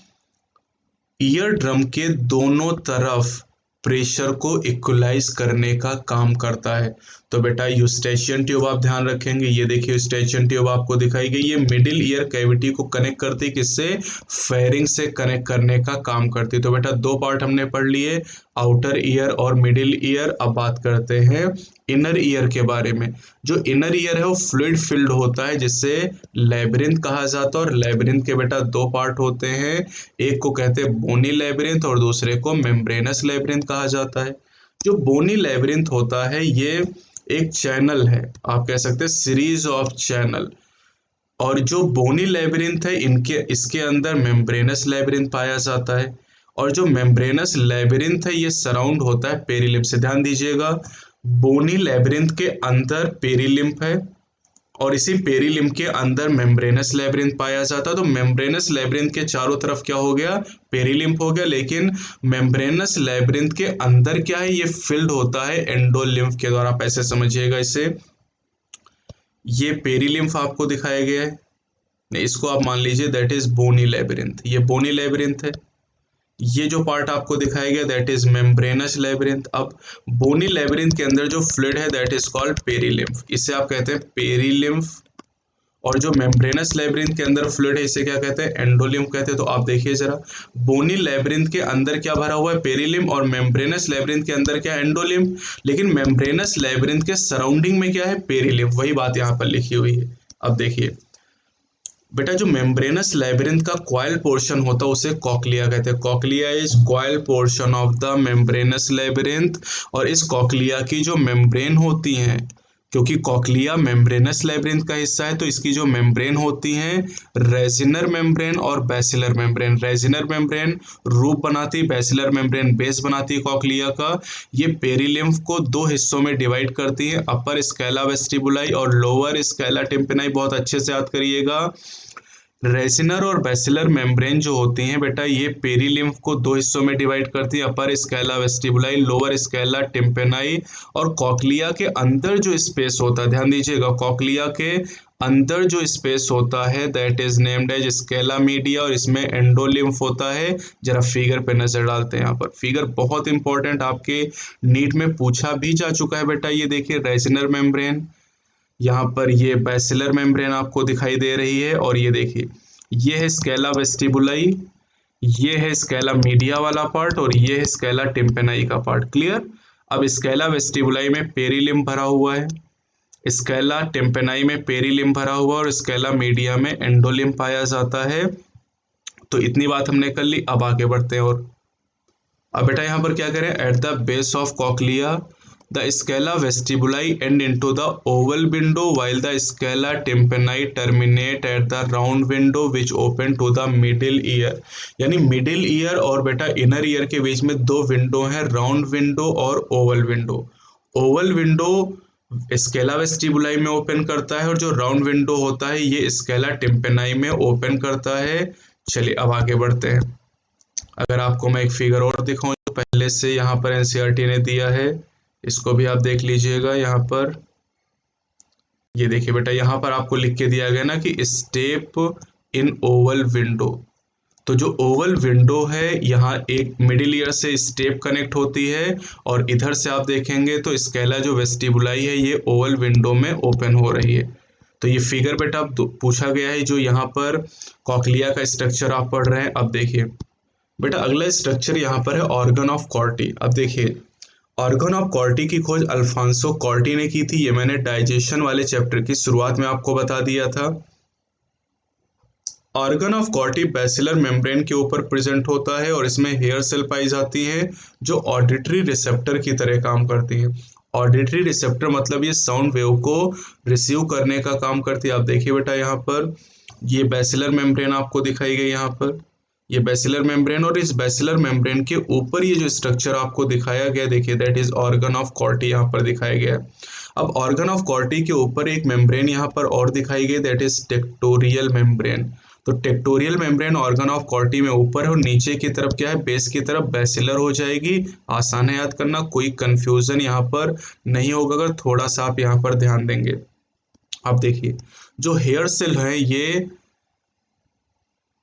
ईयर ड्रम के दोनों तरफ प्रेशर को इक्वलाइज करने का काम करता है। तो बेटा यूस्टेचियन ट्यूब आप ध्यान रखेंगे। ये देखिए यूस्टेचियन ट्यूब आपको दिखाई गई, ये मिडिल ईयर कैविटी को कनेक्ट करती है, किससे? फेरिंग से कनेक्ट करने का काम करती है। तो बेटा 2 पार्ट हमने पढ़ लिए, आउटर ईयर और मिडिल ईयर। अब बात करते हैं इनर ईयर के बारे में। जो इनर ईयर है वो फ्लूइड फिल्ड होता है, जिसे लैबिरिंथ कहा जाता है। और लैबिरिंथ के बेटा 2 पार्ट होते हैं, एक को कहते हैं बोनी लैबिरिंथ और दूसरे को मेम्ब्रेनस लैबिरिंथ कहा जाता है। जो बोनी लैबिरिंथ होता है ये एक चैनल है, आप कह सकते हैं सीरीज ऑफ चैनल। और जो बोनी लैबिरिंथ है इसके अंदर मेम्ब्रेनस लैबिरिंथ पाया जाता है। और जो मेम्ब्रेनस लैबिरिंथ है ये सराउंड होता है पेरिलिम्फ से। ध्यान दीजिएगा, बोनी लैबिरिंथ के अंदर पेरिलिम्फ है और इसी पेरिलिम्फ के अंदर मेम्ब्रेनस लैबिरिंथ पाया जाता है। तो मेम्ब्रेनस लैबिरिंथ के चारों तरफ क्या हो गया? पेरिलिम्फ हो गया। लेकिन मेम्ब्रेनस लैबिरिंथ के अंदर क्या है? ये फिल्ड होता है एंडोलिम्फ के द्वारा। आप ऐसे समझिएगा इसे, ये पेरिलिम्फ आपको दिखाया गया है, इसको आप मान लीजिए दैट इज बोनी लैबिरिंथ। ये बोनी लैबिरिंथ है। ये जो पार्ट आपको दिखाया गया दैट इज मेम्ब्रेनस लैबिरिंथ। अब बोनी लैबिरिंथ के अंदर जो फ्लूइड है दैट इज कॉल्ड पेरिलिम्फ, इसे आप कहते हैं पेरिलिम्फ। और जो मेम्ब्रेनस लैबिरिंथ के अंदर फ्लूइड है इसे क्या कहते हैं? एंडोलिम्फ कहते हैं। तो आप देखिए जरा, बोनी लैबिरिंथ के अंदर क्या भरा हुआ है? पेरिलिम्फ। और मेम्ब्रेनस लैबिरिंथ के अंदर क्या है? एंडोलिम्फ। लेकिन मेम्ब्रेनस लैबिरिंथ के सराउंडिंग में क्या है? पेरिलिम्फ। वही बात यहाँ पर लिखी हुई है। अब देखिए बेटा, जो मेम्ब्रेनस लैबिरिंथ का कॉइल पोर्शन होता है उसे कॉक्लिया कहते हैं। Cochlea is coil portion of the membranes labyrinth. और इस कॉक्लिया की जो मेम्ब्रेन होती हैं, क्योंकि कॉक्लिया मेम्ब्रेनस लैबिरिंथ का हिस्सा है, तो इसकी जो मेम्ब्रेन होती हैं रेजिनर मेम्ब्रेन और बेसिलर मेम्ब्रेन। रेजिनर मेम्ब्रेन रूप बनाती, बेसिलर मेम्ब्रेन बेस बनाती कॉक्लिया का। ये पेरिलिम्फ को 2 हिस्सों में डिवाइड करती है, अपर स्कैला वेस्टिबुलाई और लोअर स्कैला टिम्पेनाई। बहुत अच्छे से याद करिएगा। रेजिनर और बेसिलर मेम्ब्रेन जो होती हैं बेटा, ये पेरिलिम्फ को 2 हिस्सों में डिवाइड करती है, अपर स्कैला वेस्टिबुलाई, लोअर स्कैला टिम्पेनाई। और कॉक्लिया के अंदर जो स्पेस होता है, ध्यान दीजिएगा, कॉक्लिया के अंदर जो स्पेस होता है that is named as scala media, और इसमें एंडोलिम्फ होता है। जरा फिगर पे नजर डालते हैं। यहाँ पर फिगर बहुत इंपॉर्टेंट, आपके नीट में पूछा भी जा चुका है बेटा। ये देखिए रेजिनर मेम्ब्रेन, यहाँ पर ये बेसिलर मेम्ब्रेन आपको दिखाई दे रही है, और ये देखिए ये है स्कैला वेस्टिबुलाई, ये है स्कैला मीडिया वाला पार्ट, और ये है स्कैला टिम्पेनाई का पार्ट। क्लियर? अब स्कैला वेस्टिबुलाई में पेरिलिम्फ भरा हुआ है, स्कैला टिम्पेनाई में पेरिलिम्फ भरा हुआ, और स्कैला मीडिया में एंडोलिम्फ पाया जाता है। तो इतनी बात हमने कर ली। अब आगे बढ़ते हैं। और अब बेटा यहाँ पर क्या करें? At the base of cochlea the scala vestibuli end into the oval window while the scala tympani terminate at the round window which open to the middle ear। यानी मिडिल ईयर और बेटा इनर ईयर के बीच में 2 window हैं, round window और Oval window. Oval window Scala vestibuli में open करता है, और जो राउंड विंडो होता है ये स्केला टिम्पेनाई में ओपन करता है। चलिए अब आगे बढ़ते हैं। अगर आपको मैं एक फिगर और दिखाऊं जो पहले से यहाँ पर एनसीईआरटी ने दिया है, इसको भी आप देख लीजिएगा। यहाँ पर ये देखिए बेटा, यहाँ पर आपको लिख के दिया गया ना कि स्टेप इन ओवल विंडो। तो जो ओवल विंडो है यहाँ एक मिडिल ईयर से स्टेप कनेक्ट होती है, और इधर से आप देखेंगे तो स्केला जो वेस्टिबुलाई है ये ओवल विंडो में ओपन हो रही है। तो ये फिगर बेटा अब पूछा गया है, जो यहाँ पर कॉकलिया का स्ट्रक्चर आप पढ़ रहे हैं। अब देखिए बेटा अगला स्ट्रक्चर यहाँ पर है ऑर्गन ऑफ कॉर्टी। अब देखिए ऑर्गन ऑफ कॉर्टी की खोज अल्फांसो कॉर्टी ने की थी। ये मैंने डाइजेशन वाले चैप्टर की शुरुआत में आपको बता दिया था। ऑर्गन ऑफ कॉर्टी बैसिलर मेम्ब्रेन के ऊपर प्रेजेंट होता है और इसमें हेयर सेल पाई जाती है जो ऑडिटरी रिसेप्टर की तरह काम करती है। ऑडिटरी रिसेप्टर मतलब ये साउंड वेव को रिसीव करने का काम करती है। आप देखिए बेटा यहाँ पर ये बैसिलर मेम्ब्रेन आपको दिखाई गई, यहाँ पर ये बैसिलर मेम्ब्रेन, और इस बैसिलर मेम्ब्रेन के ऊपर ये जो स्ट्रक्चर आपको दिखाया गया देखिए दैट इज ऑर्गन ऑफ कॉर्टी यहाँ पर दिखाया गया। अब ऑर्गन ऑफ कॉर्टी के ऊपर एक मेम्ब्रेन यहाँ पर और दिखाई गई दैट इज टेक्टोरियल मेम्ब्रेन। तो टेक्टोरियल मेम्ब्रेन ऑर्गन ऑफ कॉर्टी में ऊपर है और नीचे की तरफ क्या है, बेस की तरफ बैसिलर हो जाएगी। आसान है याद करना, कोई कंफ्यूजन यहाँ पर नहीं होगा अगर थोड़ा सा आप यहाँ पर ध्यान देंगे। अब देखिए जो हेयर सेल है ये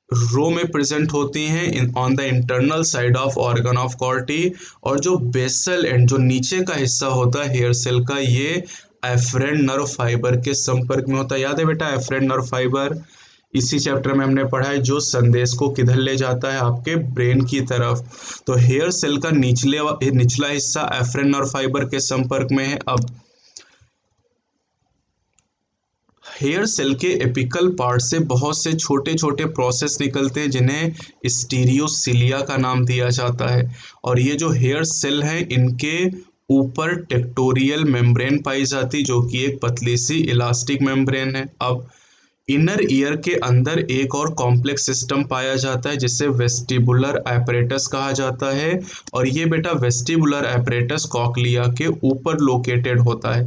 रो में प्रेजेंट होती हैं on the internal side of organ of कॉर्टी, और जो बेसल एंड जो नीचे का हिस्सा होता है हेयर सेल का ये एफरेंट नर्व फाइबर के संपर्क में होता है। याद है बेटा एफरेंट नर्व फाइबर, इसी चैप्टर में हमने पढ़ा है, जो संदेश को किधर ले जाता है आपके ब्रेन की तरफ। तो हेयर सेल का निचला हिस्सा एफरेंट नर्व फाइबर के संपर्क में है। अब हेयर सेल के एपिकल पार्ट से बहुत से छोटे छोटे प्रोसेस निकलते हैं जिन्हें स्टीरियोसिलिया का नाम दिया जाता है। और ये जो हेयर सेल है इनके ऊपर टेक्टोरियल मेम्ब्रेन पाई जाती जो कि एक पतली सी इलास्टिक मेम्ब्रेन है। अब इनर ईयर के अंदर एक और कॉम्प्लेक्स सिस्टम पाया जाता है जिसे वेस्टिबुलर एपरेटस कहा जाता है, और ये बेटा वेस्टिबुलर एपरेटस कॉकलिया के ऊपर लोकेटेड होता है।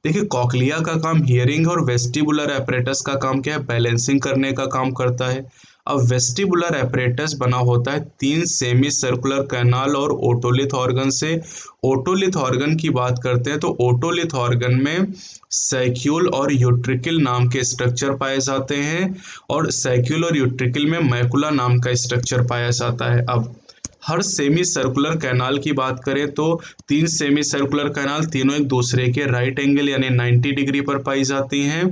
देखिए कॉकलिया का काम हियरिंग और वेस्टिबुलर एपरेटस का काम क्या है, बैलेंसिंग करने का काम करता है। अब वेस्टिबुलर एपरेटस बना होता है 3 सेमी सर्कुलर कैनाल और ओटोलिथ ऑर्गन से। ओटोलिथ ऑर्गन की बात करते हैं तो ओटोलिथ ऑर्गन में सैक्यूल और यूट्रिकल नाम के स्ट्रक्चर पाए जाते हैं, और सैक्यूल और यूट्रिकल में मैकुला नाम का स्ट्रक्चर पाया जाता है। अब हर सेमी सर्कुलर कैनाल की बात करें तो 3 सेमी सर्कुलर कैनाल तीनों एक दूसरे के राइट एंगल यानी 90 डिग्री पर पाई जाती हैं।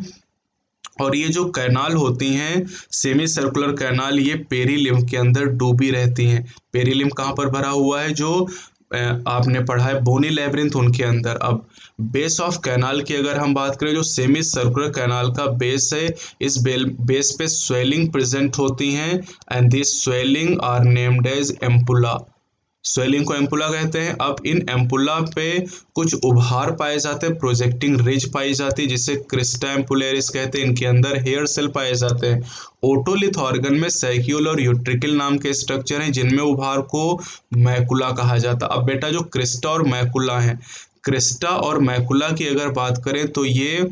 और ये जो कैनाल होती हैं सेमी सर्कुलर कैनाल ये पेरीलिम्फ के अंदर डूबी रहती हैं। पेरीलिम्फ कहाँ पर भरा हुआ है, जो आपने पढ़ा है बोनी लैब्रिंथ उनके अंदर। अब बेस ऑफ कैनाल की अगर हम बात करें, जो सेमी सर्कुलर कैनाल का बेस है इस बेस पे स्वेलिंग प्रेजेंट होती हैं and this swelling are named as ampulla. Swelling को एम्पुला कहते हैं। अब इन एम्पुला पे कुछ उभार पाए जाते हैं, प्रोजेक्टिंग रिज पाई जाती है जिसे क्रिस्टा एम्पुलेरिस कहते हैं। इनके अंदर हेयर सेल पाए जाते हैं। ओटोलिथ ऑर्गन में सैक्यूल और यूट्रिकल नाम के स्ट्रक्चर हैं जिनमें उभार को मैकुला कहा जाता है। अब बेटा जो क्रिस्टा और मैकुला है, क्रिस्टा और मैकुला की अगर बात करें तो ये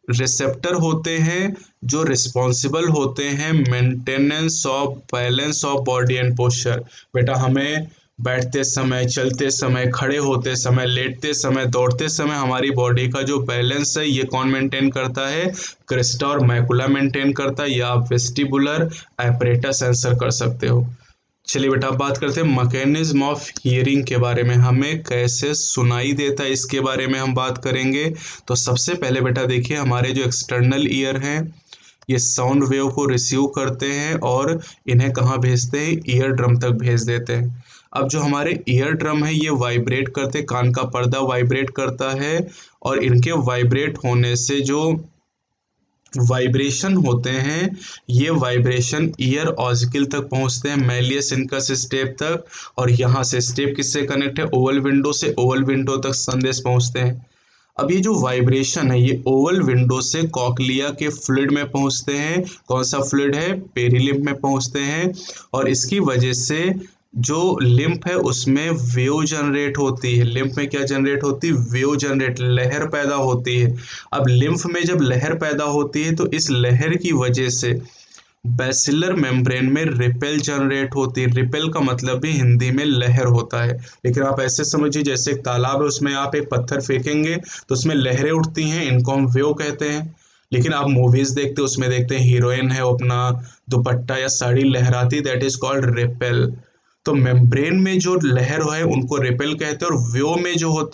रिसेप्टर होते हैं जो रिस्पॉन्सिबल होते हैं maintenance of balance of body and posture. बेटा हमें बैठते समय, चलते समय, खड़े होते समय, लेटते समय, दौड़ते समय हमारी बॉडी का जो बैलेंस है ये कौन मेंटेन करता है, क्रिस्टा और मैकुला मेंटेन करता है, या आप वेस्टिबुलर एपरेटस आंसर कर सकते हो। चलिए बेटा अब बात करते हैं मैकेनिज्म ऑफ हियरिंग के बारे में, हमें कैसे सुनाई देता है इसके बारे में हम बात करेंगे। तो सबसे पहले बेटा देखिए हमारे जो एक्सटर्नल ईयर हैं ये साउंड वेव को रिसीव करते हैं और इन्हें कहाँ भेजते हैं, ईयर ड्रम तक भेज देते हैं। अब जो हमारे ईयर ड्रम है ये वाइब्रेट करते, कान का पर्दा वाइब्रेट करता है, और इनके वाइब्रेट होने से जो वाइब्रेशन होते हैं ये वाइब्रेशन ईयर ऑजिकल तक पहुंचते हैं, मैलियस इनकस स्टेप तक, और यहाँ से स्टेप किससे कनेक्ट है, ओवल विंडो से ओवल विंडो तक संदेश पहुंचते हैं। अब ये जो वाइब्रेशन है ये ओवल विंडो से कॉकलिया के फ्लूइड में पहुंचते हैं। कौन सा फ्लूइड है, पेरीलिम्फ में पहुंचते हैं, और इसकी वजह से जो लिम्फ है उसमें वेव जनरेट होती है। लिम्फ में क्या जनरेट होती है, वेव जनरेट, लहर पैदा होती है। अब लिम्फ में जब लहर पैदा होती है तो इस लहर की वजह से बैसिलर मेम्ब्रेन में रिपेल जनरेट होती है। रिपेल का मतलब भी हिंदी में लहर होता है, लेकिन आप ऐसे समझिए जैसे एक तालाब है उसमें आप एक पत्थर फेंकेंगे तो उसमें लहरें उठती हैं, इनको हम वेव कहते हैं। लेकिन आप मूवीज देखते हैं उसमें देखते हैं हीरोइन है अपना दुपट्टा या साड़ी लहराती, दैट इज कॉल्ड रिपेल। तो मेम्ब्रेन में जो लहर है उनको रिपेल कहते हैं, और वेव में जो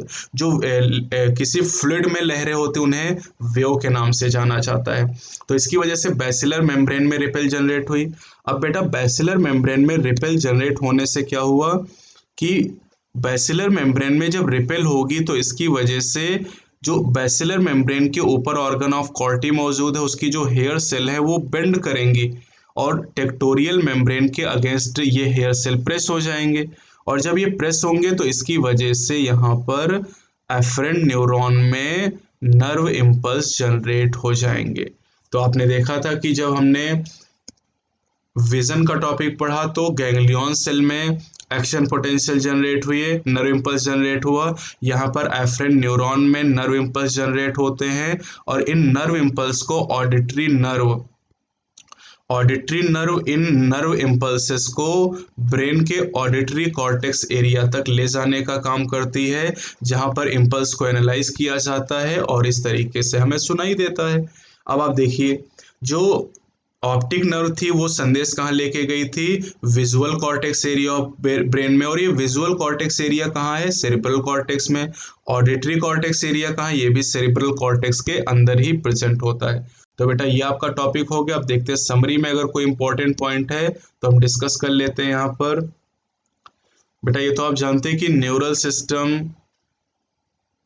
किसी फ्लूइड में लहरें होती हैं उन्हें वेव के नाम से जाना जाता है। तो इसकी वजह से बैसिलर मेम्ब्रेन में रिपेल जनरेट हुई। अब बेटा बैसिलर मेम्ब्रेन में रिपेल जनरेट होने से क्या हुआ कि बैसिलर मेम्ब्रेन में जब रिपेल होगी तो इसकी वजह से जो बैसिलर मेम्ब्रेन के ऊपर ऑर्गन ऑफ कॉर्टी मौजूद है उसकी जो हेयर सेल है वो बेंड करेंगी और टेक्टोरियल मेम्ब्रेन के अगेंस्ट ये हेयर सेल प्रेस हो जाएंगे, और जब ये प्रेस होंगे तो इसकी वजह से यहाँ पर एफरेंट न्यूरॉन में नर्व इम्पल्स जनरेट हो जाएंगे। तो आपने देखा था कि जब हमने विजन का टॉपिक पढ़ा तो गैंग्लियन सेल में एक्शन पोटेंशियल जनरेट हुई है, नर्व इम्पल्स जनरेट हुआ। यहाँ पर एफरेंट न्यूरॉन में नर्व इम्पल्स जनरेट होते हैं, और इन नर्व इम्पल्स को ऑडिटरी नर्व इन नर्व इम्पल्सेस को ब्रेन के ऑडिटरी कॉर्टेक्स एरिया तक ले जाने का काम करती है, जहां पर इम्पल्स को एनालाइज किया जाता है और इस तरीके से हमें सुनाई देता है। अब आप देखिए, जो ऑप्टिक नर्व थी वो संदेश कहाँ लेके गई थी, visual cortex area of brain में, और ये विजुअल कॉर्टेक्स एरिया कहाँ है, सेरिब्रल कॉर्टेक्स में। ऑडिटरी कॉर्टेक्स एरिया कहाँ है, ये भी सेरिब्रल कॉर्टेक्स के अंदर ही प्रेजेंट होता है। तो बेटा ये आपका टॉपिक हो गया। अब देखते हैं समरी में अगर कोई इंपॉर्टेंट पॉइंट है तो हम डिस्कस कर लेते हैं यहाँ पर। बेटा ये तो आप जानते हैं कि न्यूरल सिस्टम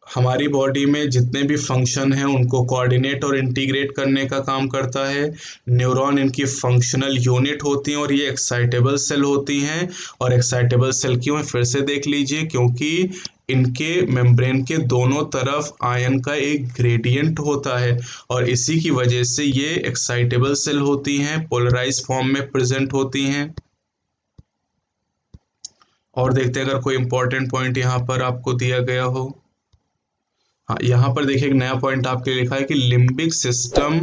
हमारी बॉडी में जितने भी फंक्शन हैं उनको कोऑर्डिनेट और इंटीग्रेट करने का काम करता है। न्यूरॉन इनकी फंक्शनल यूनिट होती हैं और ये एक्साइटेबल सेल होती हैं। और एक्साइटेबल सेल क्यों है फिर से देख लीजिए, क्योंकि इनके मेम्ब्रेन के दोनों तरफ आयन का एक ग्रेडियंट होता है और इसी की वजह से ये एक्साइटेबल सेल होती हैं, पोलराइज फॉर्म में प्रेजेंट होती हैं। और देखते हैं अगर कोई इंपॉर्टेंट पॉइंट यहाँ पर आपको दिया गया हो। हाँ, यहाँ पर देखिए एक नया पॉइंट आपके लिए लिखा है कि limbic system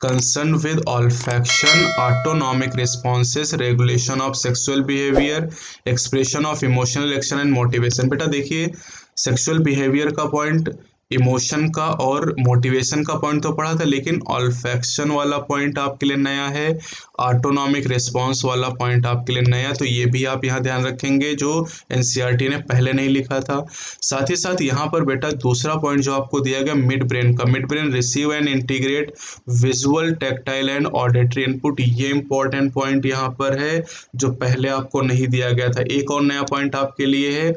concern with olfaction, autonomic responses, regulation of sexual behaviour, expression of emotional action and motivation. बेटा देखिए सेक्सुअल बिहेवियर का पॉइंट, इमोशन का और मोटिवेशन का पॉइंट तो पढ़ा था, लेकिन ऑल्फैक्शन वाला पॉइंट आपके लिए नया है, ऑटोनॉमिक रिस्पॉन्स वाला पॉइंट आपके लिए नया, तो ये भी आप यहाँ ध्यान रखेंगे जो एनसीईआरटी ने पहले नहीं लिखा था। साथ ही साथ यहाँ पर बेटा दूसरा पॉइंट जो आपको दिया गया मिड ब्रेन का, mid brain receive and integrate visual, tactile and auditory input, ये इंपॉर्टेंट पॉइंट यहाँ पर है जो पहले आपको नहीं दिया गया था। एक और नया पॉइंट आपके लिए है,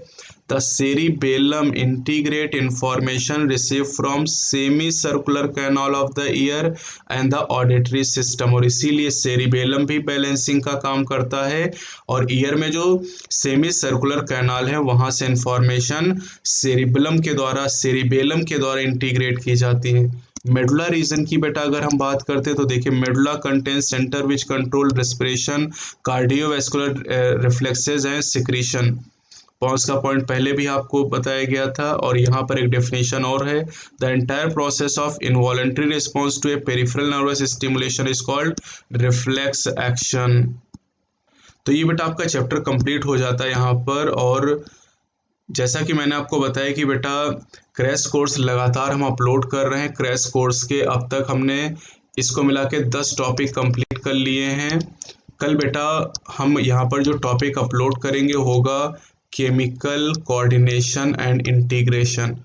The cerebellum integrate information received from semicircular canal of the ear and the auditory system, और इसीलिए cerebellum भी बैलेंसिंग का काम करता है और ईयर में जो सेमी सर्कुलर कैनाल है वहां से इंफॉर्मेशन सेरिबेलम के द्वारा इंटीग्रेट की जाती है। मेडुला रीजन की बेटा अगर हम बात करते हैं तो देखिए medulla contains centre which control respiration, cardiovascular reflexes and secretion. Pause का पॉइंट पहले भी आपको बताया गया था और यहाँ पर एक डेफिनेशन और है, the entire process of involuntary response to a peripheral nervous stimulation is called reflex action. तो ये बेटा आपका चैप्टर कंप्लीट हो जाता है यहाँ पर। और जैसा कि मैंने आपको बताया कि बेटा क्रैश कोर्स लगातार हम अपलोड कर रहे हैं। क्रैश कोर्स के अब तक हमने इसको मिला के 10 टॉपिक कंप्लीट कर लिए हैं। कल बेटा हम यहाँ पर जो टॉपिक अपलोड करेंगे होगा केमिकल कोऑर्डिनेशन एंड इंटीग्रेशन,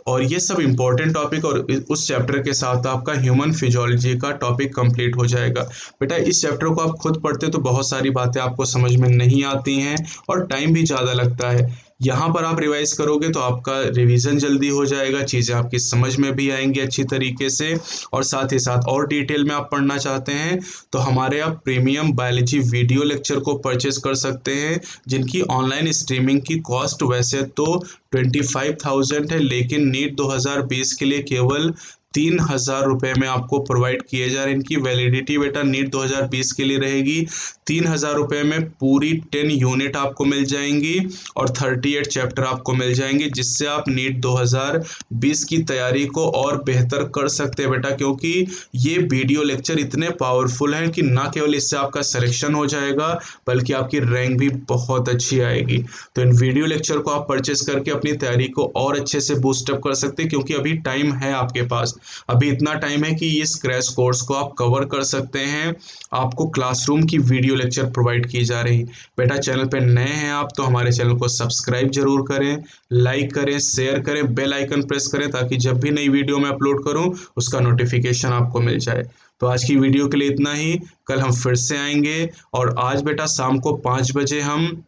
और ये सब इंपॉर्टेंट टॉपिक, और उस चैप्टर के साथ आपका ह्यूमन फिजियोलॉजी का टॉपिक कंप्लीट हो जाएगा। बेटा इस चैप्टर को आप खुद पढ़ते तो बहुत सारी बातें आपको समझ में नहीं आती हैं और टाइम भी ज़्यादा लगता है। यहाँ पर आप रिवाइज करोगे तो आपका रिवीजन जल्दी हो जाएगा, चीज़ें आपकी समझ में भी आएंगी अच्छी तरीके से, और साथ ही साथ और डिटेल में आप पढ़ना चाहते हैं तो हमारे आप प्रीमियम बायोलॉजी वीडियो लेक्चर को परचेज कर सकते हैं, जिनकी ऑनलाइन स्ट्रीमिंग की कॉस्ट वैसे तो 25,000 है, लेकिन नीट 2020 के लिए केवल 3,000 रुपये में आपको प्रोवाइड किए जा रहे हैं। इनकी वैलिडिटी बेटा नीट 2020 के लिए रहेगी। 3,000 रुपये में पूरी 10 यूनिट आपको मिल जाएंगी और 38 चैप्टर आपको मिल जाएंगे, जिससे आप नीट 2020 की तैयारी को और बेहतर कर सकते हैं बेटा, क्योंकि ये वीडियो लेक्चर इतने पावरफुल हैं कि ना केवल इससे आपका सिलेक्शन हो जाएगा बल्कि आपकी रैंक भी बहुत अच्छी आएगी। तो इन वीडियो लेक्चर को आप परचेस करके अपनी तैयारी को और अच्छे से बूस्टअप कर सकते हैं, क्योंकि अभी टाइम है आपके पास। अभी इतना टाइम है कि इस क्रैश कोर्स को आप कवर कर सकते हैं। आपको क्लासरूम की वीडियो लेक्चर प्रोवाइड की जा रही। बेटा चैनल पे नए हैं आप तो हमारे चैनल को सब्सक्राइब जरूर करें, लाइक करें, शेयर करें, बेल आइकन प्रेस करें ताकि जब भी नई वीडियो मैं अपलोड करूं उसका नोटिफिकेशन आपको मिल जाए। तो आज की वीडियो के लिए इतना ही, कल हम फिर से आएंगे। और आज बेटा शाम को 5 बजे हम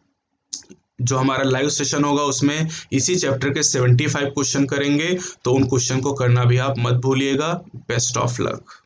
जो हमारा लाइव सेशन होगा उसमें इसी चैप्टर के 75 क्वेश्चन करेंगे, तो उन क्वेश्चन को करना भी आप मत भूलिएगा। Best of luck.